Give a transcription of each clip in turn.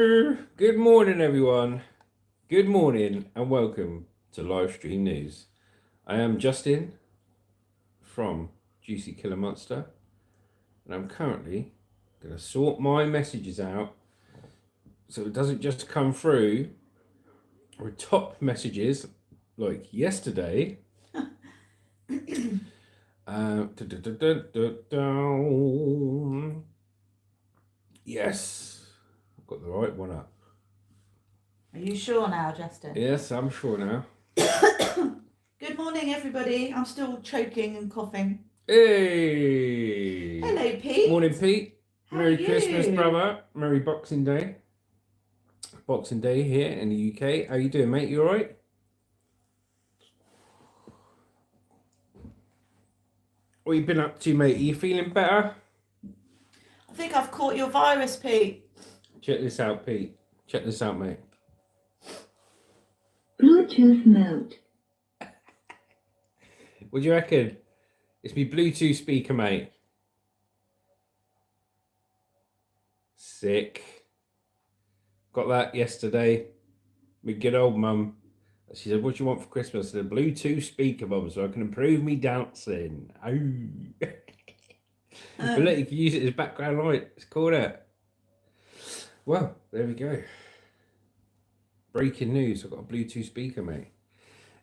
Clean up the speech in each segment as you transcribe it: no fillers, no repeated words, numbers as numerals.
Good morning, everyone. Good morning, and welcome to Livestream News. I am Justin from Juicy Killer Monster, and I'm currently going to sort my messages out so it doesn't just come through with top messages like yesterday. Yes, I've got the right one up. Are you sure now, Justin? Yes, I'm sure now. Good morning, everybody. I'm still choking and coughing. Hey! Hello, Pete. Morning, Pete. How Merry are you? Christmas, brother. Merry Boxing Day. Boxing Day here in the UK. How you doing, mate? You alright? What you been up to, mate? Are you feeling better? I think I've caught your virus, Pete. Check this out, Pete. Check this out, mate. Bluetooth mode. What do you reckon? It's me Bluetooth speaker, mate. Sick. Got that yesterday. My good old mum. She said, "What do you want for Christmas?" I said, "A Bluetooth speaker, mum, so I can improve me dancing." Oh. But look, you can use it as background light. It's cool, isn't it? Well, there we go. Breaking news. I've got a Bluetooth speaker, mate.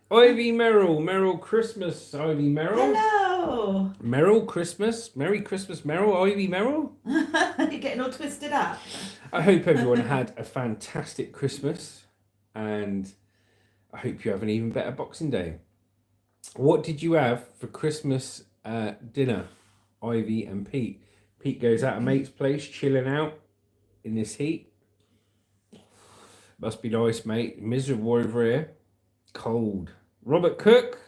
Ivy Merrill. Merrill Christmas. Ivy Merrill. Hello. Merrill Christmas. Merry Christmas, Merrill. Ivy Merrill. You're getting all twisted up. I hope everyone had a fantastic Christmas, and I hope you have an even better Boxing Day. What did you have for Christmas dinner, Ivy and Pete? Pete goes out a mate's place, chilling out in this heat. Must be nice, mate. Miserable over here. Cold. Robert Cook.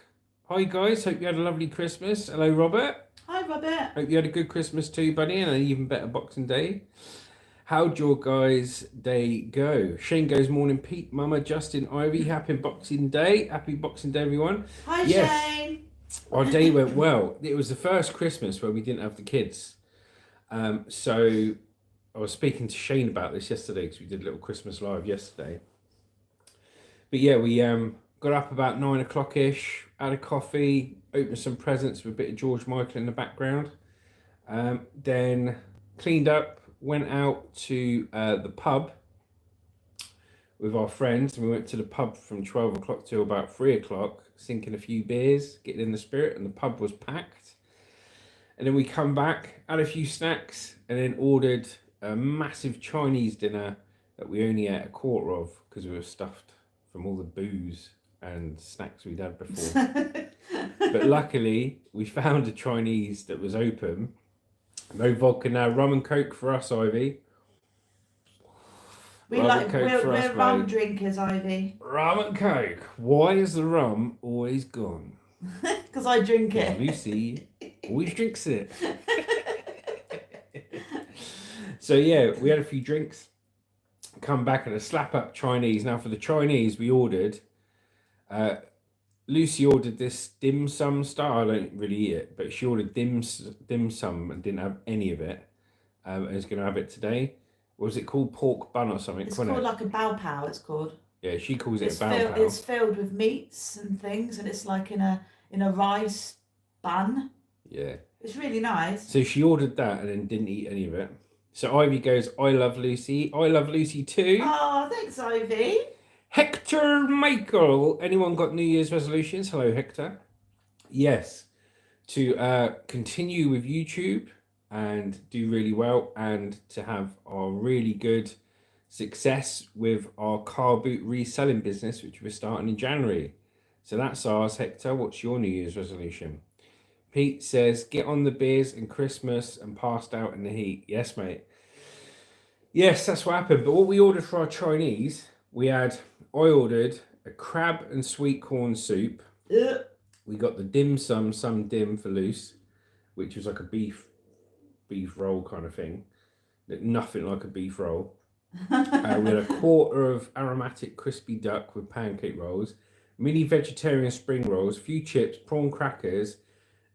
Hi, guys. Hope you had a lovely Christmas. Hello, Robert. Hi, Robert. Hope you had a good Christmas too, buddy, and an even better Boxing Day. How'd your guys' day go? Shane goes, morning, Pete, Mama, Justin, Ivy. Happy Boxing Day. Happy Boxing Day, everyone. Hi, Yes. Shane. Our day went well. It was the first Christmas where we didn't have the kids. So I was speaking to Shane about this yesterday because we did a little Christmas live yesterday. But yeah, we got up about 9 o'clock-ish, had a coffee, opened some presents with a bit of George Michael in the background. Then cleaned up, went out to the pub with our friends. And we went to the pub from 12 o'clock till about 3 o'clock, sinking a few beers, getting in the spirit, and the pub was packed. And then we come back, had a few snacks, and then ordered a massive Chinese dinner that we only ate a quarter of because we were stuffed from all the booze and snacks we'd had before. But luckily, we found a Chinese that was open. No vodka now, rum and coke for us, Ivy. We're rum drinkers, Ivy. Rum and coke. Why is the rum always gone? Because I drink it. Lucy always drinks it. So yeah, we had a few drinks. Come back at a slap up Chinese. Now for the Chinese, we ordered. Lucy ordered this dim sum style. I don't really eat it, but she ordered dim sum and didn't have any of it. And is going to have it today. What was it called? Pork bun or something? It's called like a bao pao, it's called. Yeah, she calls it a bao pao. It's filled with meats and things, and it's like in a rice bun. Yeah. It's really nice. So she ordered that and then didn't eat any of it. So Ivy goes, I love Lucy. I love Lucy too. Oh, thanks, Ivy. Hector Michael. Anyone got New Year's resolutions? Hello, Hector. Yes. To continue with YouTube and do really well, and to have our really good success with our car boot reselling business, which we're starting in January. So that's ours, Hector. What's your New Year's resolution? Pete says, get on the beers and Christmas and passed out in the heat. Yes, mate. Yes, that's what happened. But what we ordered for our Chinese, I ordered a crab and sweet corn soup. We got the dim sum, some dim for loose, which was like a beef roll kind of thing. Nothing like a beef roll. We had a quarter of aromatic crispy duck with pancake rolls, mini vegetarian spring rolls, a few chips, prawn crackers,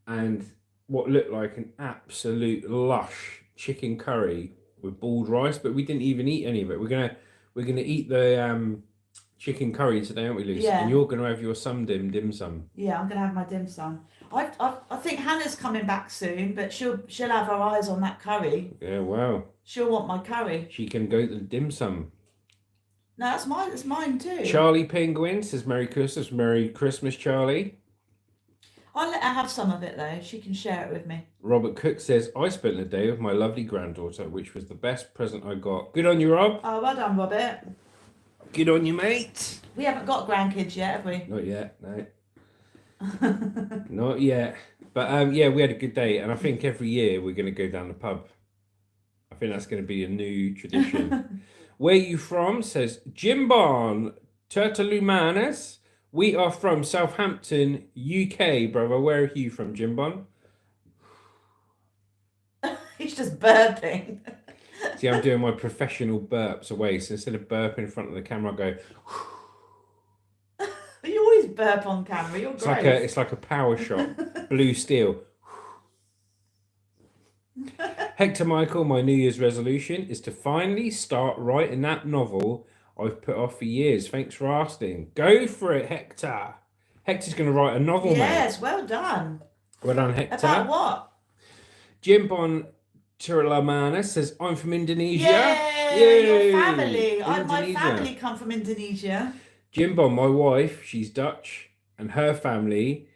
and what looked like an absolute lush chicken curry with boiled rice, but we didn't even eat any of it. We're gonna eat the chicken curry today, aren't we, Lucy? Yeah. And you're gonna have your dim sum. Yeah, I'm gonna have my dim sum. I think Hannah's coming back soon, but she'll have her eyes on that curry. Yeah, wow. She'll want my curry. She can go to the dim sum. No, that's mine. It's mine too. Charlie Penguin says Merry Christmas. Merry Christmas, Charlie. I'll let her have some of it though. She can share it with me. Robert Cook says, I spent the day with my lovely granddaughter, which was the best present I got. Good on you, Rob. Oh, well done, Robert. Good on you, mate. We haven't got grandkids yet, have we? Not yet, no. Not yet. But yeah, we had a good day, and I think every year we're going to go down the pub. I think that's going to be a new tradition. Where you from? Says Jimbon Turtulumanes. We are from Southampton, UK, brother. Where are you from, Jimbon? He's just burping. See, I'm doing my professional burps away. So instead of burping in front of the camera, I go. You always burp on camera. You're great. It's like a power shot. Blue steel. Hector Michael, my New Year's resolution is to finally start writing that novel I've put off for years. Thanks for asking. Go for it, Hector. Hector's going to write a novel, Yes, mate. well done. Well done, Hector. About what? Jimbon Tiralamana says, I'm from Indonesia. Yay! Your family. My Indonesia. family come from Indonesia. Jimbon, my wife, she's Dutch, and her family,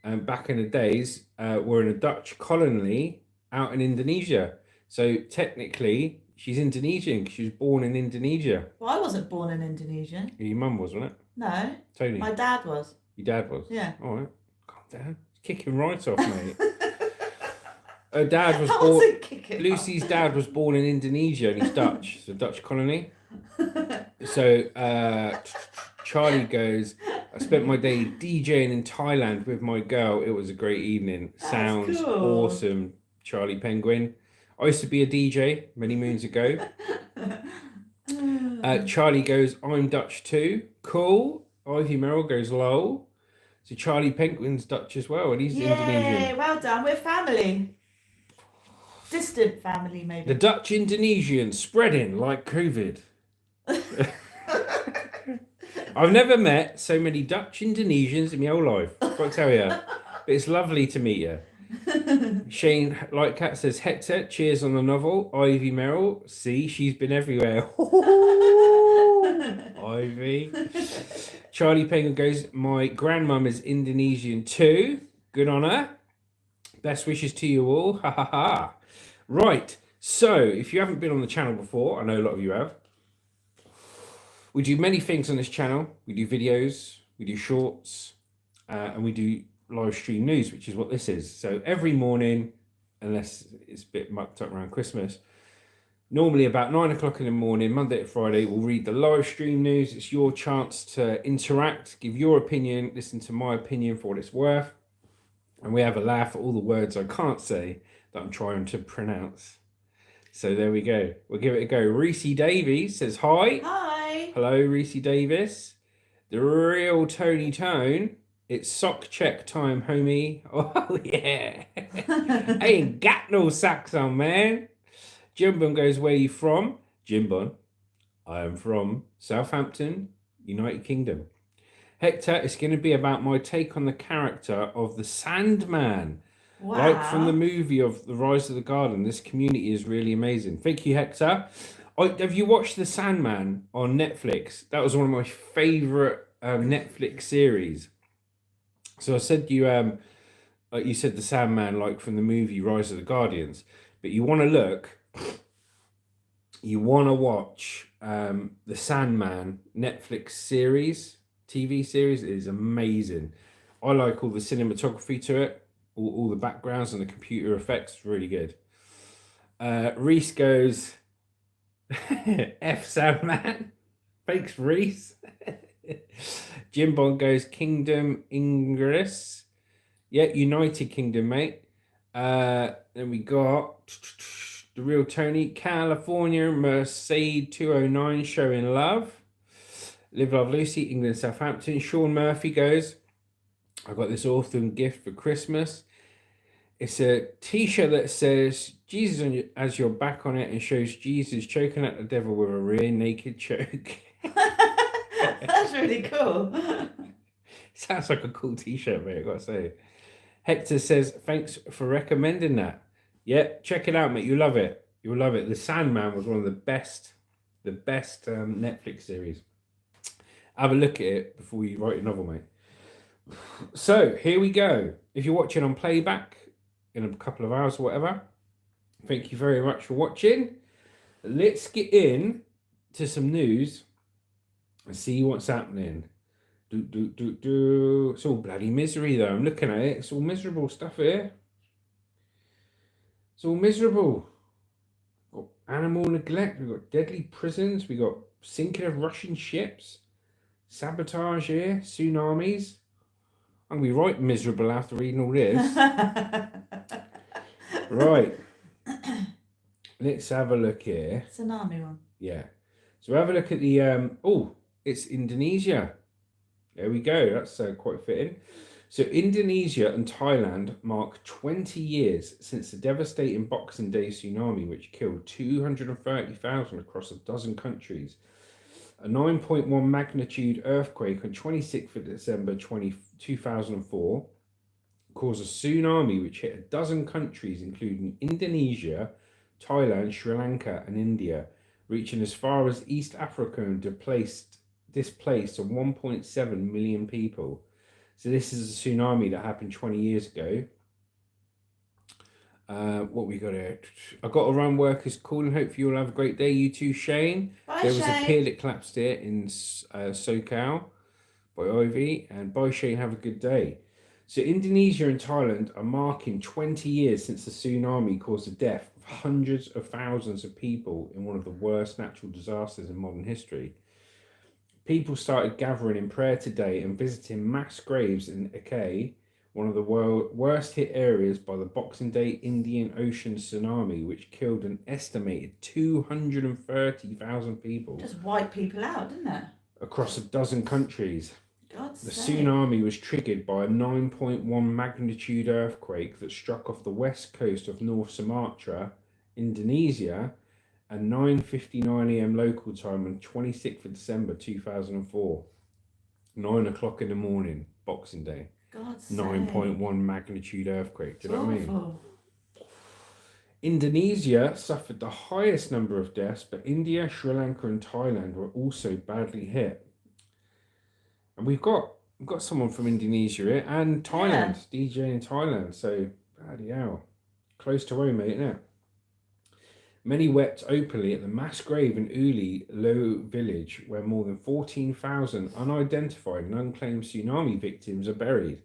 back in the days, were in a Dutch colony out in Indonesia. So technically, she's Indonesian. She was born in Indonesia. Well, I wasn't born in Indonesia. Your mum was, wasn't it? No. Tony. My dad was. Your dad was? Yeah. All right. God damn. Kicking right off, mate. Her dad was I born. wasn't kicking Lucy's dad was born in Indonesia, and he's Dutch. It's a Dutch colony. So Charlie goes, I spent my day DJing in Thailand with my girl. It was a great evening. That's Sounds cool. awesome, Charlie Penguin. I used to be a DJ many moons ago. Charlie goes, I'm Dutch too. Cool. Ivy Merrill goes, lol. So Charlie Penguin's Dutch as well, and he's Indonesian. Well done. We're family. Distant family, maybe. The Dutch Indonesian spreading like COVID. I've never met so many Dutch Indonesians in my whole life. I've got to tell you. But it's lovely to meet you. Shane Lightcat says, Hector, cheers on the novel. Ivy Merrill, see, she's been everywhere. Ivy. Charlie Penguin goes, my grandmum is Indonesian too. Good on her. Best wishes to you all. Ha ha ha. Right. So, if you haven't been on the channel before, I know a lot of you have. We do many things on this channel. We do videos, we do shorts, and we do live stream news, which is what this is. So every morning, unless it's a bit mucked up around Christmas, normally about 9 o'clock in the morning, Monday to Friday, we'll read the live stream news. It's your chance to interact, give your opinion, listen to my opinion for what it's worth. And we have a laugh at all the words I can't say that I'm trying to pronounce. So there we go. We'll give it a go. Reese Davies says hi. Hi. Hello, Reese Davis. The real Tony Tone. It's sock check time, homie. Oh, yeah. I ain't got no socks on, man. Jimbon goes, where you from? Jimbon, I am from Southampton, United Kingdom. Hector, it's going to be about my take on the character of the Sandman. Wow. Like from the movie of The Rise of the Garden. This community is really amazing. Thank you, Hector. Have you watched The Sandman on Netflix? That was one of my favourite Netflix series. So I said you, like you said, The Sandman, like from the movie Rise of the Guardians. But you want to look, you want to watch The Sandman Netflix series, TV series. It is amazing. I like all the cinematography to it. All the backgrounds and the computer effects, really good. Reese goes, F Sandman. Thanks, Reese. Jimbon goes, Kingdom Ingress. Yeah, United Kingdom, mate. Then we got the real Tony, California, Mercedes 209, showing love. Live Love Lucy, England, Southampton. Sean Murphy goes, I got this awesome gift for Christmas. It's a T-shirt that says Jesus on as your back on it and shows Jesus choking at the devil with a rear naked choke. That's really cool. Sounds like a cool T-shirt, mate. I gotta say. Hector says thanks for recommending that. Yeah, check it out, mate. You'll love it. You'll love it. The Sandman was one of the best Netflix series. Have a look at it before you write a novel, mate. So here we go. If you're watching on playback in a couple of hours or whatever, thank you very much for watching. Let's get in to some news and see what's happening. It's all bloody misery though. I'm looking at it. It's all miserable stuff here. It's all miserable. We've got animal neglect. We've got deadly prisons. We've got sinking of Russian ships. Sabotage here. Tsunamis. I'm going to be right miserable after reading all this. Right. Let's have a look here. Tsunami one. Yeah. So have a look at the... it's Indonesia. There we go. That's quite fitting. So Indonesia and Thailand mark 20 years since the devastating Boxing Day tsunami, which killed 230,000 across a dozen countries. A 9.1 magnitude earthquake on 26th of December 2004 caused a tsunami which hit a dozen countries, including Indonesia, Thailand, Sri Lanka, and India, reaching as far as East Africa and displaced 1.7 million people. So this is a tsunami that happened 20 years ago. What we got here? I got to run, work is cool, and hopefully you'll have a great day. You too, Shane. Bye, There was Shane. a pier that collapsed here in SoCal by Ivy, and bye, Shane. Have a good day. So Indonesia and Thailand are marking 20 years since the tsunami caused the death of hundreds of thousands of people in one of the worst natural disasters in modern history. People started gathering in prayer today and visiting mass graves in Aceh, one of the worst hit areas by the Boxing Day Indian Ocean tsunami, which killed an estimated 230,000 people. Just wipe people out, didn't it? Across a dozen countries. God's The sake. tsunami was triggered by a 9.1 magnitude earthquake that struck off the west coast of North Sumatra, Indonesia, at 9:59 a.m. local time on 26th of December 2004. 9 o'clock in the morning, Boxing Day. God's sake. 9.1 magnitude earthquake. Do you know what I mean? Awful. Indonesia suffered the highest number of deaths, but India, Sri Lanka, and Thailand were also badly hit. And we've got someone from Indonesia here and Thailand, DJ in Thailand. So bloody hell, close to home, mate, isn't it? Many wept openly at the mass grave in Uli Lo village, where more than 14,000 unidentified and unclaimed tsunami victims are buried.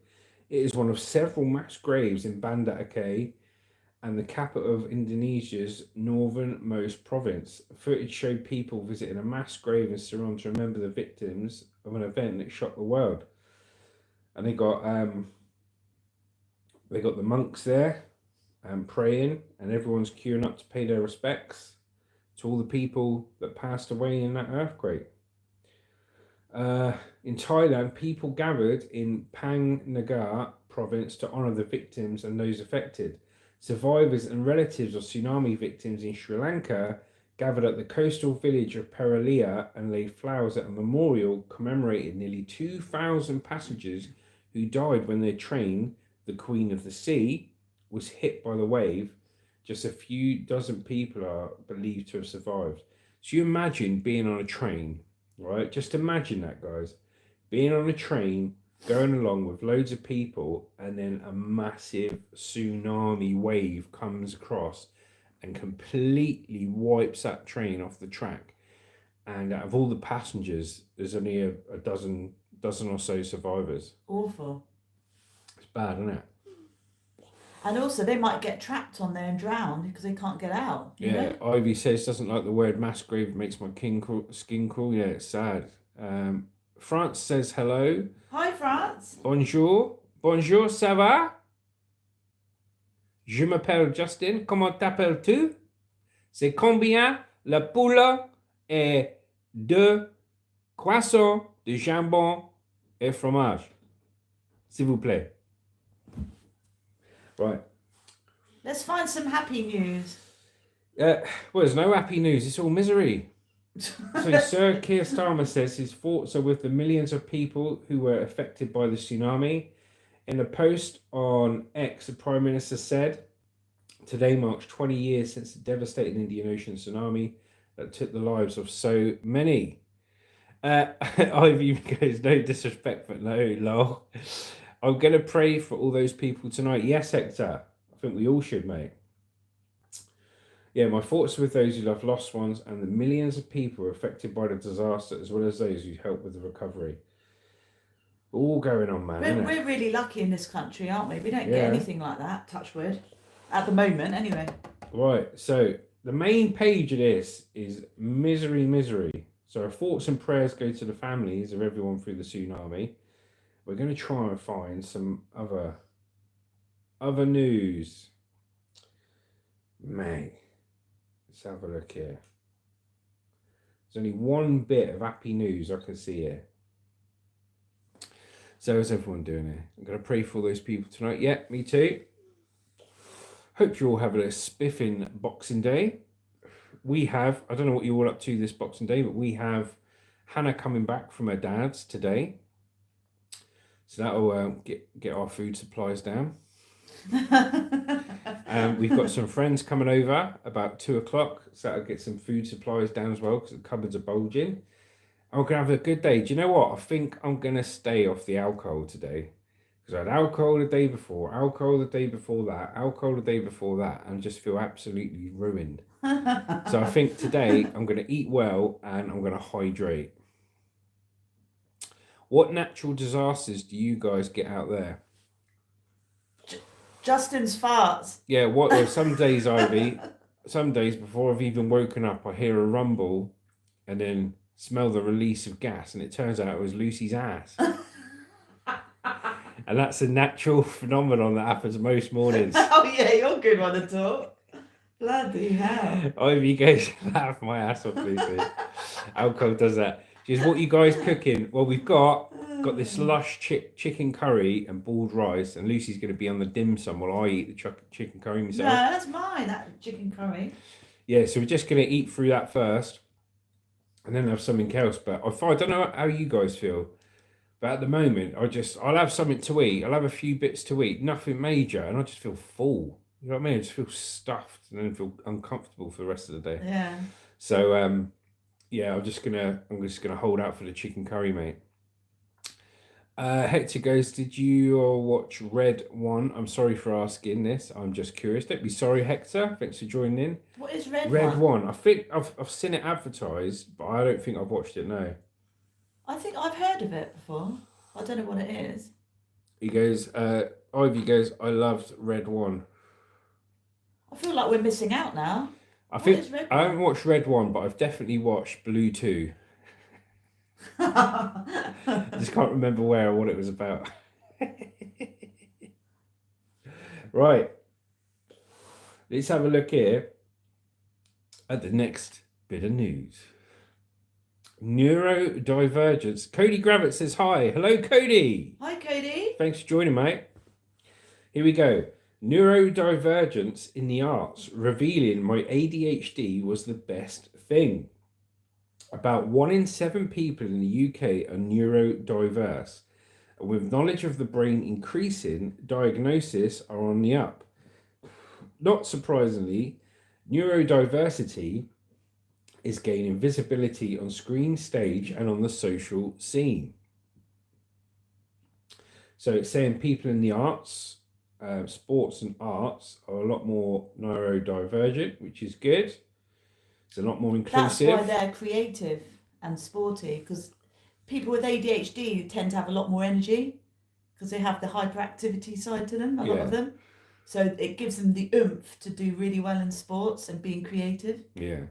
It is one of several mass graves in Banda Aceh and the capital of Indonesia's northernmost province. Footage showed people visiting a mass grave in Ceylon to remember the victims of an event that shocked the world. And they got the monks there praying, and everyone's queuing up to pay their respects to all the people that passed away in that earthquake. In Thailand, people gathered in Pang Nagar province to honour the victims and those affected. Survivors and relatives of tsunami victims in Sri Lanka gathered at the coastal village of Peralia and laid flowers at a memorial commemorating nearly 2,000 passengers who died when their train, the Queen of the Sea, was hit by the wave. Just a few dozen people are believed to have survived. So you imagine being on a train, right? Just imagine that, guys. Being on a train, going along with loads of people, and then a massive tsunami wave comes across and completely wipes that train off the track. And out of all the passengers, there's only a dozen or so survivors. Awful. It's bad, isn't it? And also, they might get trapped on there and drown because they can't get out. You know? Ivy says doesn't like the word mass grave, it makes my skin crawl. Yeah, it's sad. France says hello. Hi, France. Bonjour. Bonjour, ça va? Je m'appelle Justin. Comment t'appelles-tu? C'est combien la poule et deux croissants de jambon et fromage? S'il vous plaît. Right. Let's find some happy news. Well, there's no happy news. It's all misery. So Sir Keir Starmer says his thoughts are with the millions of people who were affected by the tsunami. In a post on X, the Prime Minister said, "Today marks 20 years since the devastating Indian Ocean tsunami that took the lives of so many." Ivy goes, "No disrespect, but no, lol. I'm going to pray for all those people tonight." Yes, Hector. I think we all should, mate. Yeah, my thoughts are with those who have lost ones and the millions of people affected by the disaster, as well as those who help with the recovery. All going on, man. We're really lucky in this country, aren't we? We don't Yeah. get anything like that, touch wood. At the moment, anyway. Right, so the main page of this is misery, misery. So our thoughts and prayers go to the families of everyone through the tsunami. We're going to try and find some other news. Mate, let's have a look here. There's only one bit of happy news I can see here. So how's everyone doing here? I'm going to pray for all those people tonight. Yeah, me too. Hope you're all having a spiffing Boxing Day. We have, I don't know what you're all up to this Boxing Day, but we have Hannah coming back from her dad's today. So that'll get our food supplies down. We've got some friends coming over about 2:00, so that'll get some food supplies down as well because the cupboards are bulging. I'm going to have a good day. Do you know what? I think I'm going to stay off the alcohol today. Because I had alcohol the day before, alcohol the day before that, alcohol the day before that, and just feel absolutely ruined. So I think today I'm going to eat well and I'm going to hydrate. What natural disasters do you guys get out there? Justin's farts. Yeah, well, some days, Ivy, some days before I've even woken up, I hear a rumble and then smell the release of gas, and it turns out it was Lucy's ass. And that's a natural phenomenon that happens most mornings. Oh yeah, you're a good one to talk. Bloody hell. Ivy goes, laugh my ass off, Lucy. Alcohol does that. She goes, "What are you guys cooking?" Well, we've got this lush chicken curry and boiled rice, and Lucy's going to be on the dim sum while I eat the chicken curry myself. No, that's mine, that chicken curry. Yeah, so we're just going to eat through that first and then have something else. But I don't know how you guys feel. But at the moment, I'll have something to eat. I'll have a few bits to eat, nothing major, and I just feel full. You know what I mean? I just feel stuffed and then feel uncomfortable for the rest of the day. Yeah. So yeah, I'm just gonna hold out for the chicken curry, mate. Hector goes, "Did you watch Red One?" I'm sorry for asking this. I'm just curious. Don't be sorry, Hector. Thanks for joining in. What is Red One? Red One. I think I've seen it advertised, but I don't think I've watched it. No. I think I've heard of it before. I don't know what it is. He goes, Ivy goes, "I loved Red One." I feel like we're missing out now. I haven't watched Red One, but I've definitely watched Blue 2. I just can't remember where or what it was about. Right. Let's have a look here at the next bit of news. Neurodivergence. Cody Gravett says hi. Hello, Cody. Hi, Cody. Thanks for joining, mate. Here we go. Neurodivergence in the arts, revealing my ADHD was the best thing. About 1 in 7 people in the UK are neurodiverse. And with knowledge of the brain increasing, diagnoses are on the up. Not surprisingly, neurodiversity is gaining visibility on screen, stage, and on the social scene. So it's saying people in the arts, sports and arts are a lot more neurodivergent, which is good. It's a lot more inclusive. That's why they're creative and sporty, because people with ADHD tend to have a lot more energy because they have the hyperactivity side to them, a lot of them. So it gives them the oomph to do really well in sports and being creative. Yeah.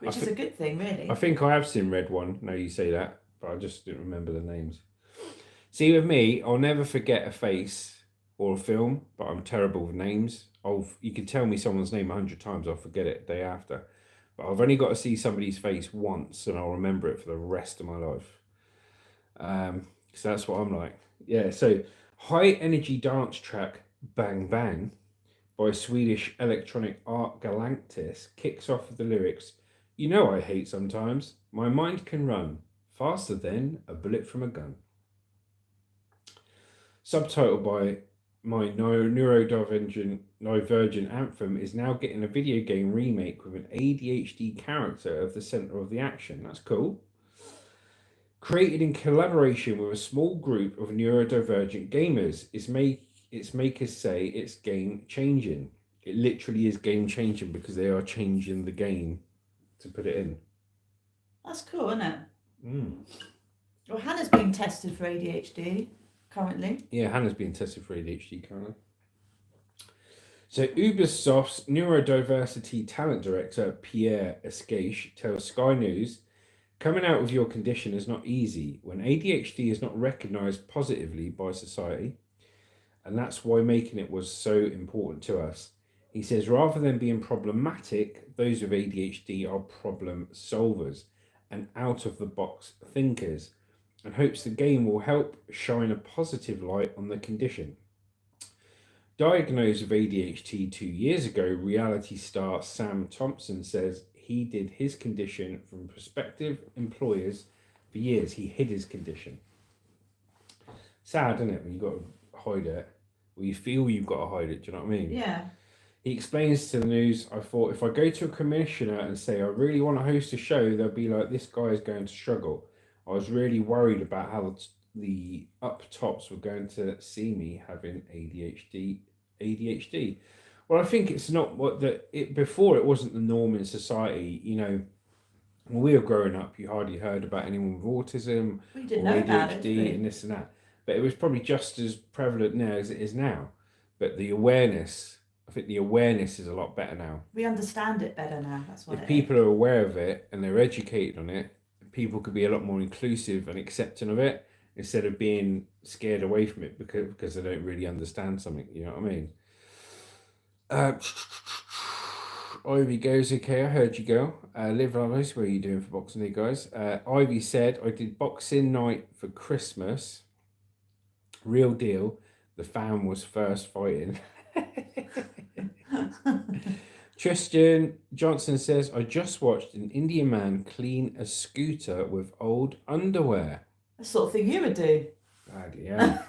Which is a good thing, really. I think I have seen Red One, now you say that, but I just didn't remember the names. See, with me, I'll never forget a face or a film, but I'm terrible with names. You can tell me someone's name 100 times, I'll forget it the day after. But I've only got to see somebody's face once and I'll remember it for the rest of my life. So that's what I'm like. Yeah, so high energy dance track, Bang Bang, by Swedish electronic art Galantis kicks off with the lyrics, "You know I hate sometimes. My mind can run faster than a bullet from a gun." Subtitled by My Neurodivergent Anthem is now getting a video game remake with an ADHD character at the centre of the action. That's cool. Created in collaboration with a small group of neurodivergent gamers, its makers say it's game changing. It literally is game changing because they are changing the game to put it in. That's cool, isn't it? Mm. Well, Hannah's being tested for ADHD currently. Yeah, Hannah's being tested for ADHD currently. So Ubisoft's neurodiversity talent director Pierre Escache tells Sky News, "Coming out with your condition is not easy when ADHD is not recognised positively by society, and that's why making it was so important to us." He says, rather than being problematic, those with ADHD are problem solvers and out-of-the-box thinkers, and hopes the game will help shine a positive light on the condition. Diagnosed with ADHD 2 years ago, reality star Sam Thompson says he did his condition from prospective employers for years. He hid his condition. Sad, isn't it, when you've got to hide it? Or you feel you've got to hide it, do you know what I mean? Yeah. He explains to the news, "I thought if I go to a commissioner and say I really want to host a show, they'll be like, this guy is going to struggle. I was really worried about how the up tops were going to see me having ADHD. Well, I think it's not what before it wasn't the norm in society. You know, when we were growing up, you hardly heard about anyone with autism We didn't or know about ADHD it, did we? and this and that. But it was probably just as prevalent now as it is now. But the awareness, I think the awareness is a lot better now. We understand it better now. That's what If it people are aware of it and they're educated on it, people could be a lot more inclusive and accepting of it instead of being scared away from it because they don't really understand something. You know what I mean? Ivy goes, "Okay, I heard you go. Live Lovers, what are you doing for Boxing Day, guys?" Ivy said, "I did Boxing Night for Christmas. Real deal. The fan was first fighting." Tristan Johnson says, "I just watched an Indian man clean a scooter with old underwear." The sort of thing you would do. Bloody hell.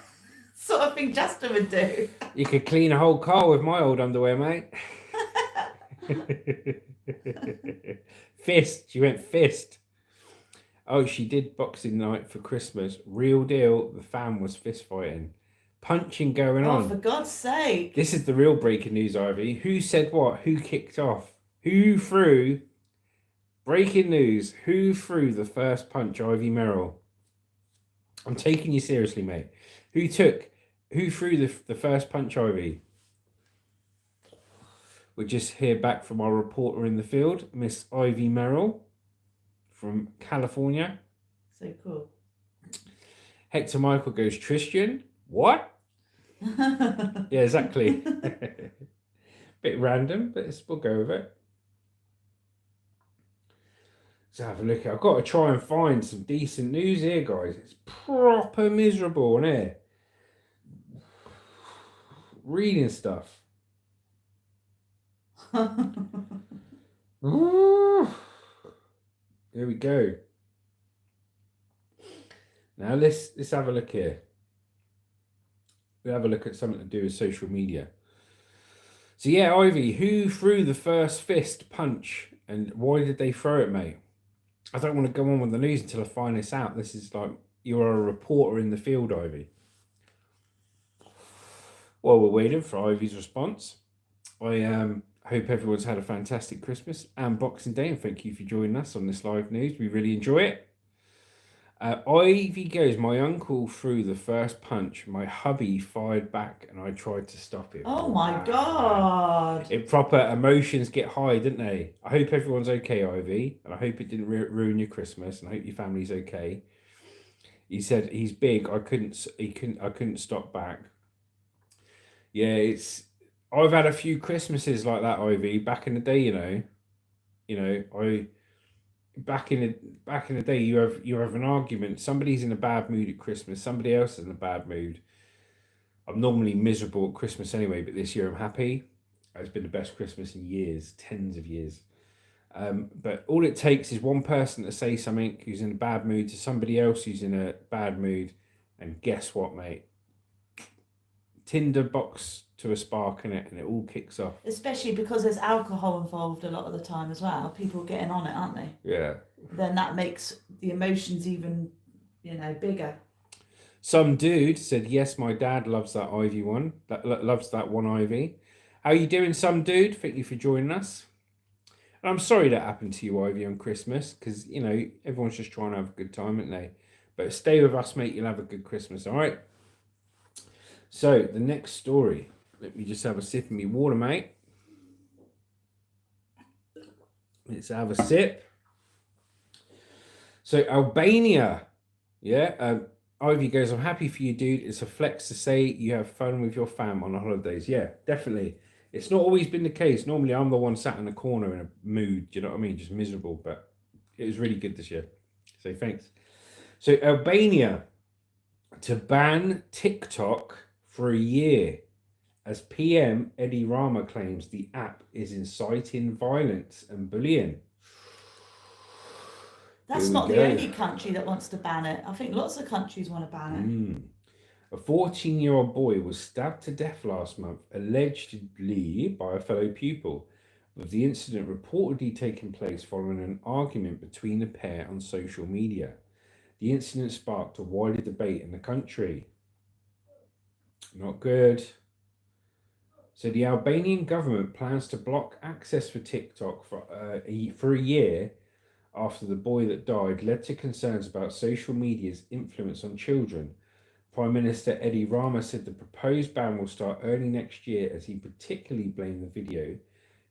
Sort of thing Justin would do. You could clean a whole car with my old underwear, mate. Fist. She went fist. "Oh, she did Boxing Night for Christmas. Real deal. The fan was fist fighting. Punching going on." Oh, for God's sake. This is the real breaking news, Ivy. Who said what? Who kicked off? Who threw? Breaking news. Who threw the first punch, Ivy Merrill? I'm taking you seriously, mate. Who threw the first punch, Ivy? We just hear back from our reporter in the field, Miss Ivy Merrill from California. So cool. Hector Michael goes, "Tristan, what?" Yeah, exactly. Bit random, but we'll go with it. So have a look. I've got to try and find some decent news here, guys. It's proper miserable, isn't it? Reading stuff. Ooh. Here we go. Now let's have a look here. We'll have a look at something to do with social media. So yeah, Ivy, who threw the first fist punch and why did they throw it, mate? I don't want to go on with the news until I find this out. This is like, you're a reporter in the field, Ivy. Well, we're waiting for Ivy's response. I hope everyone's had a fantastic Christmas and Boxing Day, and thank you for joining us on this live news. We really enjoy it. Ivy goes, "My uncle threw the first punch. My hubby fired back and I tried to stop him." Oh my God. It proper emotions get high, didn't they? I hope everyone's okay, Ivy, and I hope it didn't ruin your Christmas, and I hope your family's okay. He said he's big. I couldn't stop back. Yeah, I've had a few Christmases like that, Ivy. Back in the day, back in the day, you have an argument. Somebody's in a bad mood at Christmas. Somebody else is in a bad mood. I'm normally miserable at Christmas anyway, but this year I'm happy. It's been the best Christmas in years, tens of years. But all it takes is one person to say something who's in a bad mood to somebody else who's in a bad mood, and guess what, mate? Tinder box to a spark in it, and it all kicks off. Especially because there's alcohol involved a lot of the time as well. People getting on it, aren't they? Yeah. Then that makes the emotions even, bigger. Some dude said, yes, my dad loves that Ivy one. Loves that one Ivy. How you doing, some dude? Thank you for joining us. And I'm sorry that happened to you, Ivy, on Christmas, because, everyone's just trying to have a good time, aren't they? But stay with us, mate. You'll have a good Christmas, all right? So, the next story. Let me just have a sip of me water, mate. Let's have a sip. So, Albania. Yeah. Ivy goes, I'm happy for you, dude. It's a flex to say you have fun with your fam on the holidays. Yeah, definitely. It's not always been the case. Normally, I'm the one sat in the corner in a mood. Do you know what I mean? Just miserable. But it was really good this year. So thanks. So Albania to ban TikTok for a year, as PM Eddie Rama claims the app is inciting violence and bullying. That's not the only country that wants to ban it. I think lots of countries want to ban it. A 14-year-old boy was stabbed to death last month, allegedly by a fellow pupil, with the incident reportedly taking place following an argument between the pair on social media. The incident sparked a wider debate in the country. Not good. So the Albanian government plans to block access for TikTok for a year after the boy that died led to concerns about social media's influence on children. Prime Minister Eddie Rama said the proposed ban will start early next year, as he particularly blamed the video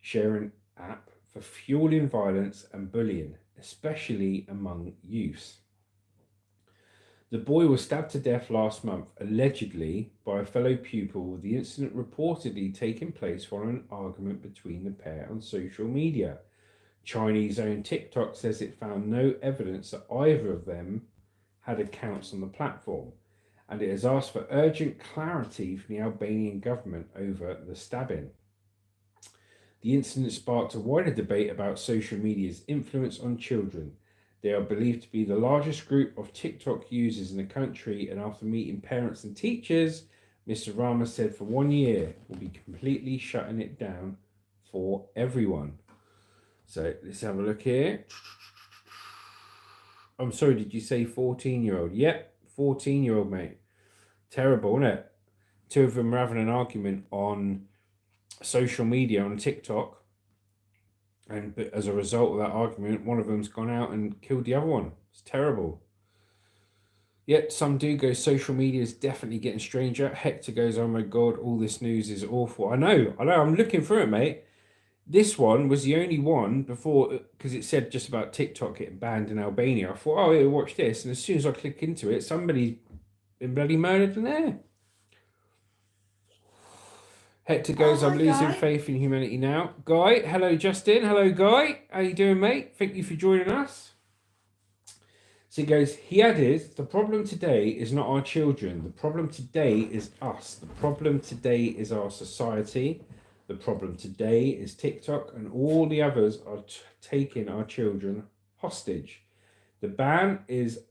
sharing app for fueling violence and bullying, especially among youths. The boy was stabbed to death last month, allegedly by a fellow pupil, with the incident reportedly taking place following an argument between the pair on social media. Chinese-owned TikTok says it found no evidence that either of them had accounts on the platform, and it has asked for urgent clarity from the Albanian government over the stabbing. The incident sparked a wider debate about social media's influence on children. They are believed to be the largest group of TikTok users in the country, and after meeting parents and teachers, Mr. Rama said for 1 year we'll be completely shutting it down for everyone. So let's have a look here. I'm sorry, did you say 14-year-old? Yep, 14-year-old, mate. Terrible, isn't it? Two of them are having an argument on social media, on TikTok. And as a result of that argument, one of them's gone out and killed the other one. It's terrible. Yet some do go, social media is definitely getting stranger. Hector goes, oh my God, all this news is awful. I know. I'm looking through it, mate. This one was the only one before, because it said just about TikTok getting banned in Albania. I thought, oh, yeah, watch this. And as soon as I click into it, somebody's been bloody murdered in there. Hector goes, I'm losing faith in humanity now. Guy, hello, Justin. Hello, Guy. How you doing, mate? Thank you for joining us. So he goes, he added, the problem today is not our children. The problem today is us. The problem today is our society. The problem today is TikTok, and all the others are taking our children hostage. The ban is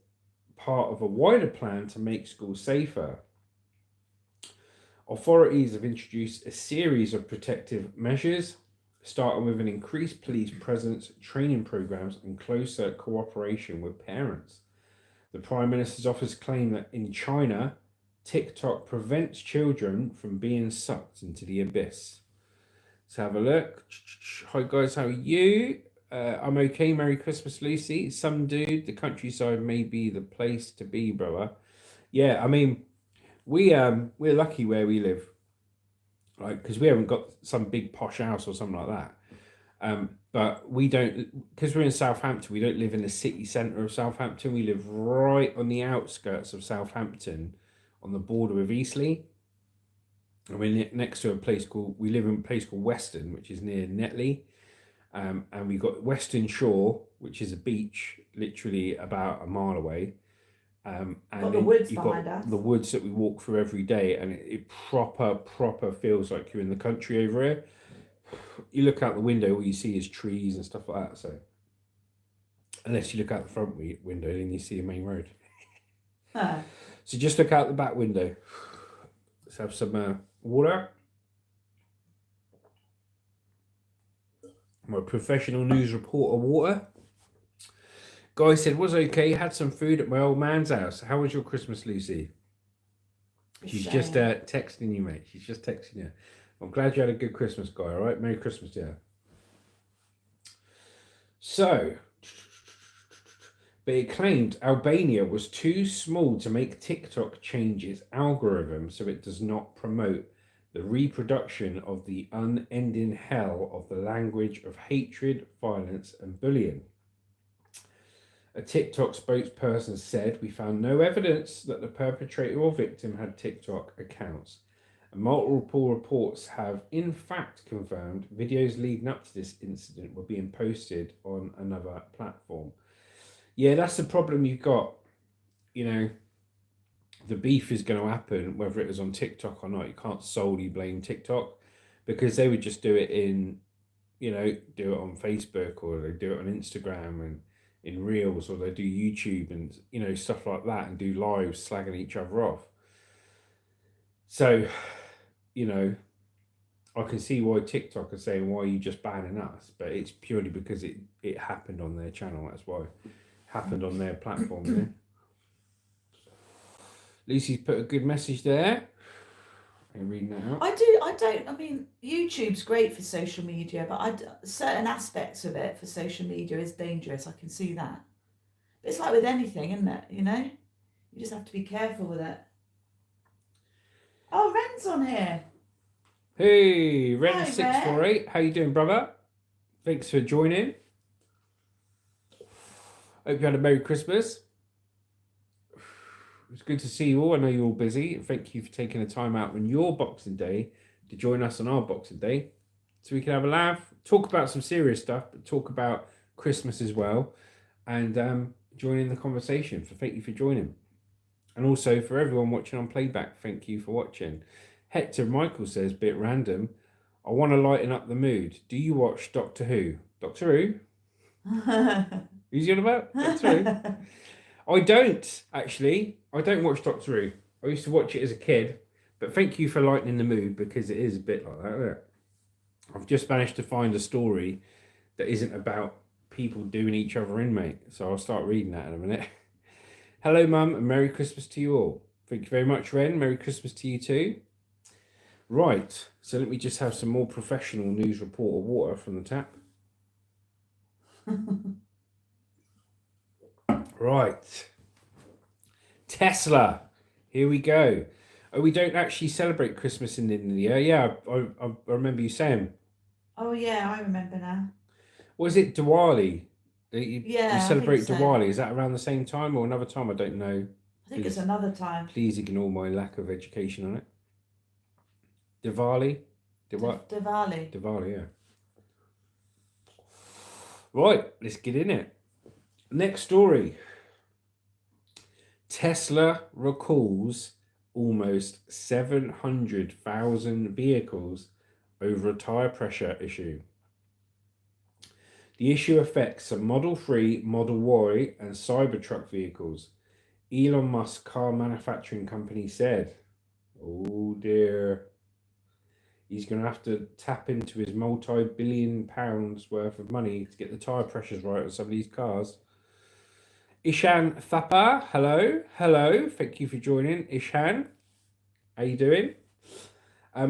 part of a wider plan to make schools safer. Authorities have introduced a series of protective measures, starting with an increased police presence, training programs, and closer cooperation with parents. The Prime Minister's office claimed that in China, TikTok prevents children from being sucked into the abyss. Let's have a look. Hi guys, how are you? I'm okay. Merry Christmas, Lucy. Some dude, the countryside may be the place to be, brother. Yeah, I mean, we're lucky where we live, right? Because we haven't got some big posh house or something like that. But we don't, because we're in Southampton. We don't live in the city centre of Southampton. We live right on the outskirts of Southampton, on the border with Eastleigh. And we're next to we live in a place called Weston, which is near Netley. And we've got Weston Shore, which is a beach literally about a mile away. And got the woods you've behind got us. The woods that we walk through every day, and it proper feels like you're in the country over here. you look out the window, all you see is trees and stuff like that. So unless you look out the front window, then you see a main road. So just look out the back window. Let's have some water. My professional news reporter water. Guy said, was okay, had some food at my old man's house. How was your Christmas, Lucy? She's just texting you, mate. She's just texting you. I'm glad you had a good Christmas, Guy, all right? Merry Christmas, yeah. So, but it claimed Albania was too small to make TikTok change its algorithm so it does not promote the reproduction of the unending hell of the language of hatred, violence, and bullying. A TikTok spokesperson said, we found no evidence that the perpetrator or victim had TikTok accounts. And multiple reports have in fact confirmed videos leading up to this incident were being posted on another platform. Yeah, that's the problem you've got. You know, the beef is going to happen whether it was on TikTok or not. You can't solely blame TikTok because they would just do it in, you know, do it on Facebook, or they do it on Instagram and in Reels, or they do YouTube and, you know, stuff like that, and do lives slagging each other off. So, you know, I can see why TikTok are saying, why are you just banning us? But it's purely because it happened on their channel. That's why it happened on their platform. Yeah? Lucy's put a good message there. I'm reading that out. I mean, YouTube's great for social media, but certain aspects of it for social media is dangerous. I can see that. But it's like with anything, isn't it? You know? You just have to be careful with it. Oh, Ren's on here. Hey, Ren648. How you doing, brother? Thanks for joining. Hope you had a Merry Christmas. It's good to see you all. I know you're all busy. Thank you for taking the time out on your Boxing Day to join us on our Boxing Day, so we can have a laugh, talk about some serious stuff, but talk about Christmas as well, and join in the conversation. So thank you for joining. And also for everyone watching on playback, thank you for watching. Hector Michael says, bit random, I want to lighten up the mood. Do you watch Doctor Who? Doctor Who? Who's you on about? Doctor Who? I don't, actually. I don't watch Doctor Who. I used to watch it as a kid, but thank you for lightening the mood, because it is a bit like that, isn't it? I've just managed to find a story that isn't about people doing each other in, mate. So I'll start reading that in a minute. Hello, Mum, and Merry Christmas to you all. Thank you very much, Ren. Merry Christmas to you too. Right, so let me just have some more professional news reporter water from the tap. Right. Tesla. Here we go. Oh, we don't actually celebrate Christmas in India. Yeah, I remember you saying. Oh, yeah, I remember now. Was it Diwali? You celebrate so. Diwali. Is that around the same time or another time? I don't know. I think it's another time. Please ignore my lack of education on it. Diwali? Diwali. Diwali, yeah. Right, let's get in it. Next story. Tesla recalls almost 700,000 vehicles over a tyre pressure issue. The issue affects some Model 3, Model Y and Cybertruck vehicles, Elon Musk car manufacturing company said. Oh dear. He's going to have to tap into his multi-billion pounds worth of money to get the tyre pressures right on some of these cars. Ishan Thapa, hello. Hello. Thank you for joining, Ishan. How you doing?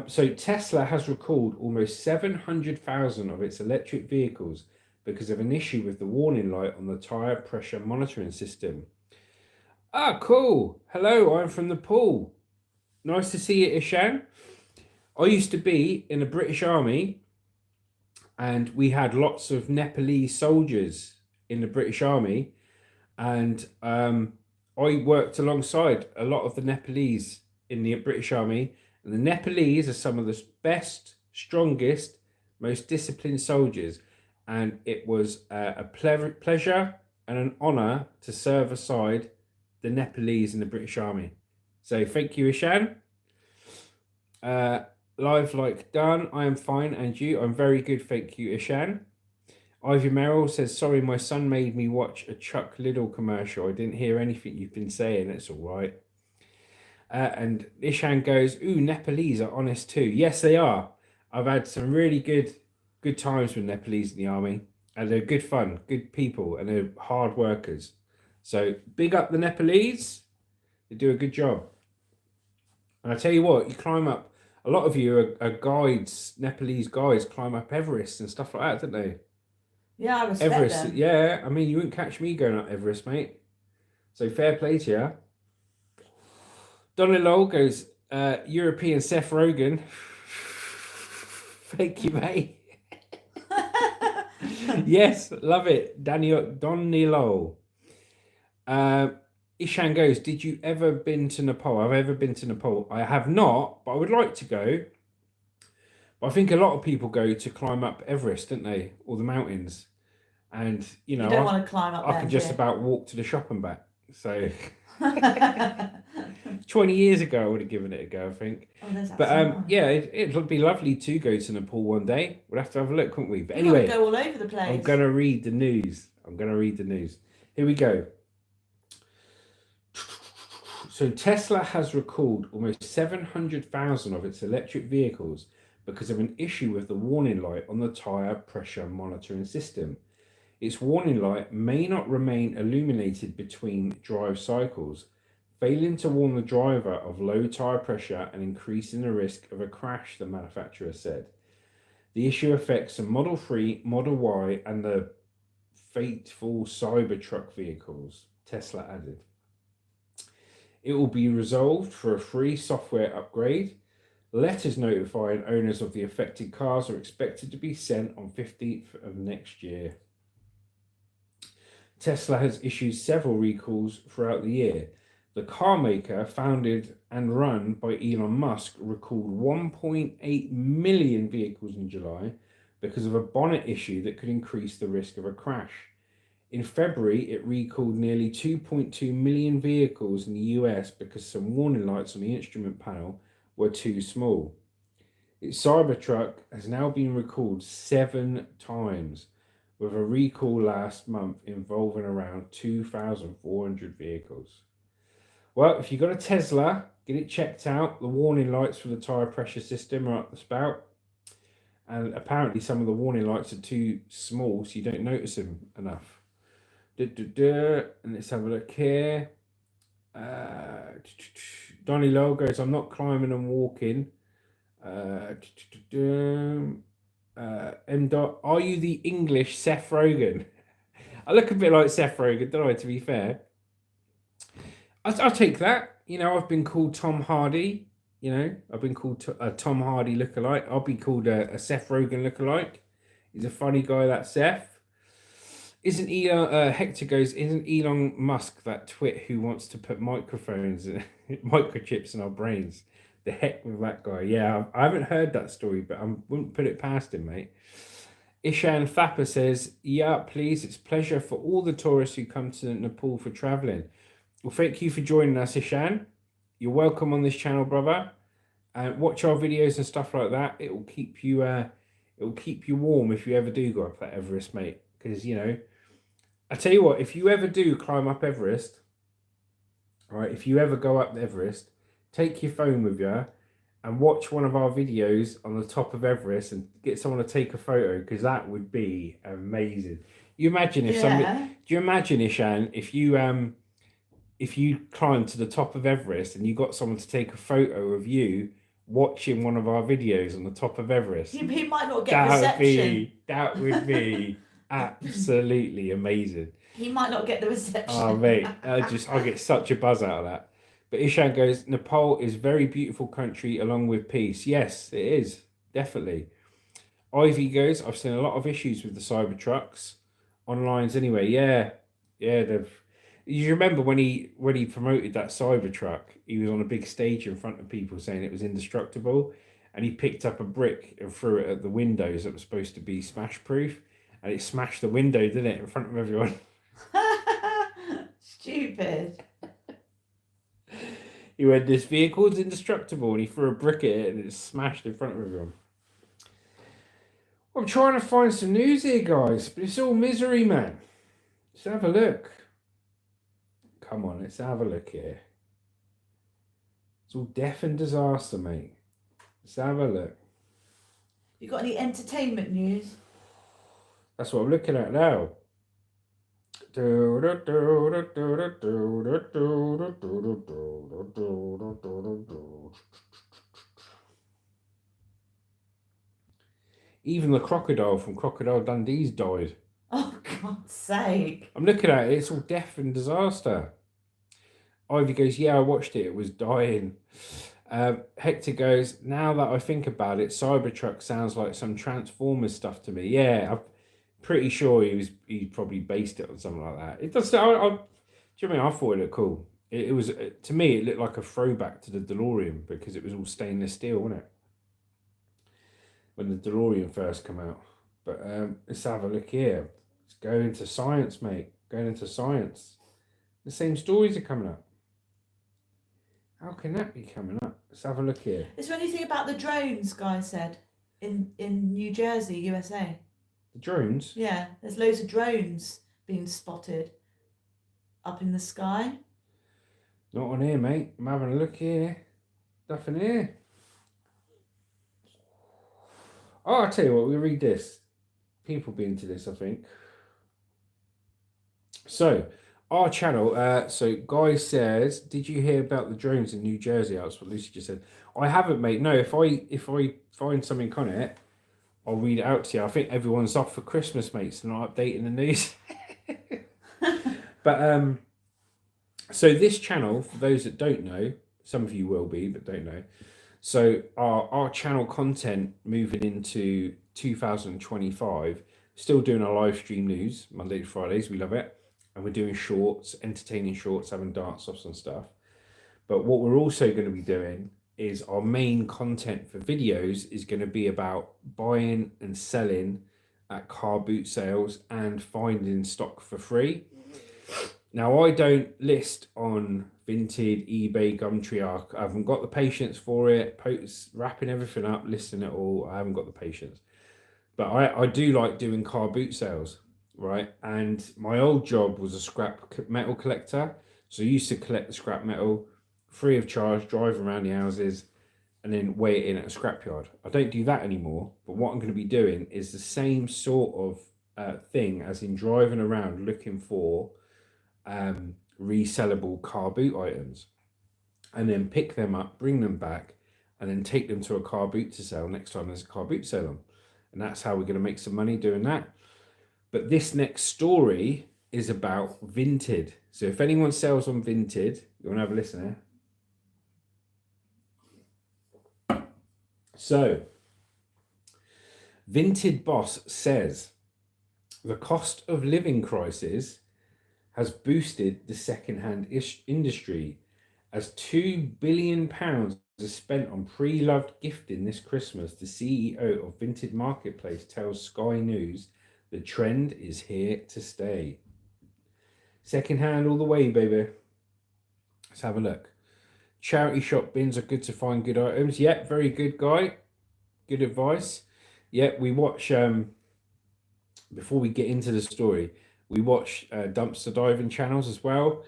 So Tesla has recalled almost 700,000 of its electric vehicles because of an issue with the warning light on the tyre pressure monitoring system. Ah, cool. Hello, I'm from Nepal. Nice to see you, Ishan. I used to be in the British Army, and we had lots of Nepalese soldiers in the British Army, and I worked alongside a lot of the Nepalese in the British Army, and the Nepalese are some of the best, strongest, most disciplined soldiers, and it was a pleasure and an honour to serve aside the Nepalese in the British Army. So thank you, Ishan. Live like done. I am fine, and you? I'm very good, thank you, Ishan. Ivy Merrill says, sorry, my son made me watch a Chuck Liddell commercial. I didn't hear anything you've been saying. It's all right. And Ishan goes, ooh, Nepalese are honest too. Yes, they are. I've had some really good times with Nepalese in the army, and they're good fun, good people, and they're hard workers. So big up the Nepalese. They do a good job. And I tell you what, you climb up. A lot of you are guides, Nepalese guides, climb up Everest and stuff like that, don't they? Yeah, I respect Everest, them. yeah. I mean, you wouldn't catch me going up Everest, mate. So fair play to you. Donald Lowell goes, European Seth Rogen. Thank you, mate. Yes, love it. Donny Lowell. Ishan goes, did you ever been to Nepal? I've ever been to Nepal. I have not, but I would like to go. But I think a lot of people go to climb up Everest, don't they? Or the mountains. And, you don't want to climb up I there. could just about walk to the shop and back. So 20 years ago, I would have given it a go, I think. But yeah, it would be lovely to go to Nepal one day. We'll have to have a look, couldn't we? But you anyway, go all over the place. I'm going to read the news. Here we go. So Tesla has recalled almost 700,000 of its electric vehicles because of an issue with the warning light on the tyre pressure monitoring system. Its warning light may not remain illuminated between drive cycles, failing to warn the driver of low tyre pressure and increasing the risk of a crash, the manufacturer said. The issue affects the Model 3, Model Y, and the fateful Cybertruck vehicles, Tesla added. It will be resolved for a free software upgrade. Letters notifying owners of the affected cars are expected to be sent on 15th of next year. Tesla has issued several recalls throughout the year. The car maker, founded and run by Elon Musk, recalled 1.8 million vehicles in July because of a bonnet issue that could increase the risk of a crash. In February, it recalled nearly 2.2 million vehicles in the US because some warning lights on the instrument panel were too small. Its Cybertruck has now been recalled 7 times, with a recall last month involving around 2,400 vehicles. Well, if you've got a Tesla, get it checked out. The warning lights for the tyre pressure system are up the spout. And apparently some of the warning lights are too small, so you don't notice them enough. And let's have a look here. Donny Lowell goes, I'm not climbing and walking. M. Are you the English Seth Rogen? I look a bit like Seth Rogen, don't I, to be fair? I'll take that. You know, I've been called Tom Hardy. You know, I've been called a Tom Hardy lookalike. I'll be called a Seth Rogen lookalike. He's a funny guy, that Seth. Isn't Elon, Hector goes, isn't Elon Musk that twit who wants to put microchips in our brains? The heck with that guy. Yeah, I haven't heard that story, but I wouldn't put it past him, mate. Ishan Thapper says, yeah, please, it's a pleasure for all the tourists who come to Nepal for travelling. Well, thank you for joining us, Ishan. You're welcome on this channel, brother. And watch our videos and stuff like that. It will keep you warm if you ever do go up that Everest, mate. Because, you know, I tell you what, if you ever do climb up Everest, all right, if you ever go up Everest, take your phone with you and watch one of our videos on the top of Everest and get someone to take a photo, because that would be amazing. You imagine if somebody, do you imagine, Ishan, if you climbed to the top of Everest and you got someone to take a photo of you watching one of our videos on the top of Everest? He might not get reception. That would be absolutely amazing. He might not get the reception. Oh, mate, I get such a buzz out of that. But Ishan goes, Nepal is a very beautiful country along with peace. Yes, it is, definitely. Ivy goes, I've seen a lot of issues with the Cybertrucks. Online's anyway. Yeah. You remember when he promoted that Cybertruck, he was on a big stage in front of people saying it was indestructible, and he picked up a brick and threw it at the windows that was supposed to be smash proof, and it smashed the window, didn't it, in front of everyone? Stupid. He went, "This vehicle's indestructible," and he threw a brick at it and it smashed in front of everyone. I'm trying to find some news here, guys, but it's all misery, man. Let's have a look. Come on, let's have a look here. It's all death and disaster, mate. Let's have a look. You got any entertainment news? That's what I'm looking at now. Even the crocodile from Crocodile Dundee's died. Oh, God's sake. I'm looking at it, it's all death and disaster. Ivy goes, yeah, I watched it, it was dying. Hector goes, now that I think about it, Cybertruck sounds like some Transformers stuff to me. Yeah, I'm pretty sure he probably based it on something like that. It does. Do you know what I mean? I thought it looked cool. It was, to me, it looked like a throwback to the DeLorean because it was all stainless steel, wasn't it? When the DeLorean first came out. But let's have a look here. Let's go into science, mate. Going into science. The same stories are coming up. How can that be coming up? Let's have a look here. Is there anything about the drones, Guy said, in New Jersey, USA? The drones? Yeah, there's loads of drones being spotted up in the sky. Not on here, mate. I'm having a look here. Nothing here. Oh, I'll tell you what, we'll read this. People be into this, I think. So, our channel, so Guy says, did you hear about the drones in New Jersey? That's what Lucy just said. I haven't, mate. No, if I find something on it, I'll read it out to you. I think everyone's off for Christmas, mate, so not updating the news. But, so this channel, for those that don't know, some of you will be, but don't know. So our channel content moving into 2025, still doing our live stream news, Monday to Fridays, we love it. And we're doing shorts, entertaining shorts, having dance-offs and stuff. But what we're also going to be doing is our main content for videos is going to be about buying and selling at car boot sales and finding stock for free. Now, I don't list on Vinted, eBay, Gumtree. I haven't got the patience for it. Wrapping everything up, listing it all. I haven't got the patience. But I do like doing car boot sales, right? And my old job was a scrap metal collector. So I used to collect the scrap metal free of charge, drive around the houses, and then weigh it in at a scrapyard. I don't do that anymore. But what I'm going to be doing is the same sort of thing as in driving around looking for resellable car boot items, and then pick them up, bring them back, and then take them to a car boot to sell next time there's a car boot sale on. And that's how we're going to make some money doing that. But this next story is about Vinted. So if anyone sells on Vinted, you want to have a listen here? So Vinted boss says the cost of living crisis has boosted the second-hand industry as £2 billion is spent on pre-loved gifting this Christmas. The CEO of Vinted Marketplace tells Sky News the trend is here to stay. Second-hand all the way, baby. Let's have a look. Charity shop bins are good to find good items. Yep, very good, Guy. Good advice. Yep, we watch, before we get into the story, we watch dumpster diving channels as well,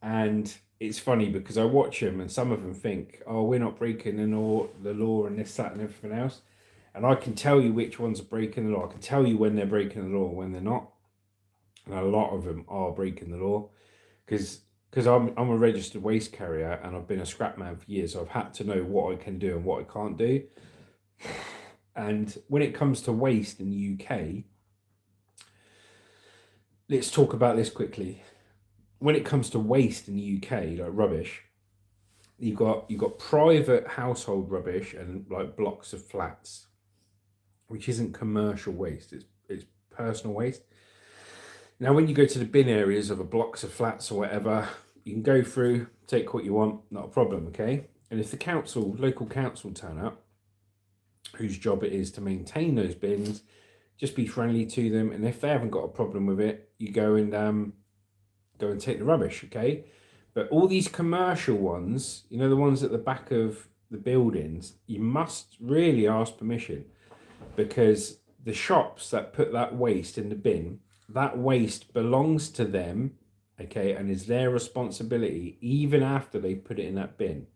and it's funny because I watch them and some of them think, oh, we're not breaking the law and this, that and everything else, and I can tell you which ones are breaking the law. I can tell you when they're breaking the law and when they're not, and a lot of them are breaking the law because I'm a registered waste carrier and I've been a scrap man for years, so I've had to know what I can do and what I can't do. And when it comes to waste in the UK, let's talk about this quickly. When it comes to waste in the UK, like rubbish, you've got private household rubbish and like blocks of flats, which isn't commercial waste, it's personal waste. Now, when you go to the bin areas of a blocks of flats or whatever, you can go through, take what you want, not a problem, okay? And if the local council turn up, whose job it is to maintain those bins, just be friendly to them, and if they haven't got a problem with it, you go and take the rubbish, okay? But all these commercial ones, you know, the ones at the back of the buildings, you must really ask permission, because the shops that put that waste in the bin, that waste belongs to them, okay, and is their responsibility even after they put it in that bin.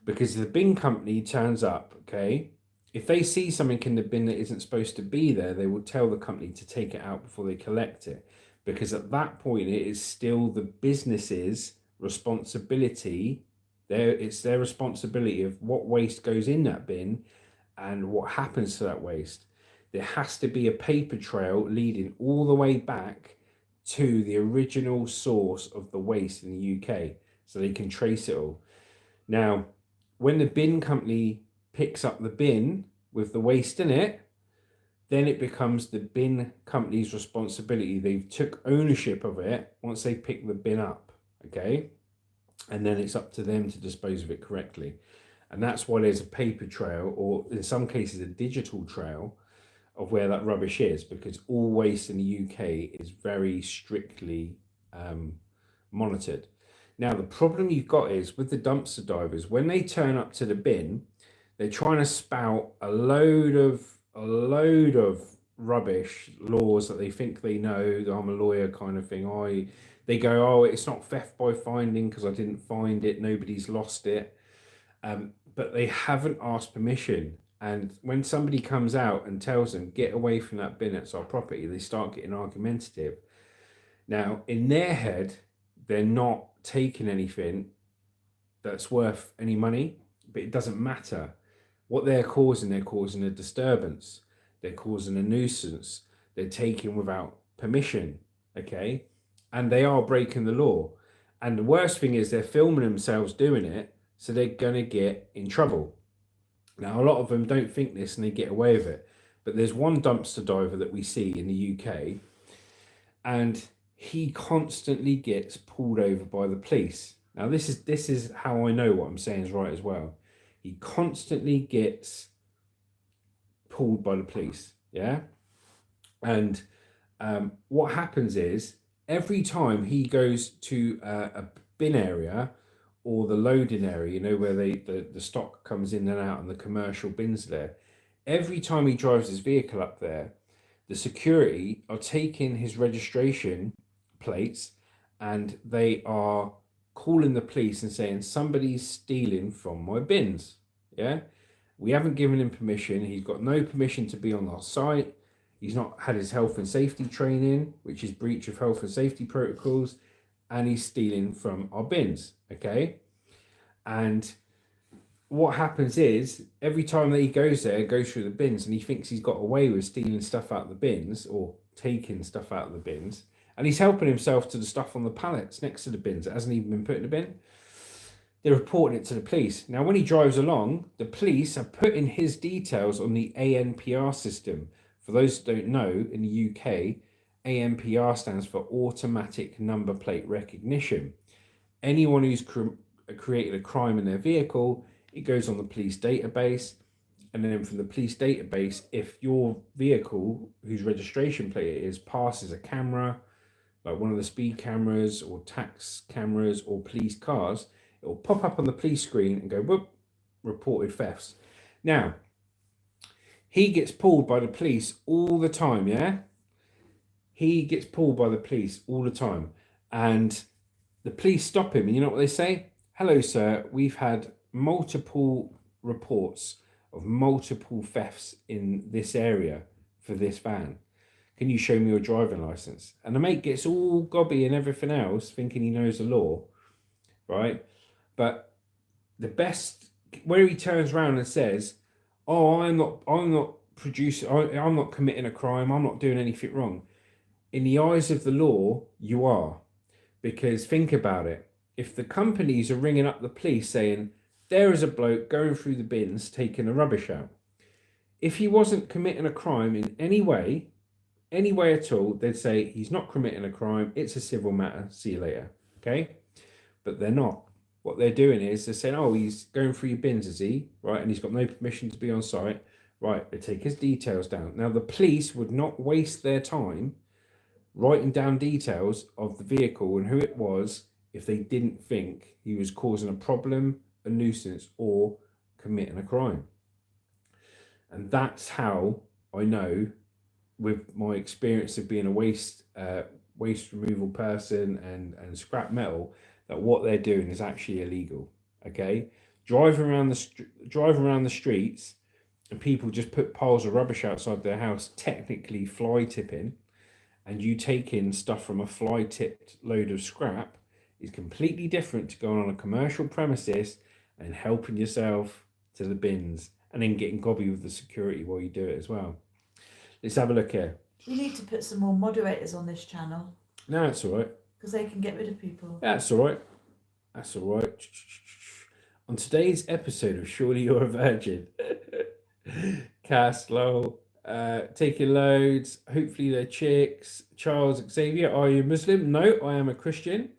Because the bin company turns up, okay, if they see something in the bin that isn't supposed to be there, they will tell the company to take it out before they collect it. Because at that point, it is still the business's responsibility. It's their responsibility of what waste goes in that bin and what happens to that waste. There has to be a paper trail leading all the way back to the original source of the waste in the UK, so they can trace it all. Now, when the bin company picks up the bin with the waste in it, then it becomes the bin company's responsibility. They've took ownership of it once they pick the bin up, okay? And then it's up to them to dispose of it correctly. And that's why there's a paper trail, or in some cases a digital trail, of where that rubbish is, because all waste in the UK is very strictly monitored. Now, the problem you've got is with the dumpster divers, when they turn up to the bin, they're trying to spout a load of rubbish laws that they think they know. I'm a lawyer kind of thing. They go, oh, it's not theft by finding because I didn't find it. Nobody's lost it. But they haven't asked permission. And when somebody comes out and tells them, get away from that bin, it's our property, they start getting argumentative. Now, in their head, they're not taking anything that's worth any money, but it doesn't matter. What they're causing a disturbance. They're causing a nuisance. They're taking without permission, okay? And they are breaking the law. And the worst thing is they're filming themselves doing it, so they're going to get in trouble. Now, a lot of them don't think this and they get away with it. But there's one dumpster diver that we see in the UK, and he constantly gets pulled over by the police. Now, this is how I know what I'm saying is right as well. He constantly gets pulled by the police, yeah? And what happens is, every time he goes to a bin area or the loading area, you know, where the stock comes in and out and the commercial bins there, every time he drives his vehicle up there, the security are taking his registration plates and they are calling the police and saying, somebody's stealing from my bins, yeah? We haven't given him permission. He's got no permission to be on our site. He's not had his health and safety training, which is breach of health and safety protocols, and he's stealing from our bins, okay? And what happens is, every time that he goes there, goes through the bins, and he thinks he's got away with stealing stuff out of the bins or taking stuff out of the bins, and he's helping himself to the stuff on the pallets next to the bins that hasn't even been put in the bin. They're reporting it to the police. Now, when he drives along, the police are putting his details on the ANPR system. For those that don't know, in the UK, ANPR stands for Automatic Number Plate Recognition. Anyone who's created a crime in their vehicle, it goes on the police database. And then from the police database, if your vehicle, whose registration plate it is, passes a camera, like one of the speed cameras or tax cameras or police cars, it will pop up on the police screen and go, whoop, reported thefts. Now, he gets pulled by the police all the time, yeah? He gets pulled by the police all the time. And the police stop him, and you know what they say? Hello, sir, we've had multiple reports of multiple thefts in this area for this van. Can you show me your driving license? And the mate gets all gobby and everything else, thinking he knows the law, right? But the best, where he turns around and says, oh, I'm not committing a crime, I'm not doing anything wrong. In the eyes of the law, you are. Because think about it. If the companies are ringing up the police saying, there is a bloke going through the bins taking the rubbish out. If he wasn't committing a crime in any way at all, they'd say he's not committing a crime, it's a civil matter, see you later, okay? But they're not. What they're doing is they're saying, oh, he's going through your bins, is he? Right, and he's got no permission to be on site. Right, they take his details down. Now, the police would not waste their time writing down details of the vehicle and who it was if they didn't think he was causing a problem, a nuisance, or committing a crime. And that's how I know, with my experience of being a waste removal person and scrap metal, that what they're doing is actually illegal. Okay, driving around the streets and people just put piles of rubbish outside their house, technically fly tipping, and you take in stuff from a fly tipped load of scrap, is completely different to going on a commercial premises and helping yourself to the bins and then getting gobby with the security while you do it as well. Let's have a look here. We need to put some more moderators on this channel. No, that's all right. Because they can get rid of people. That's all right. That's all right. On today's episode of Surely You're a Virgin, Cass, lol, taking loads, hopefully they're chicks. Charles Xavier, are you Muslim? No, I am a Christian.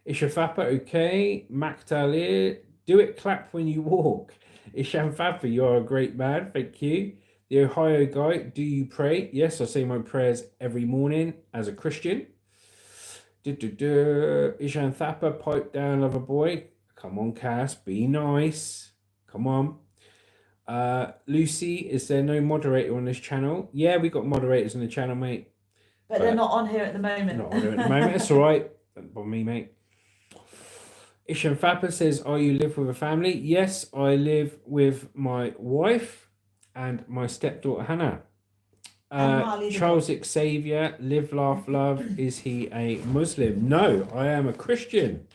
Isha Fappa, okay. Maktalir, do it clap when you walk. Isham Fappa, you are a great man, thank you. The Ohio guy, do you pray? Yes, I say my prayers every morning as a Christian. Ishan Thappa, pipe down, lover boy. Come on, Cass, be nice. Come on. Lucy, is there no moderator on this channel? Yeah, we got moderators on the channel, mate. But they're not on here at the moment. Not on here at the moment. It's all right. Don't bother me, mate. Ishan Thappa says, are you live with a family? Yes, I live with my wife and my stepdaughter, Hannah. Charles Xavier, live, laugh, love. Is he a Muslim? No, I am a Christian.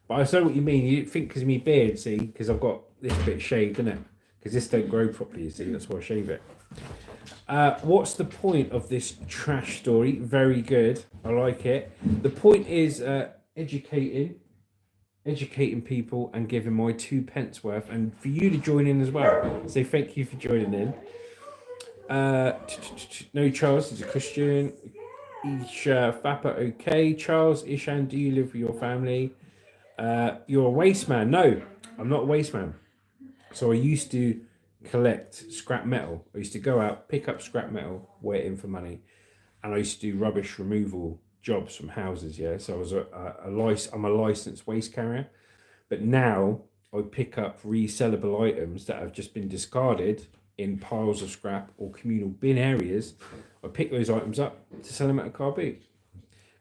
But I know what you mean. You think because of me beard, see, because I've got this bit shaved, isn't it? Because this don't grow properly, you see, that's why I shave it. What's the point of this trash story? Very good. I like it. The point is educating people and giving my 2 pence worth, and for you to join in as well. So thank you for joining in. No, Charles is a Christian. Isha Fappa, okay. Charles, Ishan, do you live with your family? You're a waste man. No, I'm not a waste man. So I used to collect scrap metal. I used to go out, pick up scrap metal, wear it in for money, and I used to do rubbish removal jobs from houses. Yeah, so I was I'm a licensed waste carrier, but now I pick up resellable items that have just been discarded in piles of scrap or communal bin areas. I pick those items up to sell them at a car boot.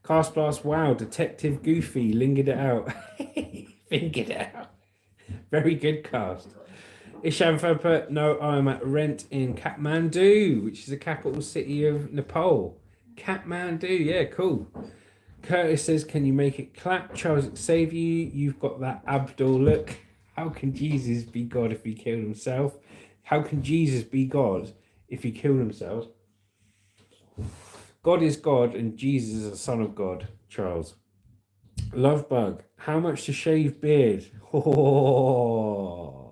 Cast Blast, wow, Detective Goofy lingered it out. Fingered it out. Very good cast. Isham Fappa, no, I'm at rent in Kathmandu, which is the capital city of Nepal. Kathmandu, yeah, cool. Curtis says, can you make it clap? Charles Xavier, you've got that Abdul look. How can Jesus be God if he killed himself? How can Jesus be God if he killed himself? God is God and Jesus is the Son of God, Charles. Love Bug, how much to shave beard? Oh,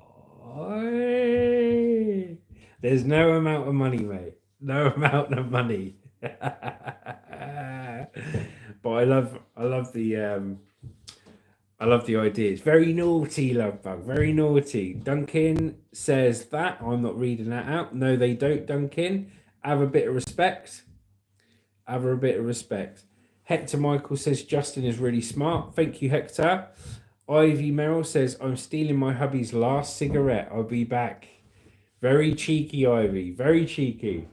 there's no amount of money, mate. No amount of money. But I love the idea. It's very naughty, Love Bug. Very naughty. Duncan says that. I'm not reading that out. No, they don't, Duncan. Have a bit of respect. Have a bit of respect. Hector Michael says Justin is really smart. Thank you, Hector. Ivy Merrill says I'm stealing my hubby's last cigarette. I'll be back. Very cheeky, Ivy. Very cheeky.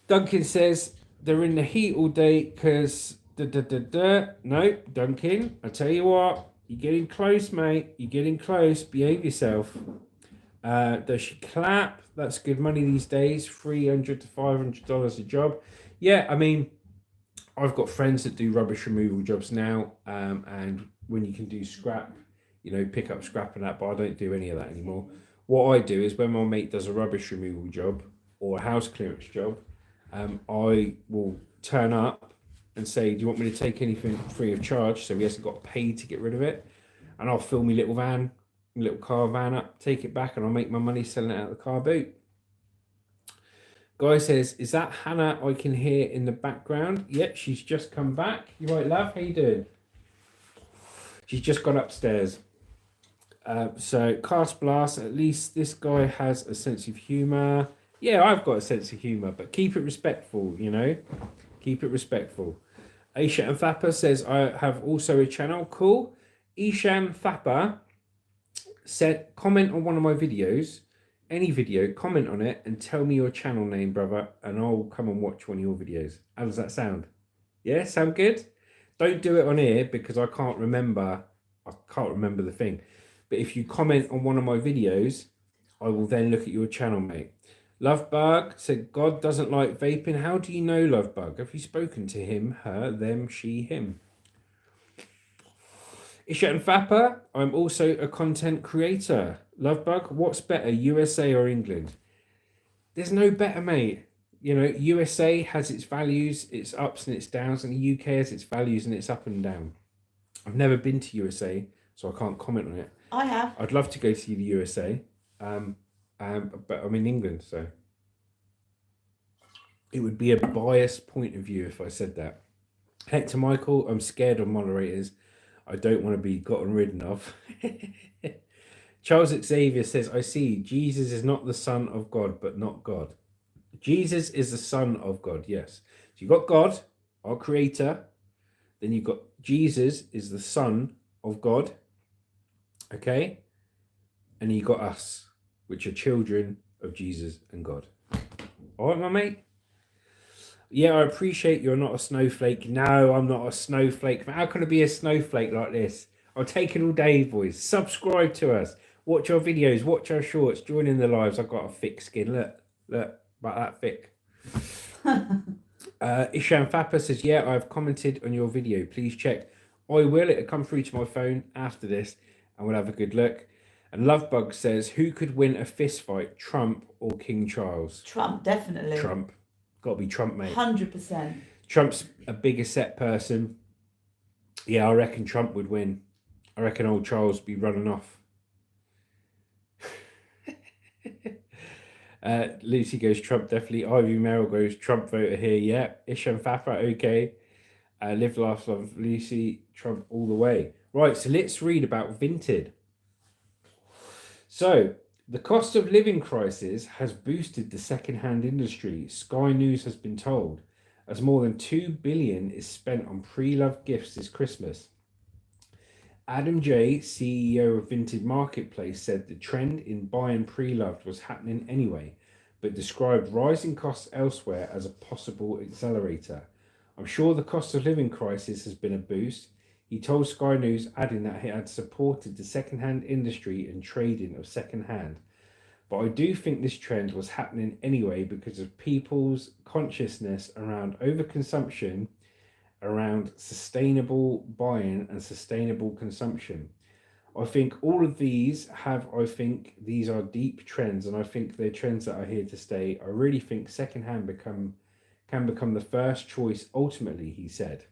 Duncan says they're in the heat all day because... No, Duncan, I tell you what, you're getting close, mate. You're getting close. Behave yourself. Does she clap? That's good money these days. $300 to $500 a job. Yeah, I mean, I've got friends that do rubbish removal jobs now, and when you can do scrap, you know, pick up scrap and that, but I don't do any of that anymore. What I do is when my mate does a rubbish removal job or a house clearance job, I will turn up and say, do you want me to take anything free of charge? So he hasn't got paid to get rid of it. And I'll fill my little car van up, take it back, and I'll make my money selling it out of the car boot. Guy says, is that Hannah I can hear in the background? Yep, she's just come back. You right, love? How you doing? She's just gone upstairs. So, Cast Blast, at least this guy has a sense of humour. Yeah, I've got a sense of humour, but keep it respectful, you know? Keep it respectful. Ishan Thappa says, I have also a channel. Cool. Ishan Thappa said, comment on one of my videos, any video, comment on it and tell me your channel name, brother, and I'll come and watch one of your videos. How does that sound? Yeah, sound good? Don't do it on here because I can't remember the thing. But if you comment on one of my videos, I will then look at your channel, mate. Lovebug said, God doesn't like vaping. How do you know, Lovebug? Have you spoken to him, her, them, she, him? Ishan Thappa, I'm also a content creator. Lovebug, what's better, USA or England? There's no better, mate. You know, USA has its values, its ups and its downs, and the UK has its values and its up and down. I've never been to USA, so I can't comment on it. I have. I'd love to go to the USA, but I'm in England, so it would be a biased point of view if I said that. Hector Michael, I'm scared of moderators. I don't want to be gotten rid of. Charles Xavier says, I see, Jesus is not the Son of God, but not God. Jesus is the Son of God, yes. So you've got God, our Creator. Then you've got Jesus is the Son of God. Okay? And you got us, which are children of Jesus and God. All right, my mate? Yeah, I appreciate you're not a snowflake. No, I'm not a snowflake. How can I be a snowflake like this? I'll take it all day, boys. Subscribe to us. Watch our videos. Watch our shorts. Join in the lives. I've got a thick skin. Look, about that thick. Ishan Thappa says, yeah, I've commented on your video. Please check. I will. It'll come through to my phone after this and we'll have a good look. And Lovebug says, who could win a fist fight, Trump or King Charles? Trump, definitely. Trump. Got to be Trump, mate. 100%. Trump's a bigger set person. Yeah, I reckon Trump would win. I reckon old Charles would be running off. Lucy goes, Trump definitely. Ivy Merrill goes, Trump voter here. Yeah. Ishan Thappa, okay. Live, laugh, love, Lucy, Trump all the way. Right, so let's read about Vinted. So, the cost of living crisis has boosted the second-hand industry, Sky News has been told, as more than $2 billion is spent on pre-loved gifts this Christmas. Adam J, CEO of Vinted Marketplace, said the trend in buying pre-loved was happening anyway, but described rising costs elsewhere as a possible accelerator. I'm sure the cost of living crisis has been a boost. He told Sky News, adding that he had supported the second-hand industry and trading of second-hand. But I do think this trend was happening anyway because of people's consciousness around overconsumption, around sustainable buying and sustainable consumption. I think all of these these are deep trends, and I think they're trends that are here to stay. I really think second-hand can become the first choice ultimately, he said.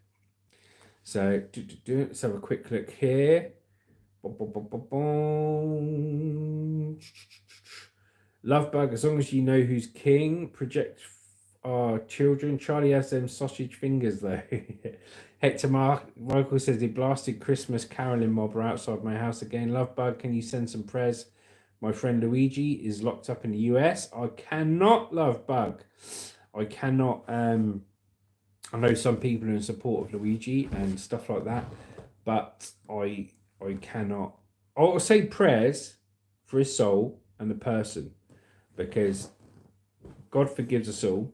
So let's have a quick look here. Lovebug, as long as you know who's king, project our children. Charlie has them sausage fingers though. Hector Michael says the blasted Christmas caroling mob are outside my house again. Lovebug, can you send some prayers? My friend Luigi is locked up in the US. I cannot, Lovebug. I cannot. I know some people are in support of Luigi and stuff like that, but I cannot. I'll say prayers for his soul and the person, because God forgives us all,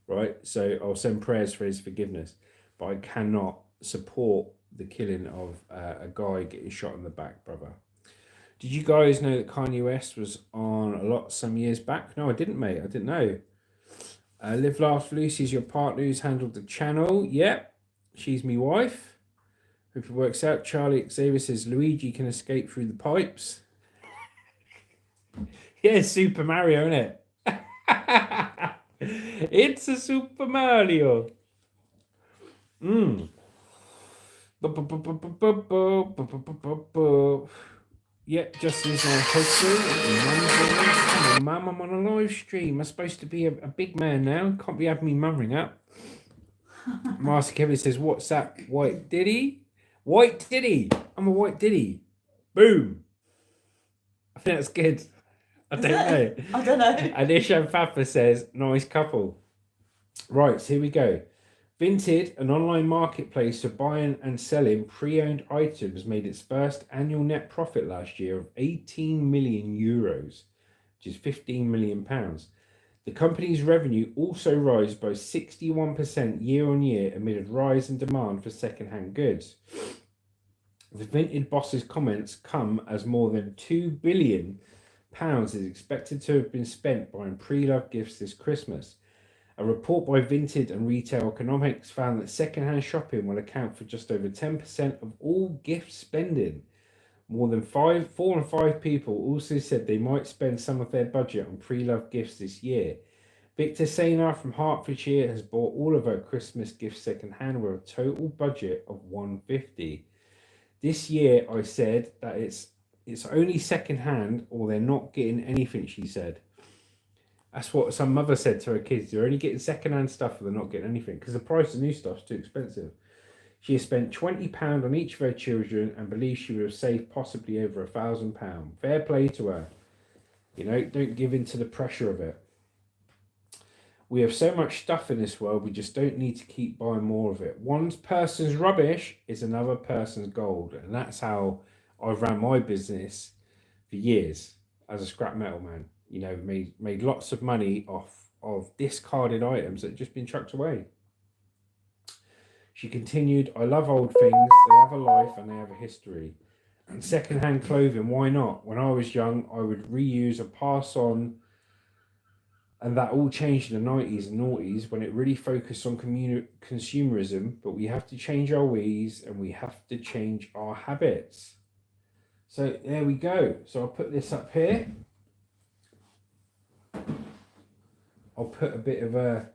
right? So I'll send prayers for his forgiveness, but I cannot support the killing of a guy getting shot in the back, brother. Did you guys know that Kanye West was on a lot some years back? No, I didn't, mate. I didn't know. Live, laugh, Lucy's your partner who's handled the channel. Yep, she's me wife. Hope it works out. Charlie Xavier says Luigi can escape through the pipes. Yeah, Super Mario, isn't it? It's a Super Mario. Yeah, just as my husband. Mum, I'm on a live stream. I'm supposed to be a big man now. Can't be having me mumming up. Master Kevin says, what's that? White Diddy? White Diddy. I'm a white Diddy. Boom. I think that's good. I don't know. I don't know. And Ishan Thappa says, nice couple. Right, so here we go. Vinted, an online marketplace for buying and selling pre-owned items, made its first annual net profit last year of 18 million euros, which is 15 million pounds. The company's revenue also rose by 61% year on year amid a rise in demand for second-hand goods. The Vinted boss's comments come as more than £2 billion is expected to have been spent buying pre-loved gifts this Christmas. A report by Vinted and Retail Economics found that second-hand shopping will account for just over 10% of all gift spending. More than 4 in 5 people also said they might spend some of their budget on pre-loved gifts this year. Victor Sainer from Hertfordshire has bought all of her Christmas gifts second-hand with a total budget of £150. This year I said that it's only second-hand or they're not getting anything, she said. That's what some mother said to her kids. They're only getting second-hand stuff or they're not getting anything because the price of new stuff's too expensive. She has spent £20 on each of her children and believes she would have saved possibly over £1,000. Fair play to her. You know, don't give in to the pressure of it. We have so much stuff in this world, we just don't need to keep buying more of it. One person's rubbish is another person's gold. And that's how I've ran my business for years as a scrap metal man. You know, made lots of money off of discarded items that had just been chucked away. She continued, I love old things. They have a life and they have a history. And second-hand clothing, why not? When I was young, I would reuse or pass on. And that all changed in the 90s and noughties when it really focused on consumerism. But we have to change our ways and we have to change our habits. So there we go. So I'll put this up here. I'll put a bit of a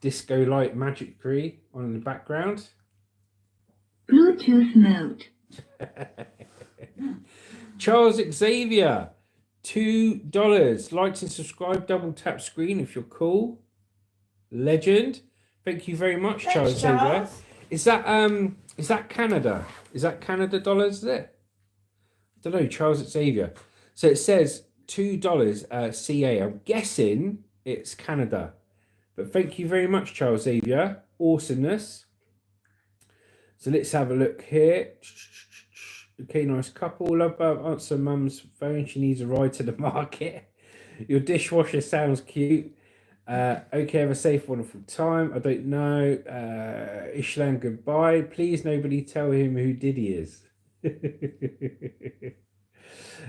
disco light magic tree on in the background. Bluetooth mode. Charles Xavier, $2. Like and subscribe, double tap screen if you're cool. Legend. Thank you very much, Thanks, Charles Xavier. Is that Canada? Is that Canada dollars, is it? I don't know, Charles Xavier. So it says $2 CA. I'm guessing it's Canada. But thank you very much, Charles Xavier. Awesomeness. So let's have a look here. Okay, nice couple. Love answer mum's phone. She needs a ride to the market. Your dishwasher sounds cute. Okay, have a safe, wonderful time. I don't know. Ishlan, goodbye. Please, nobody tell him who Diddy is.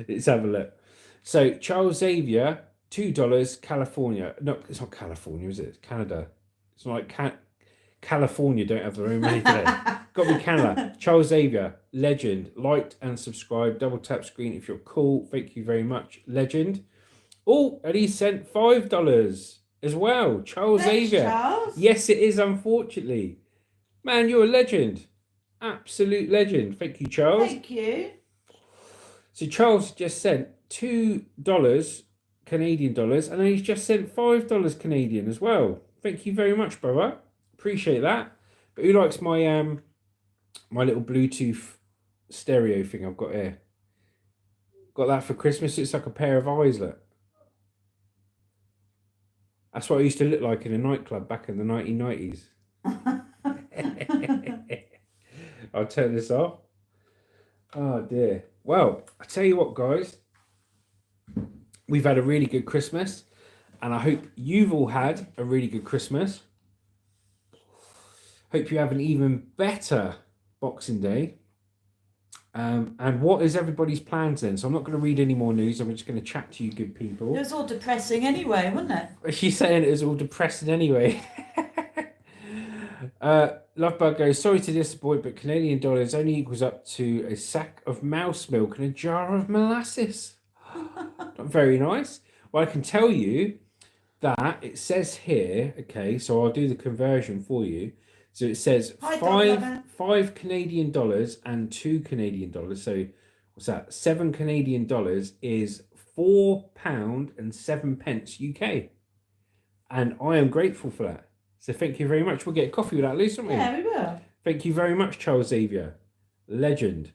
Let's have a look. So, Charles Xavier, $2, California. No, it's not California, is it? It's Canada. It's not like California don't have their own money today. Got to be Canada. Charles Xavier, legend. Like and subscribe. Double tap screen if you're cool. Thank you very much, legend. Oh, and he sent $5 as well. Charles Xavier. Charles. Yes, it is, unfortunately. Man, you're a legend. Absolute legend. Thank you, Charles. Thank you. So Charles just sent $2 Canadian dollars, and then he's just sent $5 Canadian as well. Thank you very much, brother. Appreciate that. But who likes my my little Bluetooth stereo thing I've got here? Got that for Christmas. It's like a pair of eyes, look. That's what I used to look like in a nightclub back in the 1990s. I'll turn this off. Oh dear. Well, I tell you what, guys. We've had a really good Christmas, and I hope you've all had a really good Christmas. Hope you have an even better Boxing Day. And what is everybody's plans then? So I'm not going to read any more news. I'm just going to chat to you good people. It was all depressing anyway, wasn't it? She's saying it was all depressing anyway. Lovebug goes, sorry to disappoint, but Canadian dollars only equals up to a sack of mouse milk and a jar of molasses. Not very nice. Well, I can tell you that it says here, okay, so I'll do the conversion for you. So it says five Canadian dollars and 2 Canadian dollars. So what's that? 7 Canadian dollars is £4 and 7 pence UK. And I am grateful for that. So thank you very much. We'll get a coffee with that, Luce, won't we? Yeah, we will. Thank you very much, Charles Xavier. Legend.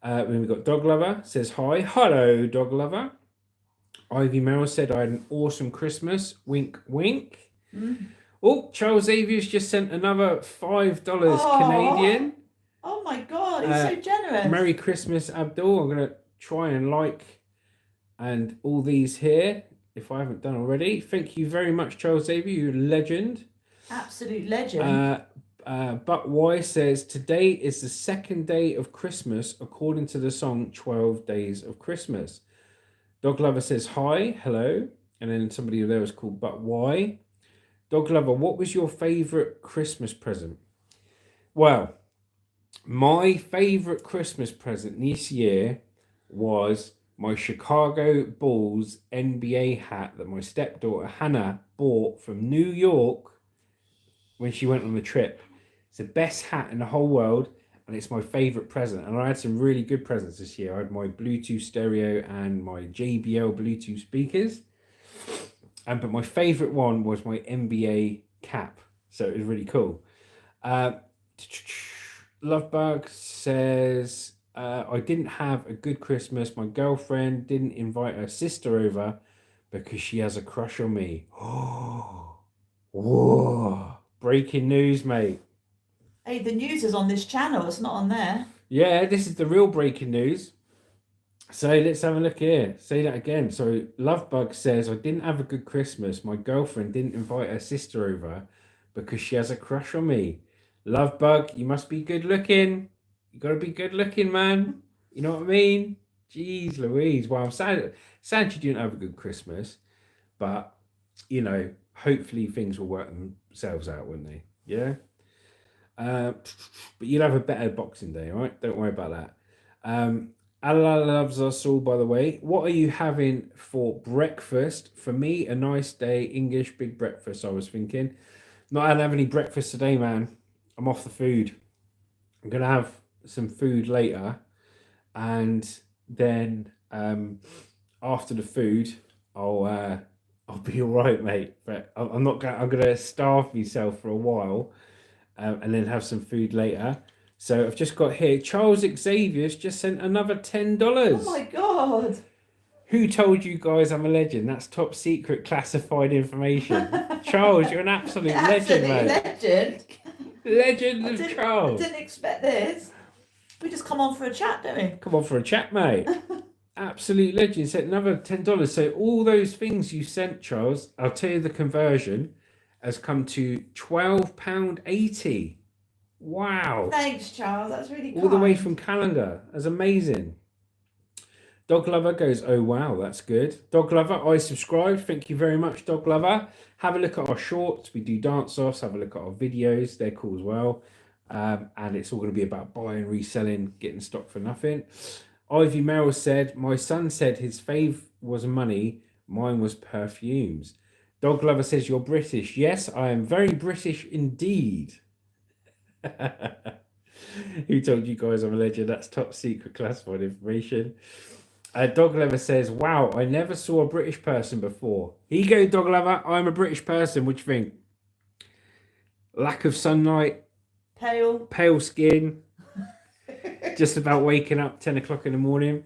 Then we've got Dog Lover says hi. Hello, Dog Lover. Ivy Merrill said I had an awesome Christmas. Wink, wink. Oh, Charles Xavier's just sent another $5 Oh, Canadian. oh my God, he's so generous. Merry Christmas, Abdul. I'm going to try and like and all these here if I haven't done already. Thank you very much, Charles Xavier. You're a legend. Absolute legend. But Y says today is the second day of Christmas according to the song 12 Days of Christmas. Dog Lover says hi, hello. And then somebody there was called But Why. Dog Lover, what was your favourite Christmas present? Well, my favourite Christmas present this year was my Chicago Bulls NBA hat that my stepdaughter Hannah bought from New York when she went on the trip. It's the best hat in the whole world, and it's my favourite present. And I had some really good presents this year. I had my Bluetooth stereo and my JBL Bluetooth speakers. But my favourite one was my NBA cap. So it was really cool. Lovebug says, I didn't have a good Christmas. My girlfriend didn't invite her sister over because she has a crush on me. Oh, whoa. Breaking news, mate. Hey, the news is on this channel. It's not on there. Yeah, this is the real breaking news. So let's have a look here. Say that again. So Lovebug says, I didn't have a good Christmas. My girlfriend didn't invite her sister over because she has a crush on me. Lovebug, you must be good looking. You got to be good looking, man. You know what I mean? Jeez Louise. Well, I'm sad you didn't have a good Christmas. But, you know, hopefully things will work themselves out, wouldn't they? Yeah? But you'll have a better Boxing Day, all right? Don't worry about that. Allah loves us all, by the way. What are you having for breakfast? For me, a nice day, English big breakfast, I was thinking. Not having any breakfast today, man. I'm off the food. I'm going to have some food later. And then after the food, I'll be all right, mate. But I'm not going. I'm going to starve myself for a while, and then have some food later. So I've just got here. Charles Xavier's just sent another $10. Oh my God! Who told you guys I'm a legend? That's top secret classified information. Charles, you're an absolute legend, mate. Legend. Legend of Charles. I didn't expect this. We just come on for a chat, don't we? Come on for a chat, mate. Absolute legend. Sent another $10. So all those things you sent, Charles, I'll tell you the conversion has come to £12.80. Wow. Thanks, Charles. That's really kind. All the way from Canada. That's amazing. Dog Lover goes, oh, wow, that's good. Dog Lover, I subscribe. Thank you very much, Dog Lover. Have a look at our shorts. We do dance-offs. Have a look at our videos. They're cool as well. And it's all going to be about buying, reselling, getting stock for nothing. Ivy Merrill said, my son said his fave was money. Mine was perfumes. Dog Lover says, you're British. Yes, I am very British indeed. Who told you guys I'm a legend? That's top secret classified information. Dog Lover says, wow, I never saw a British person before. Here you go, Dog Lover. I'm a British person. What do you think? Lack of sunlight. Pale skin. Just about waking up 10 o'clock in the morning.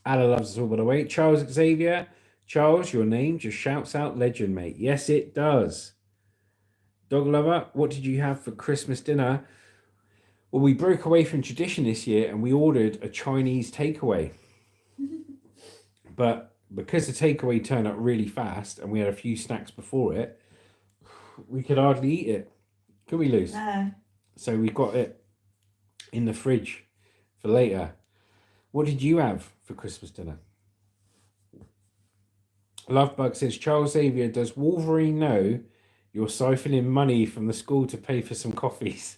Allah loves us all, by the way. Charles Xavier. Charles, your name just shouts out legend, mate. Yes, it does. Dog Lover, what did you have for Christmas dinner? Well, we broke away from tradition this year and we ordered a Chinese takeaway. But because the takeaway turned up really fast and we had a few snacks before it, we could hardly eat it. Could we, Luce? No. So we got it in the fridge for later. What did you have for Christmas dinner? Lovebug says, Charles Xavier, does Wolverine know you're siphoning money from the school to pay for some coffees?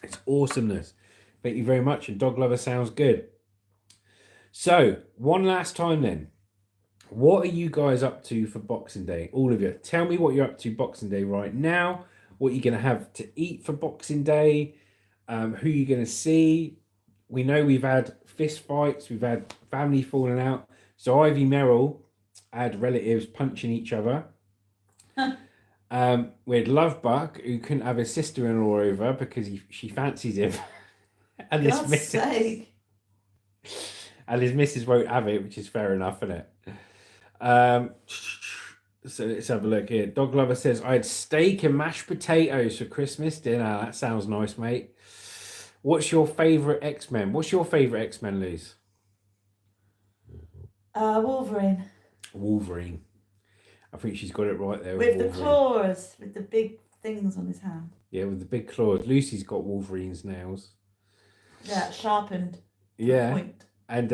It's awesomeness. Thank you very much. And Dog Lover sounds good. So, one last time then. What are you guys up to for Boxing Day? All of you. Tell me what you're up to Boxing Day right now. What you're going to have to eat for Boxing Day. Who you're going to see. We know we've had fist fights. We've had family falling out. So Ivy Merrill had relatives punching each other. We had Lovebug, who couldn't have his sister-in-law over because she fancies him. And this God's sake. And his missus won't have it, which is fair enough, isn't it? So let's have a look here. Dog Lover says, I had steak and mashed potatoes for Christmas dinner. That sounds nice, mate. What's your favourite X-Men? What's your favourite X-Men, Liz? Wolverine. Wolverine. I think she's got it right there. With the claws, with the big things on his hand. Yeah, with the big claws. Lucy's got Wolverine's nails. Yeah, sharpened. Yeah. Point. And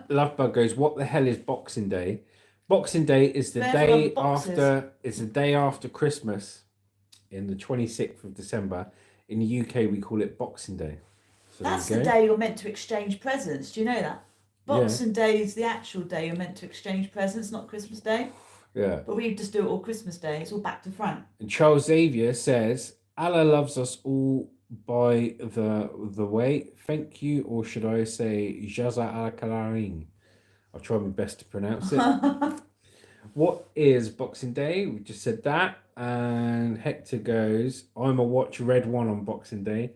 Lovebug goes, what the hell is Boxing Day? Boxing Day is the day after. It's the day after Christmas, in the 26th of December. In the UK, we call it Boxing Day. So that's the day you're meant to exchange presents. Do you know that? Boxing Day is the actual day you're meant to exchange presents, not Christmas Day. Yeah. But we just do it all Christmas Day. It's all back to front. And Charles Xavier says, Allah loves us all by the way. Thank you, or should I say, Jaza al Kalarin? I'll try my best to pronounce it. What is Boxing Day? We just said that. And Hector goes, I'm a watch Red One on Boxing Day.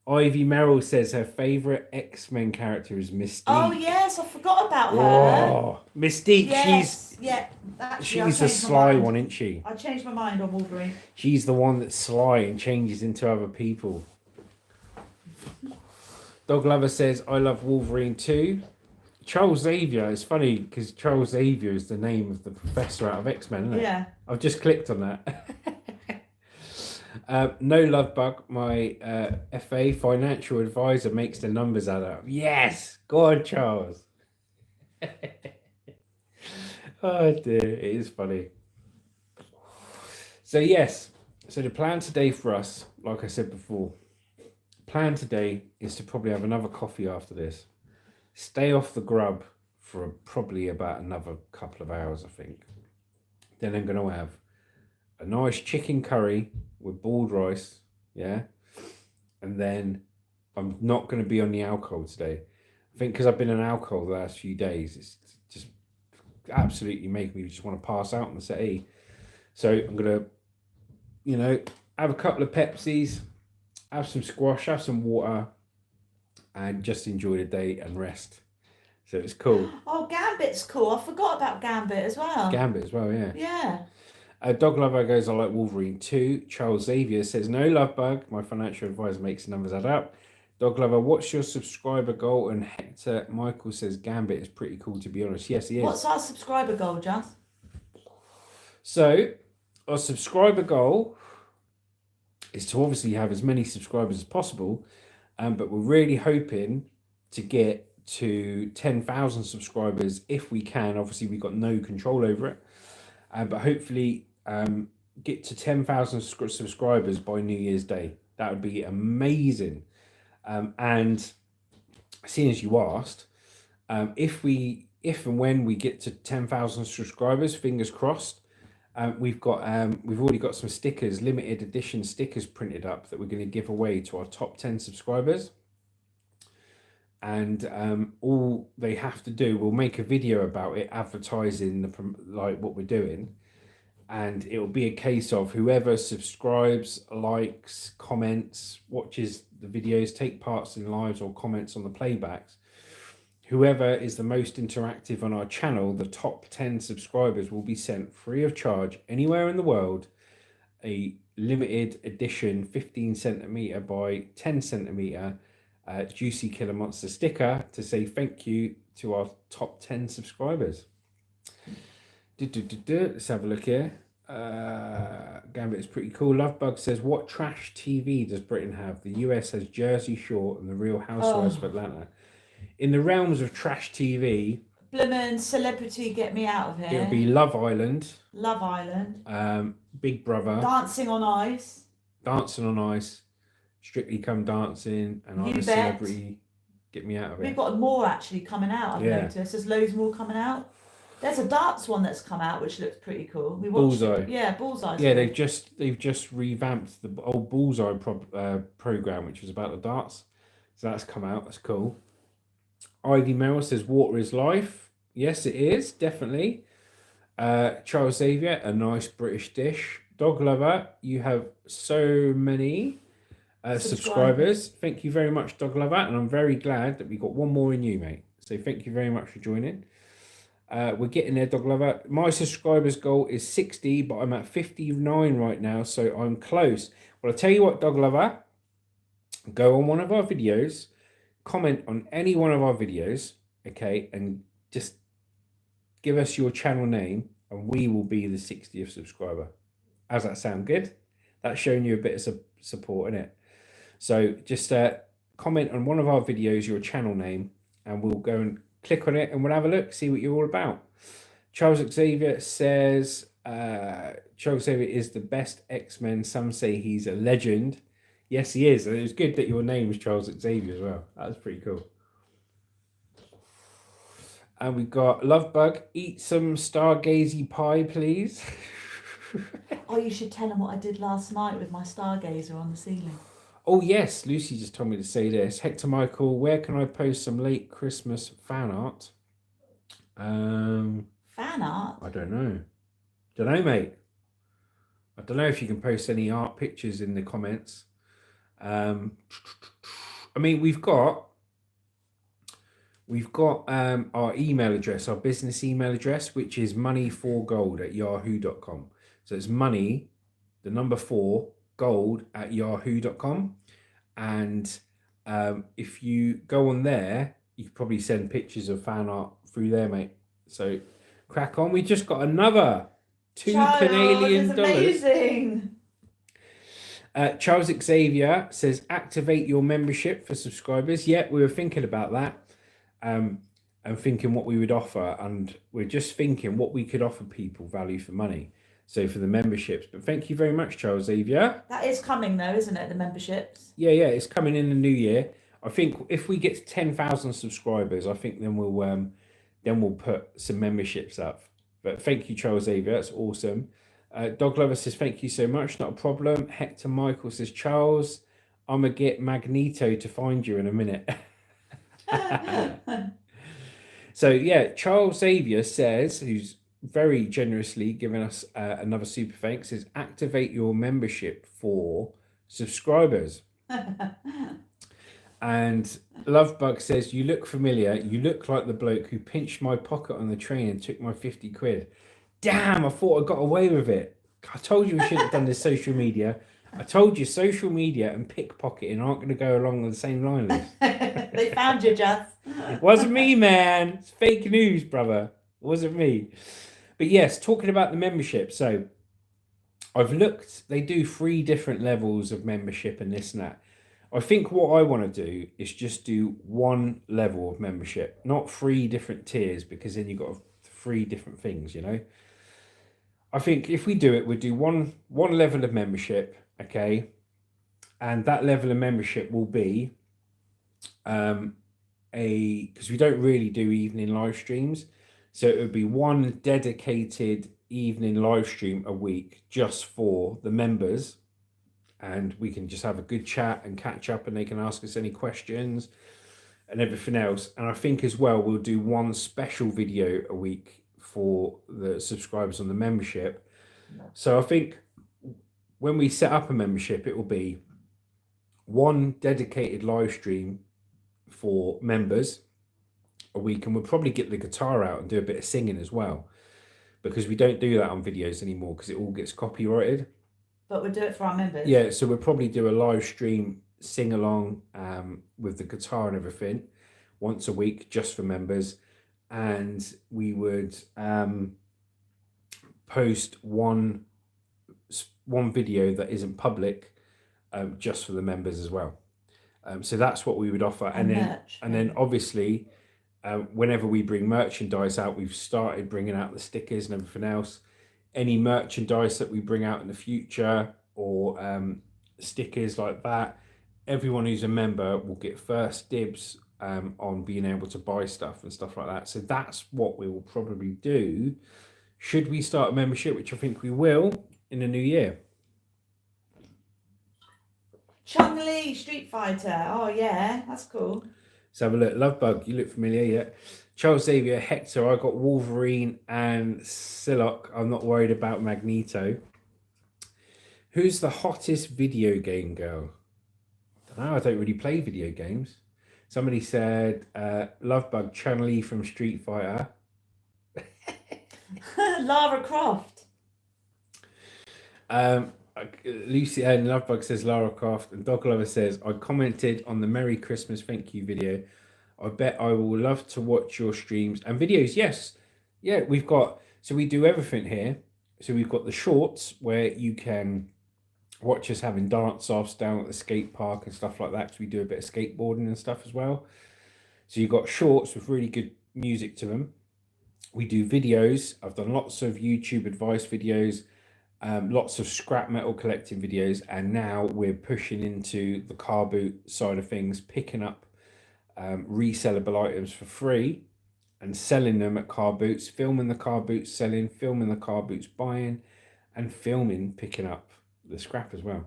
Ivy Merrill says her favourite X-Men character is Mystique. Oh, yes, I forgot about her. Oh, Mystique, yes, she's the sly one, isn't she? I changed my mind on Wolverine. She's the one that's sly and changes into other people. Dog Lover says, I love Wolverine too. Charles Xavier, it's funny because Charles Xavier is the name of the professor out of X-Men, isn't it? Yeah. I've just clicked on that. No Love Bug, my FA financial advisor makes the numbers add up. Yes! Go on, Charles. Oh dear, it is funny. So yes, so the plan today for us, like I said before, plan today is to probably have another coffee after this. Stay off the grub for probably about another couple of hours, I think. Then I'm going to have a nice chicken curry with boiled rice, yeah? And then I'm not going to be on the alcohol today. I think because I've been on alcohol the last few days, it's just absolutely making me just want to pass out on the settee. So I'm going to, you know, have a couple of Pepsis, have some squash, have some water, and just enjoy the day and rest. So it's cool. Oh, Gambit's cool. I forgot about Gambit as well. Gambit as well, yeah. Yeah. Dog Lover goes, I like Wolverine too. Charles Xavier says, no Love Bug. My financial advisor makes the numbers add up. Dog Lover, what's your subscriber goal? And Hector Michael says, Gambit is pretty cool, to be honest. Yes, he is. What's our subscriber goal, Jas? So, our subscriber goal is to obviously have as many subscribers as possible. But we're really hoping to get to 10,000 subscribers if we can. Obviously, we've got no control over it. But hopefully get to 10,000 subscribers by New Year's Day. That would be amazing. And seeing as you asked, if and when we get to 10,000 subscribers, fingers crossed, we've already got some stickers, limited edition stickers printed up that we're going to give away to our top 10 subscribers. And all they have to do, we'll make a video about it, advertising like what we're doing, and it'll be a case of whoever subscribes, likes, comments, watches the videos, take parts in lives or comments on the playbacks, whoever is the most interactive on our channel, the top 10 subscribers will be sent free of charge anywhere in the world a limited edition 15 centimeter by 10 centimeter Juicy Killer Monster sticker to say thank you to our top 10 subscribers. Let's have a look here. Gambit is pretty cool. Lovebug says, what trash TV does Britain have? The US has Jersey Shore and the Real Housewives of Atlanta. In the realms of trash TV, Bloomin' Celebrity Get Me Out of Here. It'll be Love Island. Love Island. Big Brother. Dancing on Ice. Dancing on Ice. Strictly Come Dancing. And I'm a Celebrity. Get Me Out of It. We've got more actually coming out, I've noticed. There's loads more coming out. There's a darts one that's come out which looks pretty cool. We watched Bullseye. it. Yeah, Bullseye. Yeah, they've just revamped the old Bullseye program, which was about the darts. So that's come out. That's cool. Ivy Merrill says water is life. Yes, it is, definitely. Charles Xavier, a nice British dish. Dog Lover, you have so many subscribers. Thank you very much, Dog Lover, and I'm very glad that we got one more in you, mate. So thank you very much for joining. We're getting there, Dog Lover. My subscribers goal is 60, but I'm at 59 right now, so I'm close. Well, I'll tell you what, Dog Lover, go on one of our videos, comment on any one of our videos, okay, and just give us your channel name, and we will be the 60th subscriber. How's that sound? Good? That's showing you a bit of support, isn't it? So just comment on one of our videos, your channel name, and we'll go and click on it and we'll have a look, see what you're all about. Charles Xavier says, Charles Xavier is the best X-Men. Some say he's a legend. Yes, he is. And it was good that your name was Charles Xavier as well. That was pretty cool. And we've got Lovebug, eat some stargazy pie, please. Oh, you should tell them what I did last night with my stargazer on the ceiling. Oh, yes. Lucy just told me to say this. Hector Michael, where can I post some late Christmas fan art? Fan art? I don't know. Don't know, mate. I don't know if you can post any art pictures in the comments. I mean, we've got our email address, our business email address, which is money4gold@yahoo.com. So it's money, the number 4, gold@yahoo.com. And if you go on there, you can probably send pictures of fan art through there, mate. So crack on. We just got another $2 Canadian. Amazing. Charles Xavier says, activate your membership for subscribers. Yeah, we were thinking about that. And thinking what we would offer, and we're just thinking what we could offer people value for money. So for the memberships, but thank you very much, Charles Xavier. That is coming though, isn't it? The memberships. Yeah, it's coming in the new year. I think if we get to 10,000 subscribers, I think then we'll put some memberships up. But thank you, Charles Xavier. That's awesome. Dog Lover says thank you so much. Not a problem. Hector Michael says, Charles, I'm gonna get Magneto to find you in a minute. So yeah, Charles Xavier says, who's very generously given us another super thanks, says activate your membership for subscribers. And Lovebug says, you look familiar. You look like the bloke who pinched my pocket on the train and took my 50 quid. Damn, I thought I got away with it. I told you we shouldn't have done this social media. I told you social media and pickpocketing aren't going to go along the same line list. They found you, Jess. It wasn't me, man. It's fake news, brother. It wasn't me. But yes, talking about the membership. So I've looked, they do 3 different levels of membership and this and that. I think what I want to do is just do 1 level of membership, not 3 different tiers, because then you've got 3 different things, you know. I think if we do it, we'll do one level of membership, okay? And that level of membership will be because we don't really do evening live streams. So it would be 1 dedicated evening live stream a week just for the members. And we can just have a good chat and catch up, and they can ask us any questions and everything else. And I think as well, we'll do 1 special video a week for the subscribers on the membership. So I think when we set up a membership, it will be 1 dedicated live stream for members a week, and we'll probably get the guitar out and do a bit of singing as well, because we don't do that on videos anymore because it all gets copyrighted. But we'll do it for our members. Yeah, so we'll probably do a live stream sing along with the guitar and everything once a week just for members, and we would post one video that isn't public just for the members as well. So that's what we would offer, and then obviously whenever we bring merchandise out, we've started bringing out the stickers and everything else. Any merchandise that we bring out in the future, or stickers like that, everyone who's a member will get first dibs on being able to buy stuff and stuff like that. So that's what we will probably do should we start a membership, which I think we will in the new year. Chung-Li, Street Fighter. Oh yeah, that's cool. Let's have a look. Lovebug, you look familiar, yeah. Charles Xavier, Hector, I got Wolverine and Psylocke. I'm not worried about Magneto. Who's the hottest video game girl? I don't know, I don't really play video games. Somebody said, Lovebug Chun-Li from Street Fighter. Lara Croft. Lucy and Lovebug says Lara Croft, and Dog Lover says, I commented on the Merry Christmas thank you video. I bet I will love to watch your streams and videos. Yes. Yeah, we've got, so we do everything here. So we've got the shorts where you can watch us having dance-offs down at the skate park and stuff like that, because we do a bit of skateboarding and stuff as well. So you've got shorts with really good music to them. We do videos. I've done lots of YouTube advice videos, lots of scrap metal collecting videos, and now we're pushing into the car boot side of things, picking up resellable items for free and selling them at car boots, filming the car boots selling, filming the car boots buying, and filming picking up the scrap as well.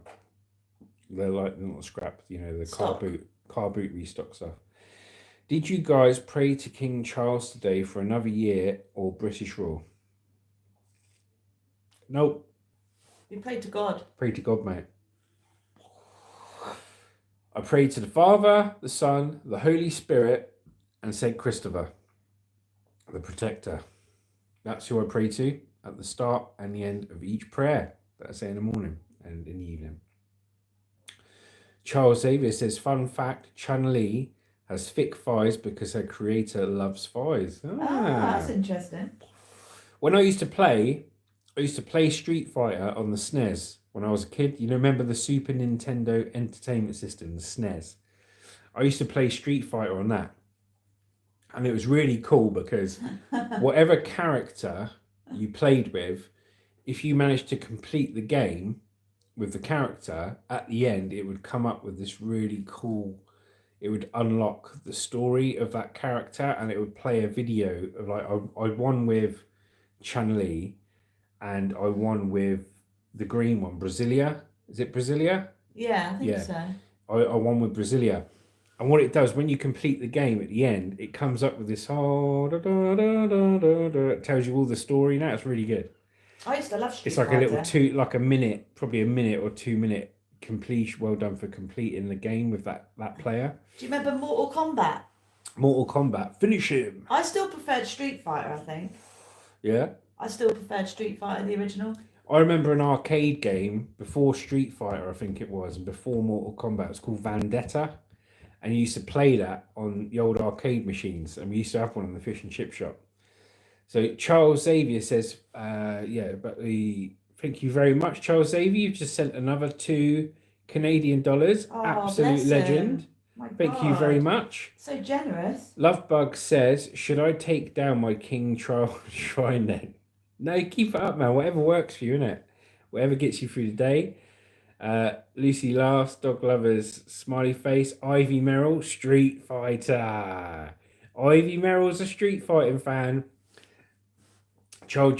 They're like, not scrap, you know, the Stock. car boot restock stuff. Did you guys pray to King Charles today for another year or British rule? Nope. We prayed to God. Pray to God, mate. I prayed to the Father, the Son, the Holy Spirit, and Saint Christopher, the protector. That's who I pray to at the start and the end of each prayer that I say in the morning and in the evening. Charles Xavier says, fun fact, Chun-Li has thick thighs because her creator loves thighs. That's interesting. When I used to play Street Fighter on the SNES when I was a kid. You know, remember the Super Nintendo Entertainment System, the SNES? I used to play Street Fighter on that. And it was really cool because whatever character you played with, if you managed to complete the game with the character, at the end, it would come up with this really cool, it would unlock the story of that character, and it would play a video of, like, I won with Chun-Li, and I won with the green one, Brasilia. Is it Brasilia? Yeah, I think so. I won with Brasilia. And what it does, when you complete the game at the end, it comes up with this, it tells you all the story. Now it's really good. I used to love Street It's like Fighter. a little like a minute, probably a minute or 2 minute completion. Well done for completing the game with that player. Do you remember Mortal Kombat? Mortal Kombat, finish him. I still preferred Street Fighter, I think. Yeah. I still preferred Street Fighter, the original. I remember an arcade game before Street Fighter, I think it was, and before Mortal Kombat. It was called Vendetta. And you used to play that on the old arcade machines. And we used to have one in the fish and chip shop. So Charles Xavier says, thank you very much, Charles Xavier. You've just sent another $2 Canadian. Absolute legend. Thank you very much. So generous. Lovebug says, should I take down my King Charles shrine then? No, keep it up, man. Whatever works for you, innit? Whatever gets you through the day. Lucy laughs. Dog Lovers, smiley face. Ivy Merrill, Street Fighter. Ivy Merrill's a Street Fighting fan. Charles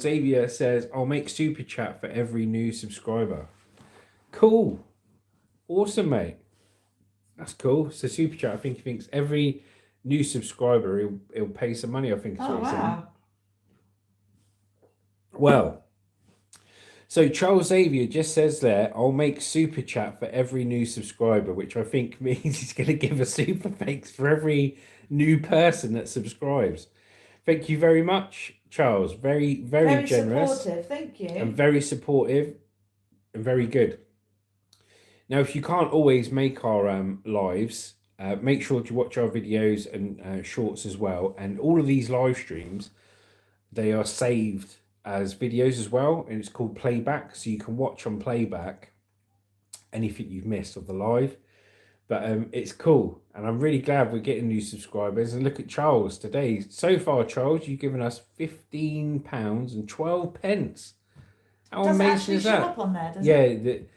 Xavier says, I'll make super chat for every new subscriber. Cool. Awesome, mate. That's cool. So super chat, I think he thinks every new subscriber, he'll pay some money, I think. Oh, wow. Well, so Charles Xavier just says there, I'll make super chat for every new subscriber, which I think means he's going to give a super thanks for every new person that subscribes. Thank you very much, Charles. Very, very generous. Supportive. Thank you. And very supportive and very good. Now, if you can't always make our lives, make sure to watch our videos and shorts as well. And all of these live streams, they are saved as videos as well, and it's called playback, so you can watch on playback anything you've missed of the live. But it's cool, and I'm really glad we're getting new subscribers. And look at Charles today. So far, Charles, you've given us £15.12. How amazing is that? Show up on there, does it?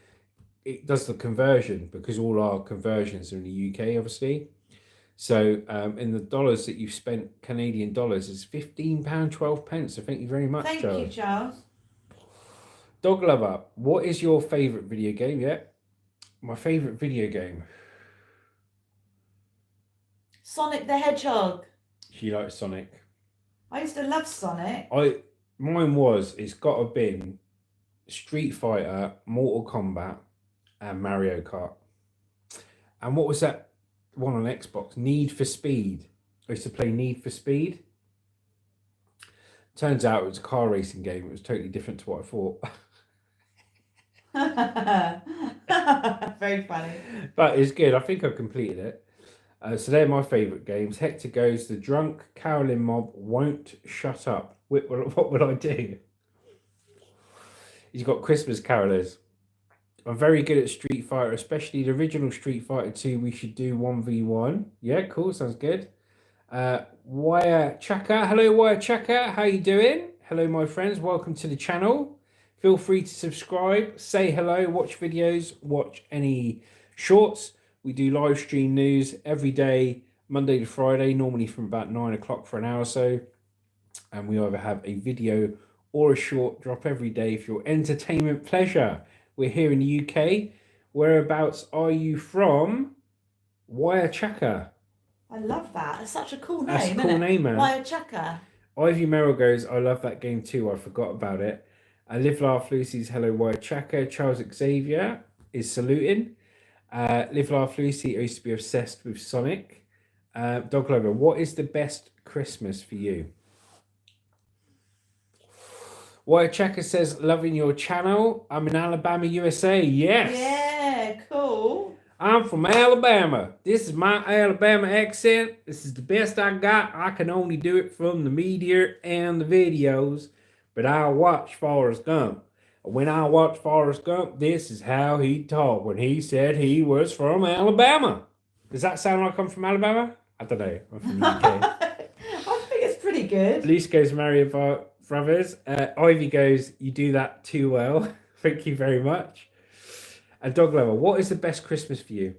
It does the conversion, because all our conversions are in the UK, obviously. So in the dollars that you've spent, Canadian dollars, is £15.12. So thank you very much, Charles. Thank you, Charles. Dog Lover, what is your favourite video game? Yeah, my favourite video game. Sonic the Hedgehog. She likes Sonic. I used to love Sonic. It's got to have been Street Fighter, Mortal Kombat, and Mario Kart. And what was that one on Xbox, Need for Speed. I used to play Need for Speed. Turns out it was a car racing game. It was totally different to what I thought. Very funny. But it's good. I think I've completed it. So they're my favourite games. Hector goes, the drunk caroling mob won't shut up. What would I do? He's got Christmas carolers. I'm very good at Street Fighter, especially the original Street Fighter 2. We should do 1v1. Yeah, cool. Sounds good. Wire Chaka. Hello, Wire Chaka. How you doing? Hello, my friends. Welcome to the channel. Feel free to subscribe, say hello, watch videos, watch any shorts. We do live stream news every day, Monday to Friday, normally from about 9 o'clock for an hour or so. And we either have a video or a short drop every day for your entertainment pleasure. We're here in the UK. Whereabouts are you from? Wire Chaka. I love that. It's such a cool name. That's a cool name, man. Wire Chaka. Ivy Merrill goes, I love that game too. I forgot about it. Live Laugh Lucy's hello, Wire Chaka. Charles Xavier is saluting. Live Laugh Lucy, I used to be obsessed with Sonic. Dog Lover, what is the best Christmas for you? Wire Chaka says, loving your channel. I'm in Alabama, USA. Yes. Yeah, cool. I'm from Alabama. This is my Alabama accent. This is the best I got. I can only do it from the media and the videos, but I watch Forrest Gump. When I watch Forrest Gump, this is how he talked when he said he was from Alabama. Does that sound like I'm from Alabama? I don't know. I'm from the UK. I think it's pretty good. Luce goes, Mario Brothers. Ivy goes, you do that too well. Thank you very much. And Dog Lover, what is the best Christmas for you?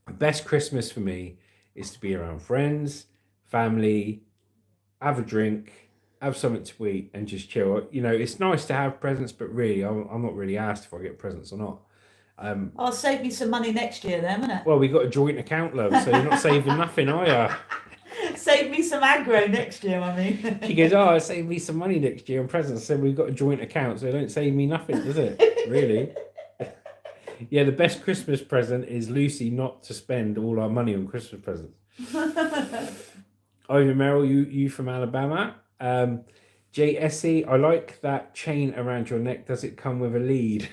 The best Christmas for me is to be around friends, family, have a drink, have something to eat, and just chill. You know, it's nice to have presents, but really, I'm not really asked if I get presents or not. I'll save me some money next year then, won't it? Well, we got a joint account, love, so you're not saving nothing, are you? Save me some aggro next year, I mean. She goes, oh, save me some money next year on presents. I said, we've got a joint account, so it don't save me nothing, does it? Really? Yeah, the best Christmas present is Lucy not to spend all our money on Christmas presents. Ivy Merrill, you from Alabama. JSE, I like that chain around your neck. Does it come with a lead?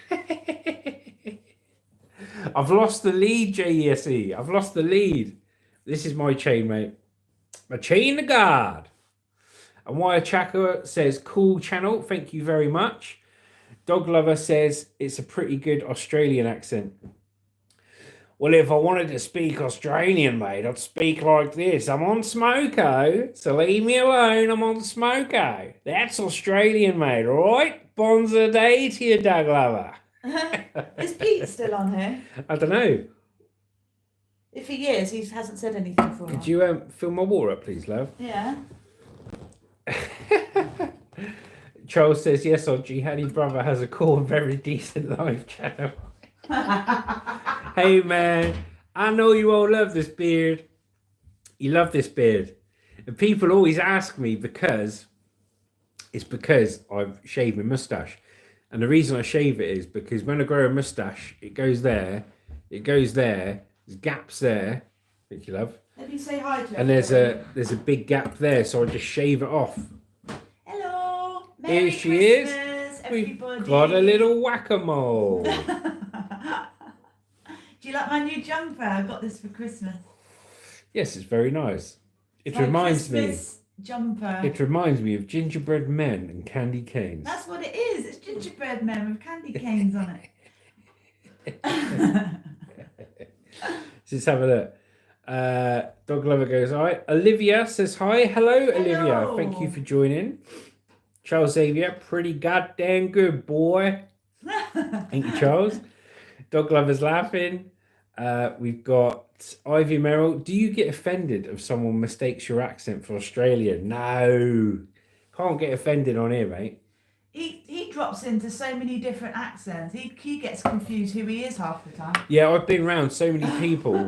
I've lost the lead, JSE. I've lost the lead. This is my chain, mate. My chain to God. And Wire Chaka says, cool channel. Thank you very much. Dog Lover says it's a pretty good Australian accent. Well, if I wanted to speak Australian, mate, I'd speak like this. I'm on Smoko, so leave me alone. I'm on Smoko. That's Australian, mate, all right? Bonza day to you, Dog Lover. Is Pete still on here? I don't know. If he is, he hasn't said anything for a while. Could you fill my water up, please, love? Yeah. Charles says, yes, our jihadi brother has a cool and very decent live channel. Hey, man, I know you all love this beard. You love this beard. And people always ask me because I've shaved my moustache. And the reason I shave it is because when I grow a moustache, it goes there, there's gaps there. Thank you, love. Let me say hi to And there's a big gap there, so I just shave it off. Hello. Merry Here she Christmas, is. everybody. We've got a little whack-a-mole. Do you like my new jumper? I got this for Christmas. Yes, it's very nice. It My reminds Christmas jumper. It reminds me of gingerbread men and candy canes. That's what it is. It's gingerbread men with candy canes on it. Let's have a look. Dog Lover goes, all right. Olivia says hi. Hello, Olivia. Thank you for joining. Charles Xavier, pretty goddamn good, boy. Thank you, Charles. Dog Lover's laughing. We've got Ivy Merrill. Do you get offended if someone mistakes your accent for Australia? No. Can't get offended on here, mate. He drops into so many different accents. He gets confused who he is half the time. Yeah, I've been around so many people.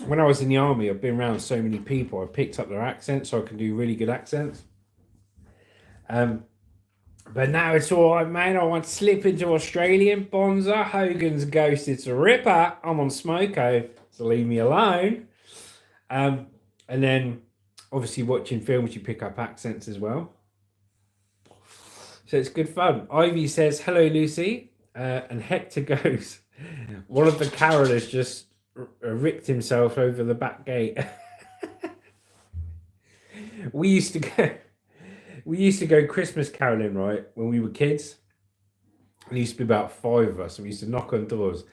When I was in the army, I've been around so many people. I picked up their accents, so I can do really good accents. But now it's all right, mate. I want to slip into Australian. Bonza, Hogan's Ghost. It's a ripper. I'm on Smoko. So leave me alone. And then obviously watching films, you pick up accents as well. So it's good fun. Ivy says, hello, Lucy. And Hector goes, one of the carolers just ripped himself over the back gate. We used to go Christmas caroling, right, when we were kids. There used to be about 5 of us, and we used to knock on doors,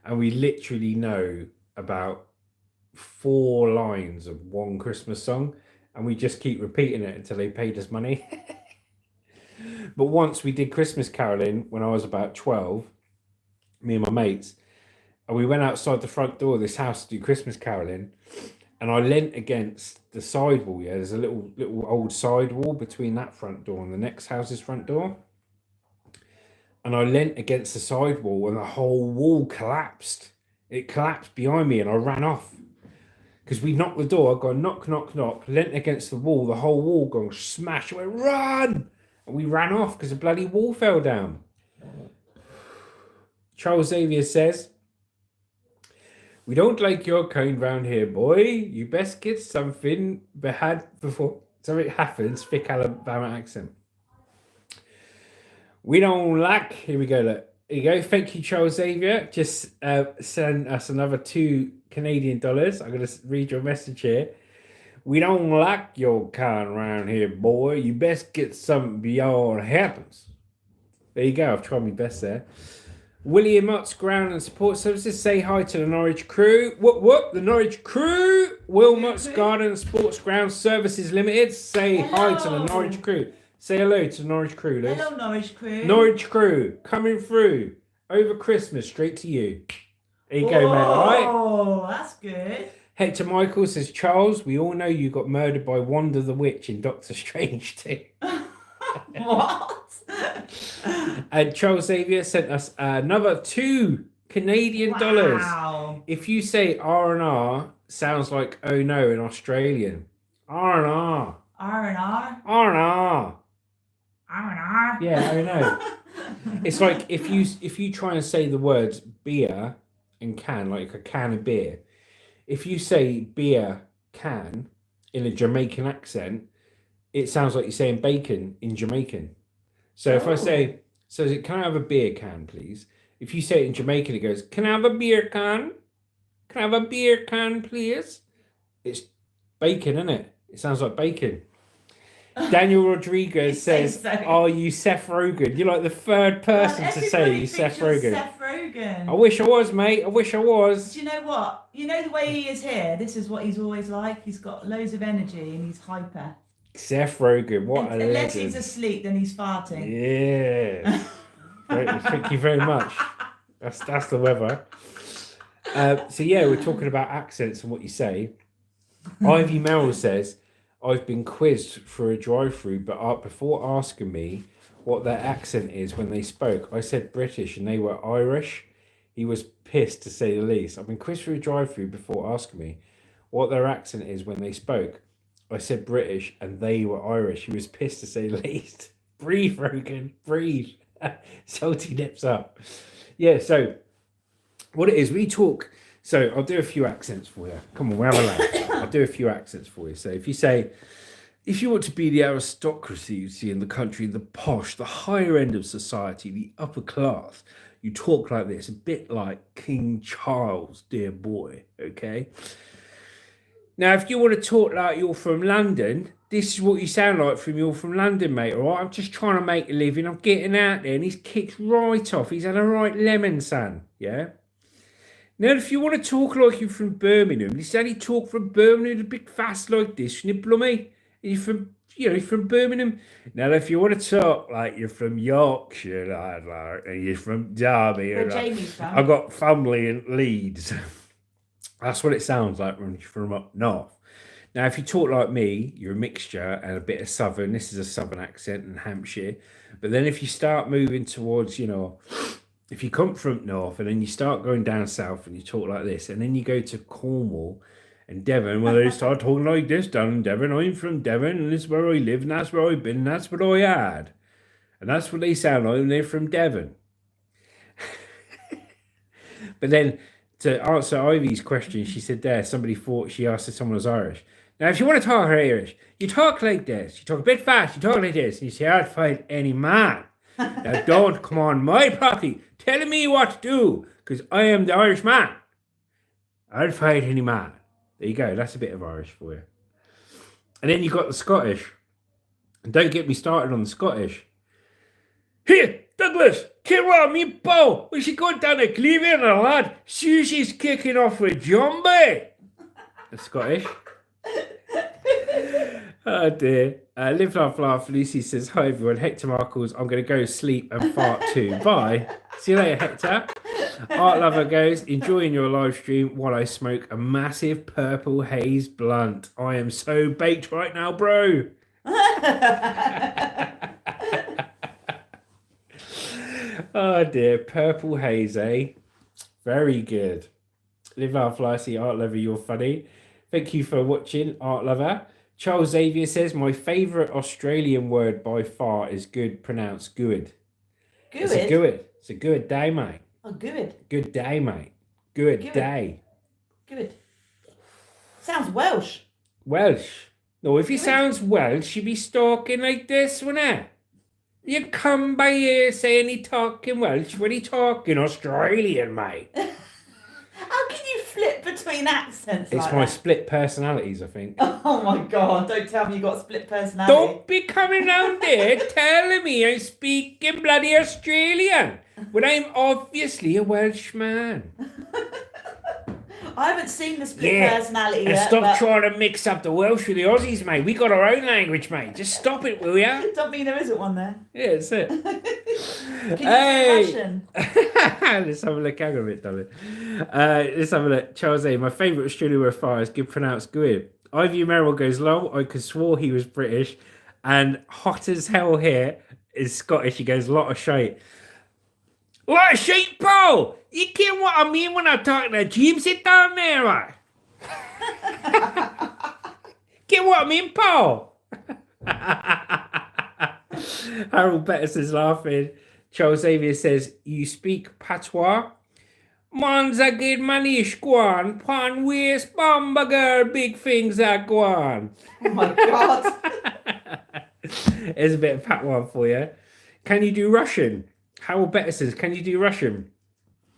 and we literally know about 4 lines of one Christmas song, and we just keep repeating it until they paid us money. But once we did Christmas caroling when I was about 12, me and my mates, and we went outside the front door of this house to do Christmas caroling, and I leant against the sidewall. Yeah, there's a little old sidewall between that front door and the next house's front door. And I leant against the sidewall, and the whole wall collapsed. It collapsed behind me, and I ran off. Because we knocked the door, I gone knock, knock, knock, leant against the wall, the whole wall gone smash. I went, run! And we ran off because the bloody wall fell down. Charles Xavier says, we don't like your kind round here, boy. You best get something before something happens. Thick Alabama accent. We don't like. Here we go. Look. Here you go. Thank you, Charles Xavier. Just send us another $2 Canadian. I'm going to read your message here. We don't like your kind around here, boy. You best get something beyond happens. There you go. I've tried my best there. William Ott's Ground and Support Services. Say hi to the Norwich crew. What? The Norwich crew. Wilmot's Garden and Sports Ground Services Limited. Say hi to the Norwich crew. Say hello to the Norwich crew, Liz. Hello, Norwich crew. Norwich crew coming through over Christmas straight to you. There you go, mate. All right. Oh, that's good. Hector Michael says, Charles, we all know you got murdered by Wanda the Witch in Doctor Strange too. What? And Charles Xavier sent us another $2 Canadian. Wow. If you say R&R, sounds like oh no in Australian. R&R. R&R? R&R. R&R? Yeah, I know. It's like if you try and say the words beer and can, like a can of beer, if you say beer can in a Jamaican accent, it sounds like you're saying bacon in Jamaican. So if I say, can I have a beer can, please? If you say it in Jamaican, it goes, can I have a beer can? Can I have a beer can, please? It's bacon, isn't it? It sounds like bacon. Daniel Rodriguez says, "Are you Seth Rogen?" You're like the third person to say you Seth Rogen. Seth Rogen. I wish I was, mate. I wish I was. Do you know what? You know the way he is here? This is what he's always like. He's got loads of energy and he's hyper. Seth Rogen, what a legend. Unless he's asleep, then he's farting. Yeah. Thank you very much. That's the weather. So yeah, we're talking about accents and what you say. Ivy Merrill says, I've been quizzed for a drive-through, but before asking me what their accent is when they spoke, I said British and they were Irish. He was pissed, to say the least. I've been quizzed for a drive-through before asking me what their accent is when they spoke. I said British and they were Irish. He was pissed, to say the least. Breathe, Rogan, breathe. Salty nips up. Yeah, so what it is, we talk. So I'll do a few accents for you. Come on, we'll have a laugh. I'll do a few accents for you. So if you want to be the aristocracy you see in the country, the posh, the higher end of society, the upper class, you talk like this, a bit like King Charles, dear boy, okay? Now, if you want to talk like you're from London, this is what you sound like you're from London, mate, all right? I'm just trying to make a living. I'm getting out there, and he's kicked right off. He's had a right lemon, son, yeah? Now, if you want to talk like you're from Birmingham, you only talk from Birmingham a bit fast like this, you blummy. You're from Birmingham. Now, if you want to talk like you're from Yorkshire, and you're from Derby, I've got family in Leeds. That's what it sounds like when you're from up north. Now, if you talk like me, you're a mixture and a bit of southern. This is a southern accent in Hampshire. But then if you start moving towards, if you come from north and then you start going down south and you talk like this, and then you go to Cornwall and Devon, well, they start talking like this down in Devon. I'm from Devon and this is where I live and that's where I've been and that's what I had. And that's what they sound like when they're from Devon. But then to answer Ivy's question, she said somebody thought she asked if someone was Irish. Now, if you want to talk Irish, you talk like this. You talk a bit fast, you talk like this, and you say, I'd fight any man. Now, don't come on my property telling me what to do, because I am the Irish man. I'd fight any man. There you go. That's a bit of Irish for you. And then you got the Scottish. And don't get me started on the Scottish. Here, Douglas, get what me, Paul. We should go down to Cleveland, lad. Susie's kicking off with Jumbie. The Scottish. Oh dear. Live, laugh, laugh. Lucy says, hi everyone. Hector Markles, I'm going to go sleep and fart too. Bye. See you later, Hector. Art Lover goes, enjoying your live stream while I smoke a massive purple haze blunt. I am so baked right now, bro. Oh dear, purple haze, eh? Very good. Live, laugh, laugh. See, Art Lover, you're funny. Thank you for watching, Art Lover. Charles Xavier says, my favourite Australian word by far is good, pronounced good. Good? It's a good. It's a good day, mate. Oh, good. Good day, mate. Good day. Good. Sounds Welsh. Welsh. No, if he sounds Welsh, he'd be talking like this, wouldn't it? You come by here saying he talking Welsh when he talking Australian, mate. How can you flip between accents It's like my that? split personalities, I think. Oh my God, don't tell me you got a split personality. Don't be coming round there telling me I'm speaking bloody Australian when I'm obviously a Welshman. I haven't seen the split personality and yet. stop but trying to mix up the Welsh with the Aussies, mate. We got our own language, mate. Just stop it, will ya? Don't mean there isn't one there. Yeah, that's it. Can you speak Russian? Let's have a look. Hang on a bit, darling. Let's have a look. Charles A. My favourite Australian word far is good pronounced good. Ivy Merrill goes, lol, I could swore he was British. And hot as hell here is Scottish. He goes, lot of shite. Lot of shite, Paul! You get what I mean when I'm talking to James sit down there, right? Get what I mean, Paul? Harold Betterson's laughing. Charles Xavier says, you speak patois? Man's a good manish guan, pan waist bombager, big things are guan. Oh my God. There's a bit of patois for you. Can you do Russian? Harold Better says, can you do Russian?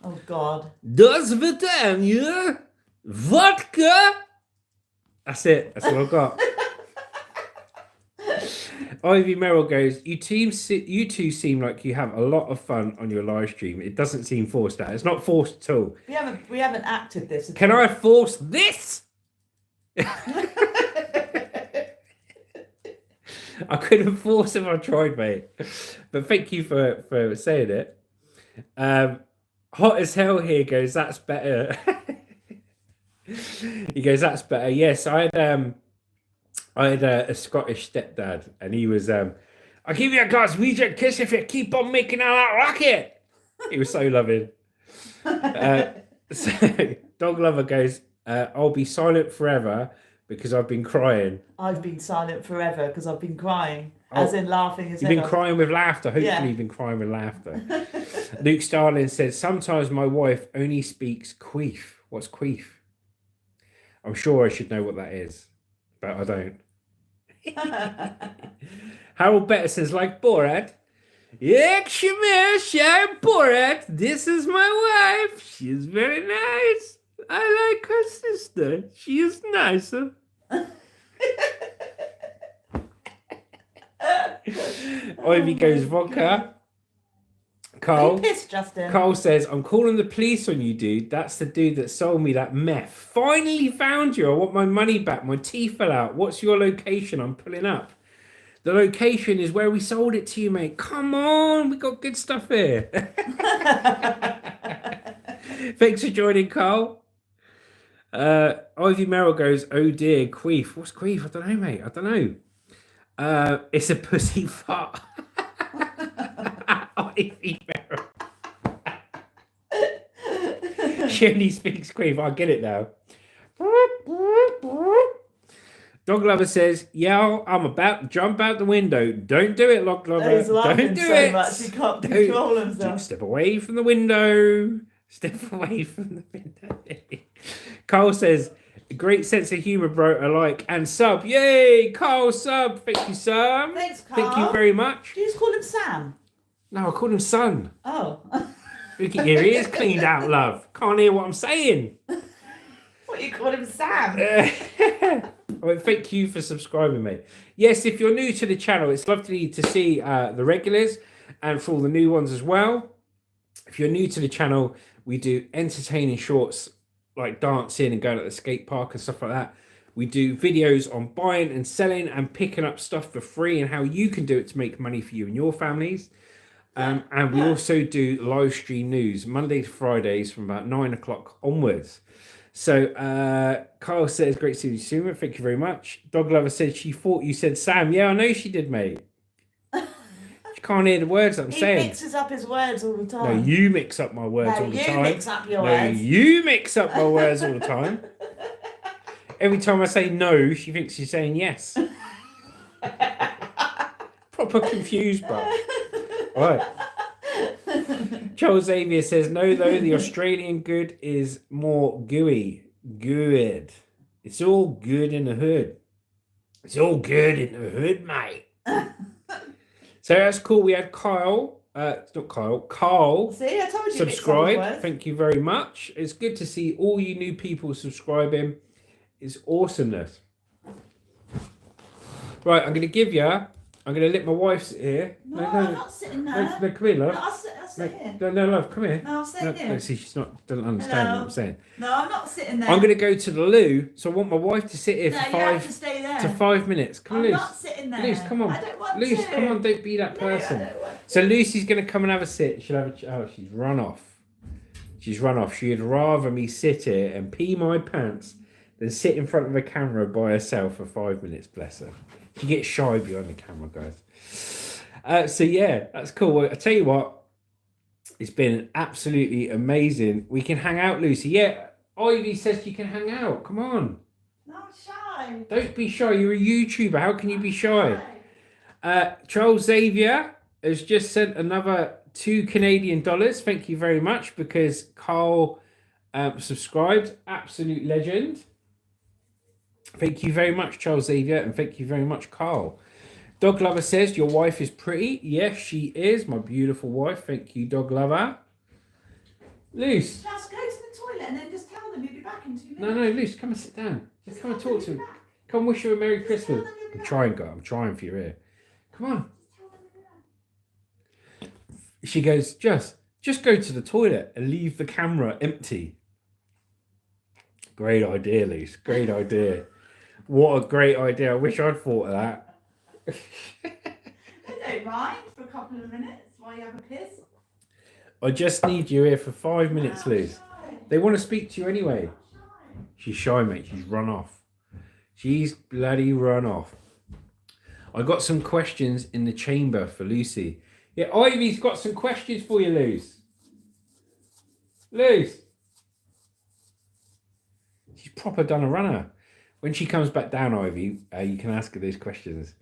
Oh God. До свидания, vodka. That's it. That's all I've got. Ivy Merrill goes, you two seem like you have a lot of fun on your live stream. It doesn't seem forced out. It's not forced at all. We haven't acted this. Can I force this? I couldn't force if I tried, mate. But thank you for saying it. Hot as hell here goes, that's better. He goes, that's better. Yes, I had a Scottish stepdad, and he was, I'll give you a Glaswegian kiss if you keep on making all that racket. He was so loving. So Dog Lover goes, I'll be silent forever because I've been crying. I've been silent forever because I've been crying. As in laughing. You've been crying with laughter. Hopefully you've been crying with laughter. Luke Starling says, sometimes my wife only speaks queef. What's queef? I'm sure I should know what that is, but I don't. Harold Better says, like Borat. I'm Borat. This is my wife. She's very nice. I like her sister. She is nicer. Ivy goes vodka. Carl. Piss, Justin. Carl says, I'm calling the police on you, dude. That's the dude that sold me that meth. Finally found you. I want my money back. My teeth fell out. What's your location? I'm pulling up. The location is where we sold it to you, mate. Come on. We got good stuff here. Thanks for joining, Carl. Ivy Merrill goes, oh dear, queef. What's queef? I don't know, mate. I don't know. It's a pussy fart. Ivy Merrill. She only speaks queef. I get it now. Dog Lover says, yeah, I'm about to jump out the window. Don't do it, Dog Lover. He's laughing Don't do so it. much he can't control himself. Step away from the window. Step away from the window. Carl says, great sense of humour, bro. I like. And sub. Yay! Carl sub. Thank you, Sam. Thanks, Carl. Thank you very much. Do you just call him Sam? No, I called him Son. Oh. Look at your ears cleaned out, love. Can't hear what I'm saying. What, you call him Sam? Well, thank you for subscribing, mate. Yes, if you're new to the channel, it's lovely to see the regulars and for all the new ones as well. If you're new to the channel, we do entertaining shorts like dancing and going to the skate park and stuff like that. We do videos on buying and selling and picking up stuff for free and how you can do it to make money for you and your families. And we also do live stream news Monday to Fridays from about 9 o'clock onwards. So Carl says, great to see you soon. Thank you very much. Dog Lover said she thought you said Sam. Yeah, I know she did, mate. She can't hear the words that I'm saying. He mixes up his words all the time. No, you mix up my words all the time. You mix up your words. You mix up my words all the time. Every time I say no, she thinks she's saying yes. Proper confused, bro. All right. Charles Xavier says, no, though, the Australian good is more gooey. Good. It's all good in the hood. It's all good in the hood, mate. So that's cool. We had Kyle. It's not Kyle. Carl. See, I told you. Subscribe. Thank you very much. It's good to see all you new people subscribing. It's awesomeness. Right, I'm going to give you. I'm going to let my wife sit here. No, I'm not sitting there. No, come here, love. No, I'll sit here. No, love, come here. No, I'll sit here. No, see, she's not doesn't understand what I'm saying. No, I'm not sitting there. I'm going to go to the loo, so I want my wife to sit here no, for you have to stay there. 5 minutes. Come on, I'm Luce. not sitting there. Luce, come on. I don't want Luce, to. come on, don't be that person. I don't want to. So Lucy's going to come and have a sit. She'll have a... Oh, she's run off. She's run off. She'd rather me sit here and pee my pants than sit in front of a camera by herself for 5 minutes, bless her. She gets shy behind the camera, guys. So yeah, that's cool. Well, I tell you what, it's been absolutely amazing. We can hang out, Lucy. Yeah, Ivy says you can hang out. Come on. No, I'm shy. Don't be shy. You're a YouTuber. How can you be shy? Charles Xavier has just sent another $2 Canadian. Thank you very much, because Carl subscribed. Absolute legend. Thank you very much, Charles Xavier, and thank you very much, Carl. Dog Lover says, your wife is pretty. Yes, she is. My beautiful wife. Thank you, Dog Lover. Luce. Just go to the toilet and then just tell them you'll be back in 2 minutes. No, Luce, come and sit down. Just come and talk to him. Come and wish you a Merry Christmas. I'm trying, girl. I'm trying for your ear. Come on. She goes, just go to the toilet and leave the camera empty. Great idea, Luce. Great idea. What a great idea. I wish I'd thought of that. I don't mind for a couple of minutes while you have a piss. I just need you here for 5 minutes, Liz. They want to speak to you anyway. She's shy, mate. She's run off. She's bloody run off. I got some questions in the chamber for Lucy. Yeah, Ivy's got some questions for you, Luz. Luz. She's proper done a runner. When she comes back down, Ivy, you can ask her these questions.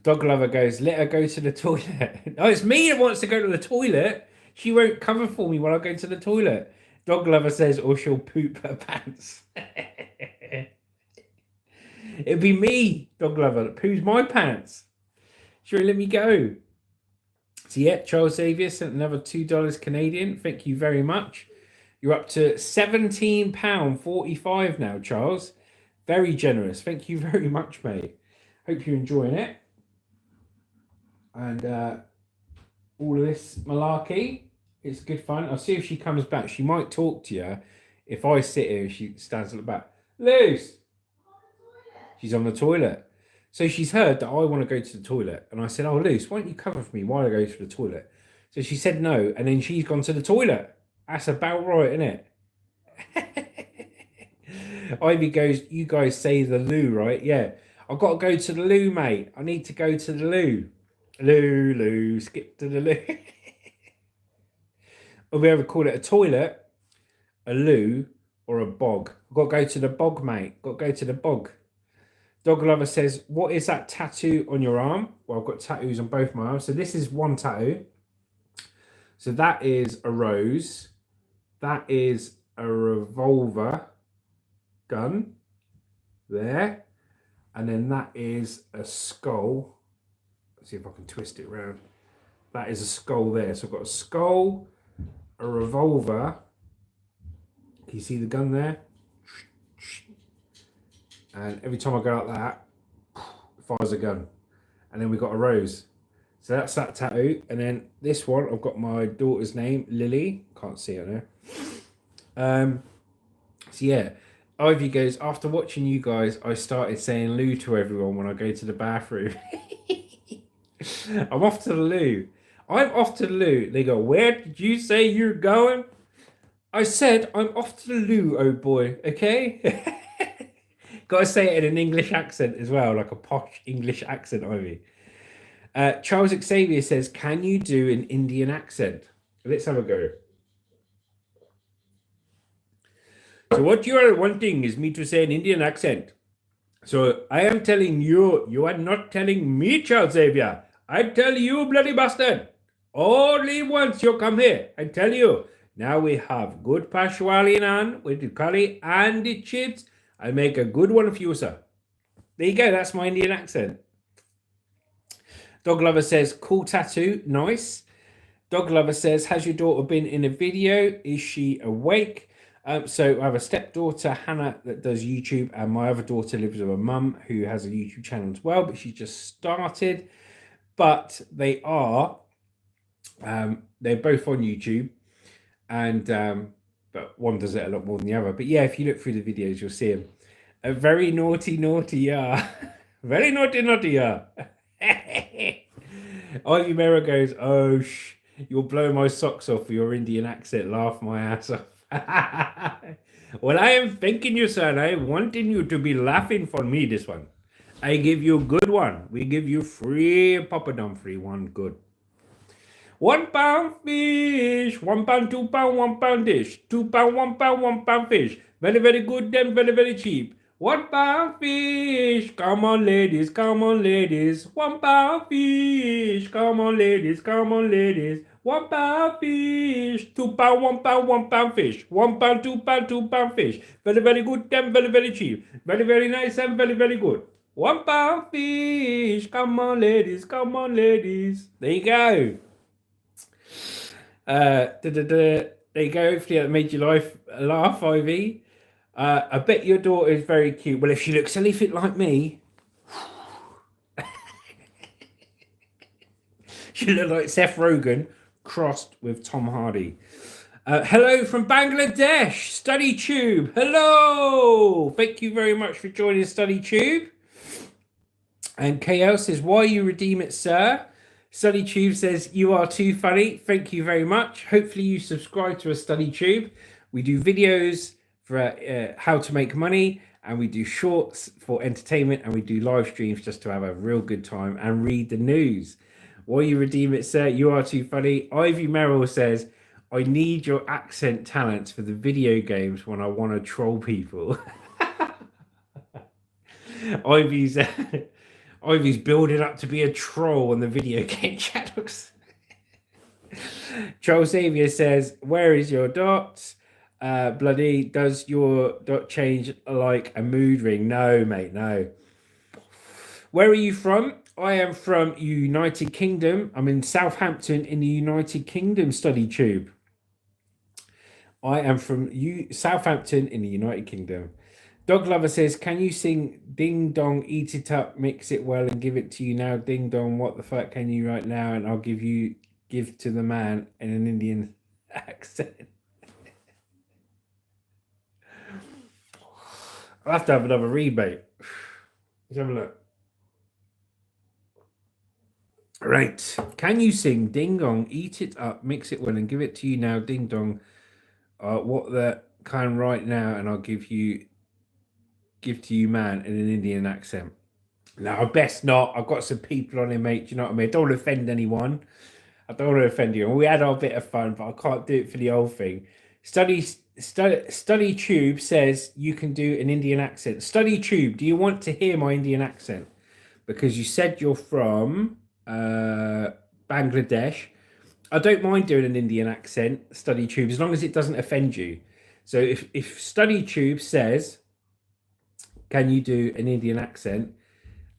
Dog Lover goes, let her go to the toilet. Oh, it's me that wants to go to the toilet. She won't cover for me when I go to the toilet. Dog Lover says, or she'll poop her pants. It'd be me, Dog Lover, that poos my pants. Sure, let me go. So yeah, Charles Xavier sent another $2 Canadian. Thank you very much. You're up to £17.45 now, Charles. Very generous. Thank you very much, mate. Hope you're enjoying it. And all of this malarkey, it's good fun. I'll see if she comes back. She might talk to you if I sit here and she stands at the back. Luce! She's on the toilet. So she's heard that I want to go to the toilet. And I said, oh, Luce, why don't you cover for me while I go to the toilet? So she said no. And then she's gone to the toilet. That's about right, isn't it? Ivy goes, you guys say the loo, right? Yeah. I've got to go to the loo, mate. I need to go to the loo. Loo, skip to the loo. Or we ever call it a toilet, a loo, or a bog. I've got to go to the bog, mate. Got to go to the bog. Dog Lover says, what is that tattoo on your arm? Well, I've got tattoos on both my arms. So this is one tattoo. So that is a rose. That is a revolver gun there. And then that is a skull. Let's see if I can twist it around. That is a skull there. So I've got a skull, a revolver. Can you see the gun there? And every time I go like that, it fires a gun. And then we've got a rose. So that's that tattoo. And then this one, I've got my daughter's name, Lily. Can't see it there. So yeah, Ivy goes, after watching you guys, I started saying loo to everyone when I go to the bathroom. I'm off to the loo. I'm off to the loo. They go, where did you say you're going? I said, I'm off to the loo, oh boy, okay? Gotta say it in an English accent as well, like a posh English accent, Ivy. Charles Xavier says, can you do an Indian accent? Let's have a go. So what you are wanting is me to say an Indian accent. So I am telling you, you are not telling me, Charles Xavier. I tell you, bloody bastard. Only once you come here, I tell you. Now we have good pashwali naan with the curry and the chips. I make a good one for you, sir. There you go. That's my Indian accent. Dog Lover says, cool tattoo. Nice. Dog Lover says, has your daughter been in a video? Is she awake? So I have a stepdaughter, Hannah, that does YouTube, and my other daughter lives with her mum, who has a YouTube channel as well, but she just started. But they are, they're both on YouTube, and but one does it a lot more than the other. But yeah, if you look through the videos, you'll see them. A very naughty, yeah. Very naughty, yeah. Ivy Mera goes, oh, you'll blow my socks off with your Indian accent. Laugh my ass off. Well, I am thanking you, sir. I am wanting you to be laughing for me this one. I give you a good one. We give you free poppadom, free one good. £1 fish, £1, £2, £1 dish, £2, £1, £1 fish. Very, very good, then very, very cheap. £1 fish, come on ladies, come on ladies. £1 fish, come on ladies, come on ladies. £1 fish, £2, £1, £1 fish. £1, £2, £2 fish. Very, very good, then very, very cheap. Very, very nice and very, very good. £1 fish, come on ladies, come on ladies. There you go. There you go. Hopefully that made your life laugh, Ivy. I bet your daughter is very cute. Well, if she looks anything like me, she look like Seth Rogen crossed with Tom Hardy. Hello from Bangladesh, StudyTube. Hello. Thank you very much for joining StudyTube. And KL says, why you redeem it, sir? StudyTube says, you are too funny. Thank you very much. Hopefully you subscribe to a StudyTube. We do videos for how to make money, and we do shorts for entertainment, and we do live streams just to have a real good time and read the news. Why you redeem it, sir? You are too funny. Ivy Merrill says, I need your accent talents for the video games when I want to troll people. Ivy's building up to be a troll on the video game channels. Charles Xavier says, where is your dot? Bloody, does your dot change like a mood ring? No, mate, no. Where are you from? I am from United Kingdom. I'm in Southampton in the United Kingdom, StudyTube. I am from Southampton in the United Kingdom. Dog Lover says, can you sing Ding Dong, Eat It Up, Mix It Well and Give It to You Now? Ding Dong, what the fuck can you right now? And I'll give to the man in an Indian accent. I'll have to have another read, mate. Let's have a look. Right. Can you sing Ding Dong, Eat It Up, Mix It Well and Give It to You Now? Ding Dong, what the kind right now? And I'll give to you, man, in an Indian accent. No, I best not. I've got some people on here, mate. Do you know what I mean? I don't want to offend anyone. I don't want to offend you. We had our bit of fun, but I can't do it for the whole thing. StudyTube says you can do an Indian accent. StudyTube, do you want to hear my Indian accent? Because you said you're from Bangladesh. I don't mind doing an Indian accent, Study Tube, as long as it doesn't offend you. So if Study Tube says, "Can you do an Indian accent?"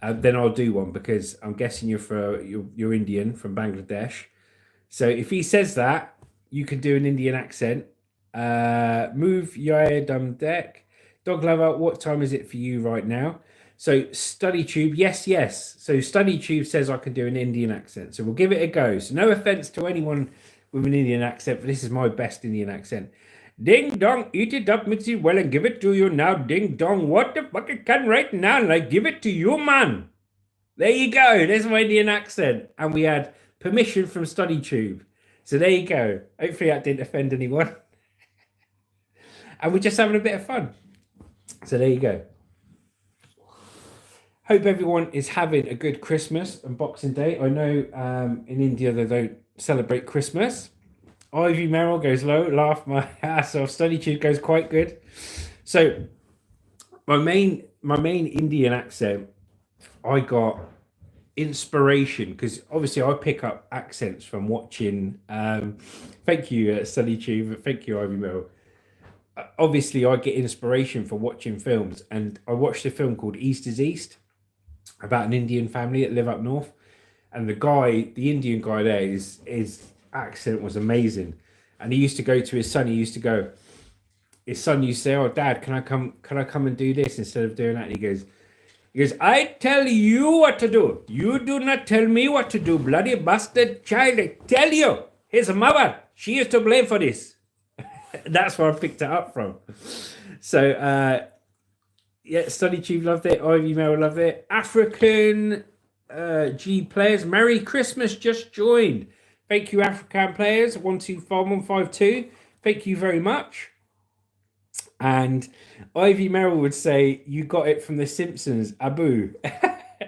Then I'll do one, because I'm guessing you're Indian from Bangladesh. So if he says that, you can do an Indian accent. Move your dumb deck. Dog lover, what time is it for you right now? So Study Tube, yes. So Study Tube says I can do an Indian accent. So we'll give it a go. So no offense to anyone with an Indian accent, but this is my best Indian accent. Ding dong, eat it up, mix it well, and give it to you now. Ding dong, what the fuck I can right now, and I give it to you, man. There you go. There's my Indian accent. And we had permission from Study Tube. So there you go. Hopefully that didn't offend anyone. And we're just having a bit of fun. So there you go. Hope everyone is having a good Christmas and Boxing Day. I know in India they don't celebrate Christmas. Ivy Merrill goes low, laugh my ass off. Study Tube goes quite good. So my main Indian accent, I got inspiration, because obviously I pick up accents from watching. Thank you, Study Tube. Thank you, Ivy Merrill. Obviously, I get inspiration from watching films, and I watched a film called East is East about an Indian family that live up north, and the Indian guy there, his accent was amazing, and he used to go to his son. His son used to say, "Oh, Dad, can I come and do this instead of doing that?" And he goes, "I tell you what to do. You do not tell me what to do, bloody bastard child. I tell you, his mother, she is to blame for this." That's where I picked it up from. So, Study Tube loved it. Ivy Merrill loved it. African G players, Merry Christmas, just joined. Thank you, African players. 125152. Thank you very much. And Ivy Merrill would say, "You got it from The Simpsons, Abu."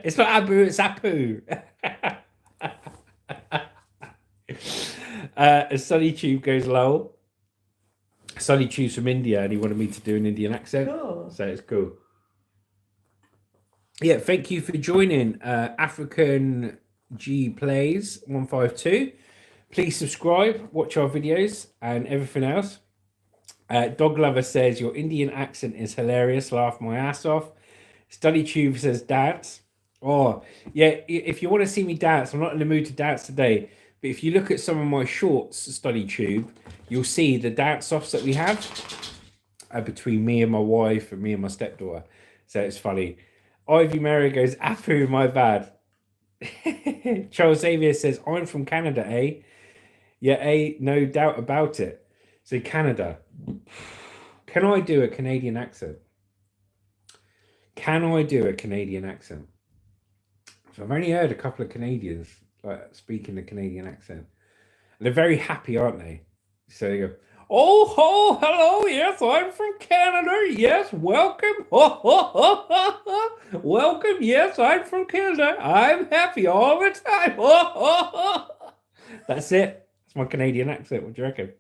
It's not Abu, it's Apu. Study Tube goes low. Study Tube's from India, and he wanted me to do an Indian accent. Cool. So it's cool. Yeah, thank you for joining African G Plays 152. Please subscribe, watch our videos, and everything else. Dog Lover says, "Your Indian accent is hilarious. Laugh my ass off." Study Tube says, "Dance." Oh, yeah, if you want to see me dance, I'm not in the mood to dance today. But if you look at some of my shorts, Study Tube, you'll see the dance-offs that we have between me and my wife and me and my stepdaughter. So it's funny. Ivy Mary goes, "Apu, my bad." Charles Xavier says, "I'm from Canada, eh?" Yeah, no doubt about it. So Canada. Can I do a Canadian accent? Can I do a Canadian accent? So I've only heard a couple of Canadians speaking the Canadian accent. And they're very happy, aren't they? So they go, "Oh, ho, hello, yes, I'm from Canada, yes, welcome, welcome, yes, I'm from Canada, I'm happy all the time, That's it. That's my Canadian accent. What do you reckon?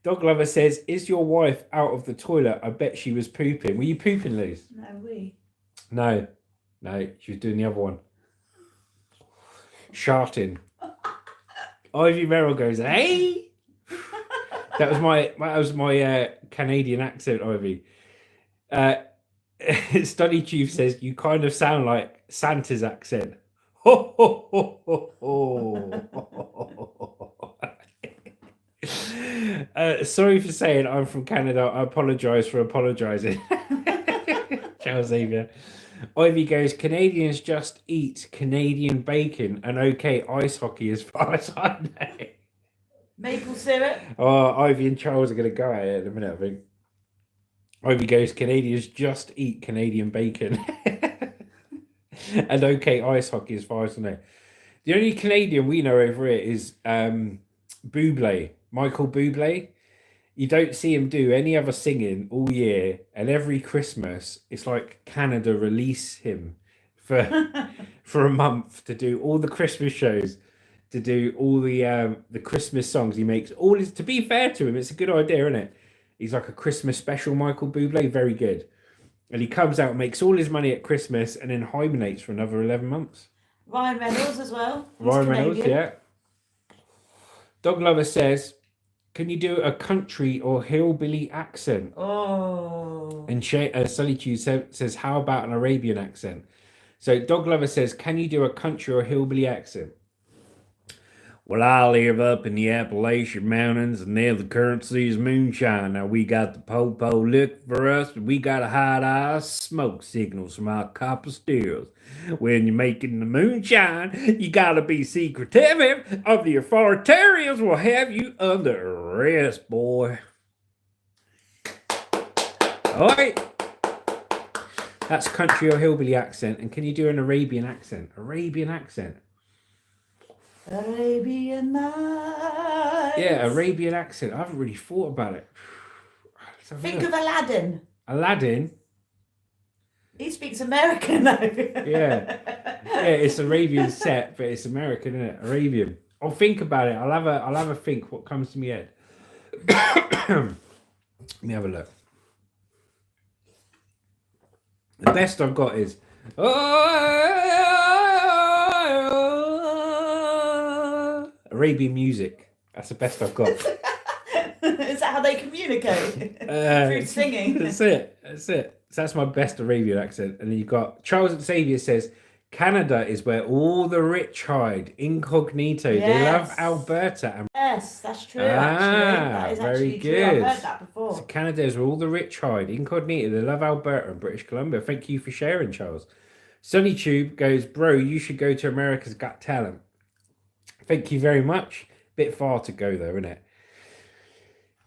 Dog Lover says, "Is your wife out of the toilet? I bet she was pooping." Were you pooping, Liz? No, she was doing the other one. Sharting. Ivy Merrill goes, "Hey." That was my Canadian accent, Ivy. Study Chief says, "You kind of sound like Santa's accent." Ho ho ho ho ho. Sorry for saying I'm from Canada. I apologise for apologising. Charles Xavier. Ivy goes, "Canadians just eat Canadian bacon and okay ice hockey as far as I know." Maple syrup. Oh, Ivy and Charles are going to go at it in a minute, I think. Ivy goes, "Canadians just eat Canadian bacon and okay ice hockey as far as I know." The only Canadian we know over here is Bublé, Michael Bublé. You don't see him do any other singing all year, and every Christmas it's like Canada release him for a month to do all the Christmas shows, to do all the Christmas songs. He makes all his. To be fair to him, it's a good idea, isn't it? He's like a Christmas special, Michael Bublé, very good. And he comes out, makes all his money at Christmas, and then hibernates for another 11 months. Ryan Reynolds as well. He's Ryan Canadian. Reynolds, yeah. Dog Lover says, can you do a country or hillbilly accent? Oh. And Solitude says, how about an Arabian accent? So Dog Lover says, can you do a country or hillbilly accent? Well, I live up in the Appalachian Mountains, and there the currency is moonshine. Now we got the po-po look for us, but we got a hot eye smoke signals from our copper stills. When you're making the moonshine, you gotta be secretive, or the authoritarians will have you under arrest, boy. All right. That's country or hillbilly accent. And can you do an Arabian accent? Arabian accent. Arabian Nights. Yeah, Arabian accent. I haven't really thought about it. Think of Aladdin. Aladdin? He speaks American though. Yeah. Yeah, it's Arabian set, but it's American, isn't it? Arabian. I'll think about it. I'll have a think what comes to my head. Let me have a look. The best I've got is Arabian music. That's the best I've got. Is that how they communicate? Through singing. That's it. So that's my best Arabian accent. And then you've got Charles Xavier says, Canada is where all the rich hide. Incognito. Yes. They love Alberta. And Yes, that's true. Actually, that is very actually good. true. I've heard that before. So Canada is where all the rich hide. Incognito. They love Alberta and British Columbia. Thank you for sharing, Charles. Sunny Tube goes, bro, you should go to America's Got Talent. Thank you very much. Bit far to go though, isn't it?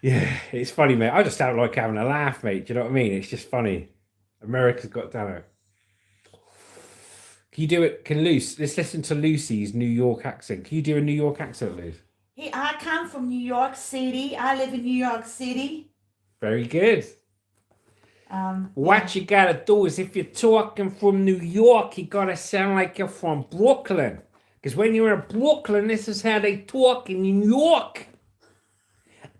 Yeah, it's funny, mate. I just don't like having a laugh, mate. Do you know what I mean? It's just funny. America's Got Talent. Can you do it? Let's listen to Lucy's New York accent. Can you do a New York accent, Luce? Hey, I come from New York City. I live in New York City. Very good. What you gotta do is if you're talking from New York, you gotta sound like you're from Brooklyn. Because when you're in Brooklyn, this is how they talk in New York.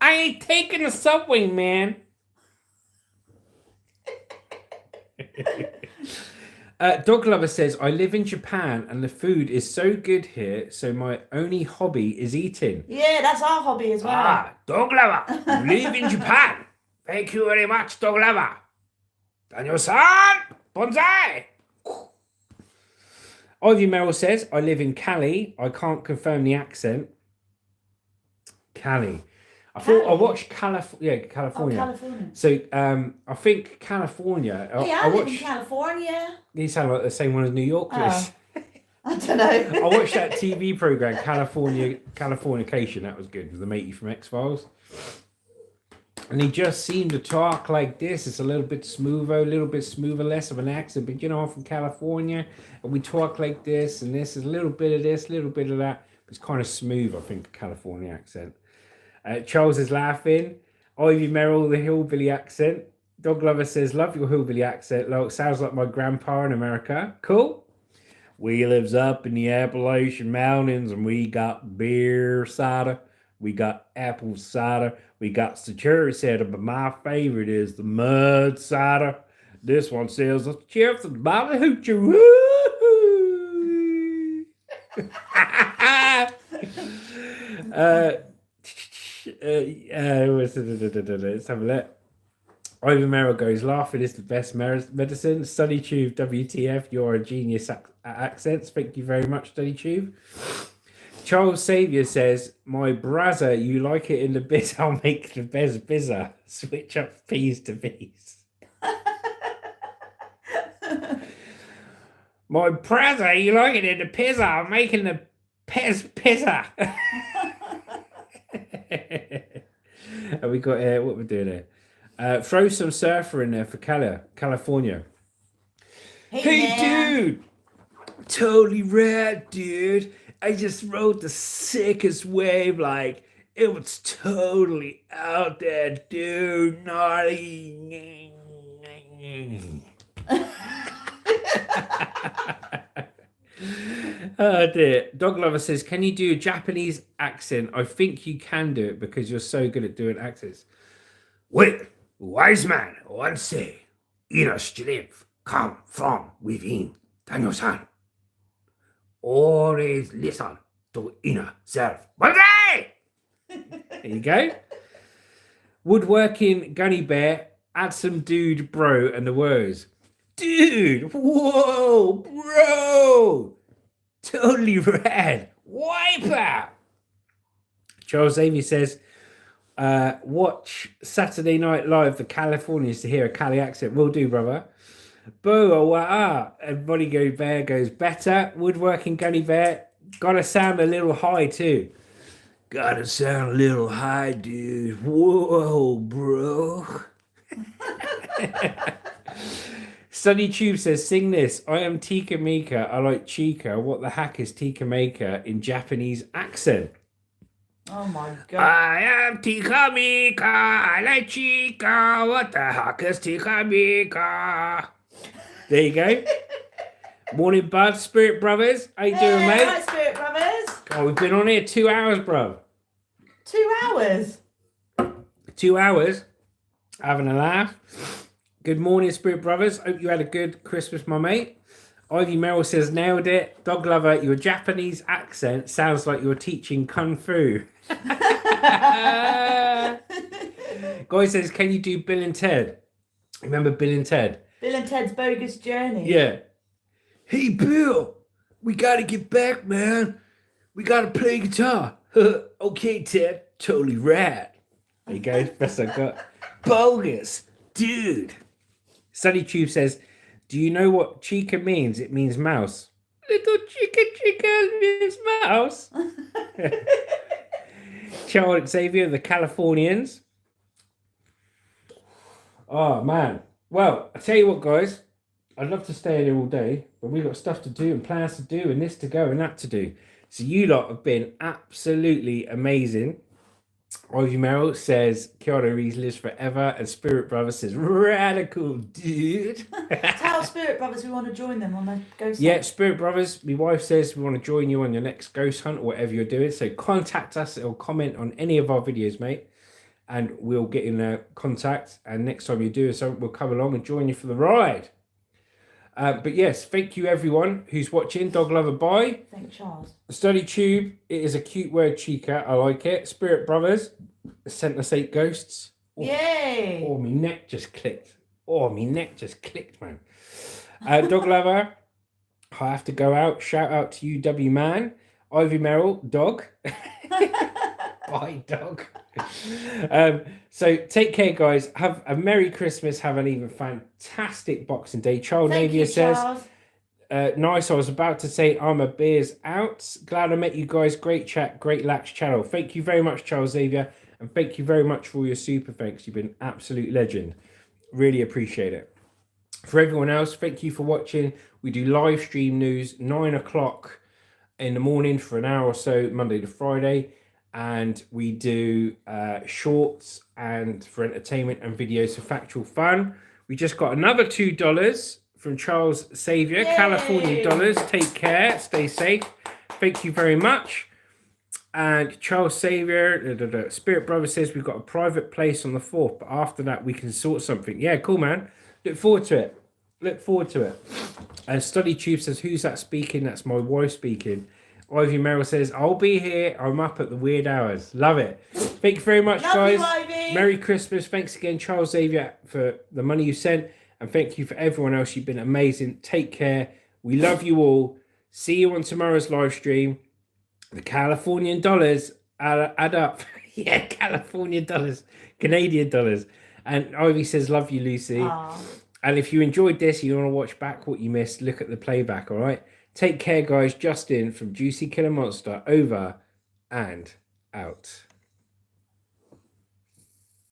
I ain't taking the subway, man. Dog Lover says, I live in Japan and the food is so good here, so my only hobby is eating. Yeah, that's our hobby as well. Dog Lover, you live in Japan. Thank you very much, Dog Lover. Daniel-san, bonsai. Ivy Merrill says, I live in Cali. I can't confirm the accent. Cali. I watched California. Oh, California. So I think California. Yeah, I live in California. You sound like the same one as New York. Oh. I don't know. I watched that TV program, Californication. That was good with the matey from X-Files. And he just seemed to talk like this. It's a little bit smoother, less of an accent. But you know, I'm from California, and we talk like this, and this is a little bit of this, a little bit of that. It's kind of smooth, I think, California accent. Charles is laughing. Ivy Merrill, the hillbilly accent. Dog Lover says, love your hillbilly accent. Like, sounds like my grandpa in America. Cool. We lives up in the Appalachian Mountains, and we got beer cider. We got apple cider. We got the cherry cider, but my favorite is the mud cider. This one says, the chips and the bottle of hoochie. Woo! Let's have a look. Ivy Merrill goes, laughing is the best medicine. Study Tube, WTF, you're a genius at accents. Thank you very much, Study Tube. Charles Xavier says, my brother, you like it in the bit, I'll make the best bizzer. Switch up P's to B's. My brother, you like it in the pizza, I'm making the pizza. And we got what we're doing here. Throw some surfer in there for California. Hey dude, totally rad, dude. I just rode the sickest wave, like it was totally out there, dude. Gnarly. Oh dear. Dog Lover says, can you do a Japanese accent? I think you can do it because you're so good at doing accents. Well, wise man once said, inner strength come from within. Daniel-san, always listen to inner self. There you go. Woodworking Gunny Bear, add some dude, bro, and the words. Dude, whoa, bro, totally rad. Wipeout. Charles Xavier says, watch Saturday Night Live for Californians to hear a Cali accent. Will do, brother. Boo, wah, everybody go bear goes better. Woodworking Gunny Bear, gotta sound a little high too. Gotta sound a little high, dude. Whoa, bro. Sunny Tube says, sing this. I am Tika Mika. I like Chica. What the heck is Tika Mika in Japanese accent? Oh my God. I am Tika Mika. I like Chica. What the heck is Tika Mika? There you go. Morning, bud. Spirit Brothers. How you doing, mate? Right, Spirit Brothers. Oh, we've been on here 2 hours, bro. 2 hours. 2 hours. Having a laugh. Good morning, Spirit Brothers. Hope you had a good Christmas, my mate. Ivy Merrill says, nailed it. Dog lover, your Japanese accent sounds like you're teaching Kung Fu. Guy says, can you do Bill and Ted? Remember Bill and Ted? Bill and Ted's Bogus Journey. Yeah. Hey, Bill, we got to get back, man. We got to play guitar. Okay, Ted, totally rad. There you go. Best I got. Bogus, dude. Sunny Tube says, do you know what chica means? It means mouse. Little chica means mouse. Charles Xavier, the Californians. Oh, man. Well, I tell you what, guys. I'd love to stay here all day, but we've got stuff to do and plans to do and this to go and that to do. So you lot have been absolutely amazing. Ivy Merrill says, Keanu Reeves lives forever. And Spirit Brother says, radical, dude. Tell Spirit Brothers we want to join them on the ghost Yeah, hunt. Spirit Brothers, my wife says we want to join you on your next ghost hunt or whatever you're doing. So contact us or comment on any of our videos, mate. And we'll get in contact. And next time you're doing something, we'll come along and join you for the ride. But yes, thank you everyone who's watching. Dog Lover, bye. Thank Charles. Study Tube, it is a cute word, chica. I like it. Spirit Brothers sent us 8 ghosts. Oh, Yay! oh, my neck just clicked. Oh, my neck just clicked, man. Dog Lover, I have to go out. Shout out to you, W Man. Ivy Merrill, dog. Bye, dog. So take care, guys. Have a Merry Christmas. Have an even fantastic Boxing Day. Charles Navia says, nice. I was about to say I'm a beers out. Glad I met you guys. Great chat, great lax channel. Thank you very much, Charles Xavier, and thank you very much for all your super thanks. You've been absolute legend. Really appreciate it. For everyone else, thank you for watching. We do live stream news 9 o'clock in the morning for an hour or so, Monday to Friday. And we do shorts and for entertainment and videos for factual fun. We just got another $2 from Charles Xavier. Yay! California dollars. Take care. Stay safe. Thank you very much. And Charles Xavier, Spirit Brother says we've got a private place on the 4th, but after that we can sort something. Yeah, cool, man. Look forward to it. Look forward to it. And Study Tube says, who's that speaking? That's my wife speaking. Ivy Merrill says, I'll be here. I'm up at the weird hours. Love it. Thank you very much, guys. Love you, Ivy. Merry Christmas. Thanks again, Charles Xavier, for the money you sent. And thank you for everyone else. You've been amazing. Take care. We love you all. See you on tomorrow's live stream. The Californian dollars add up. Yeah, California dollars. Canadian dollars. And Ivy says, love you, Lucy. Aww. And if you enjoyed this, you want to watch back what you missed, look at the playback, all right? Take care, guys. Justin from Juicy Killer Monster, over and out.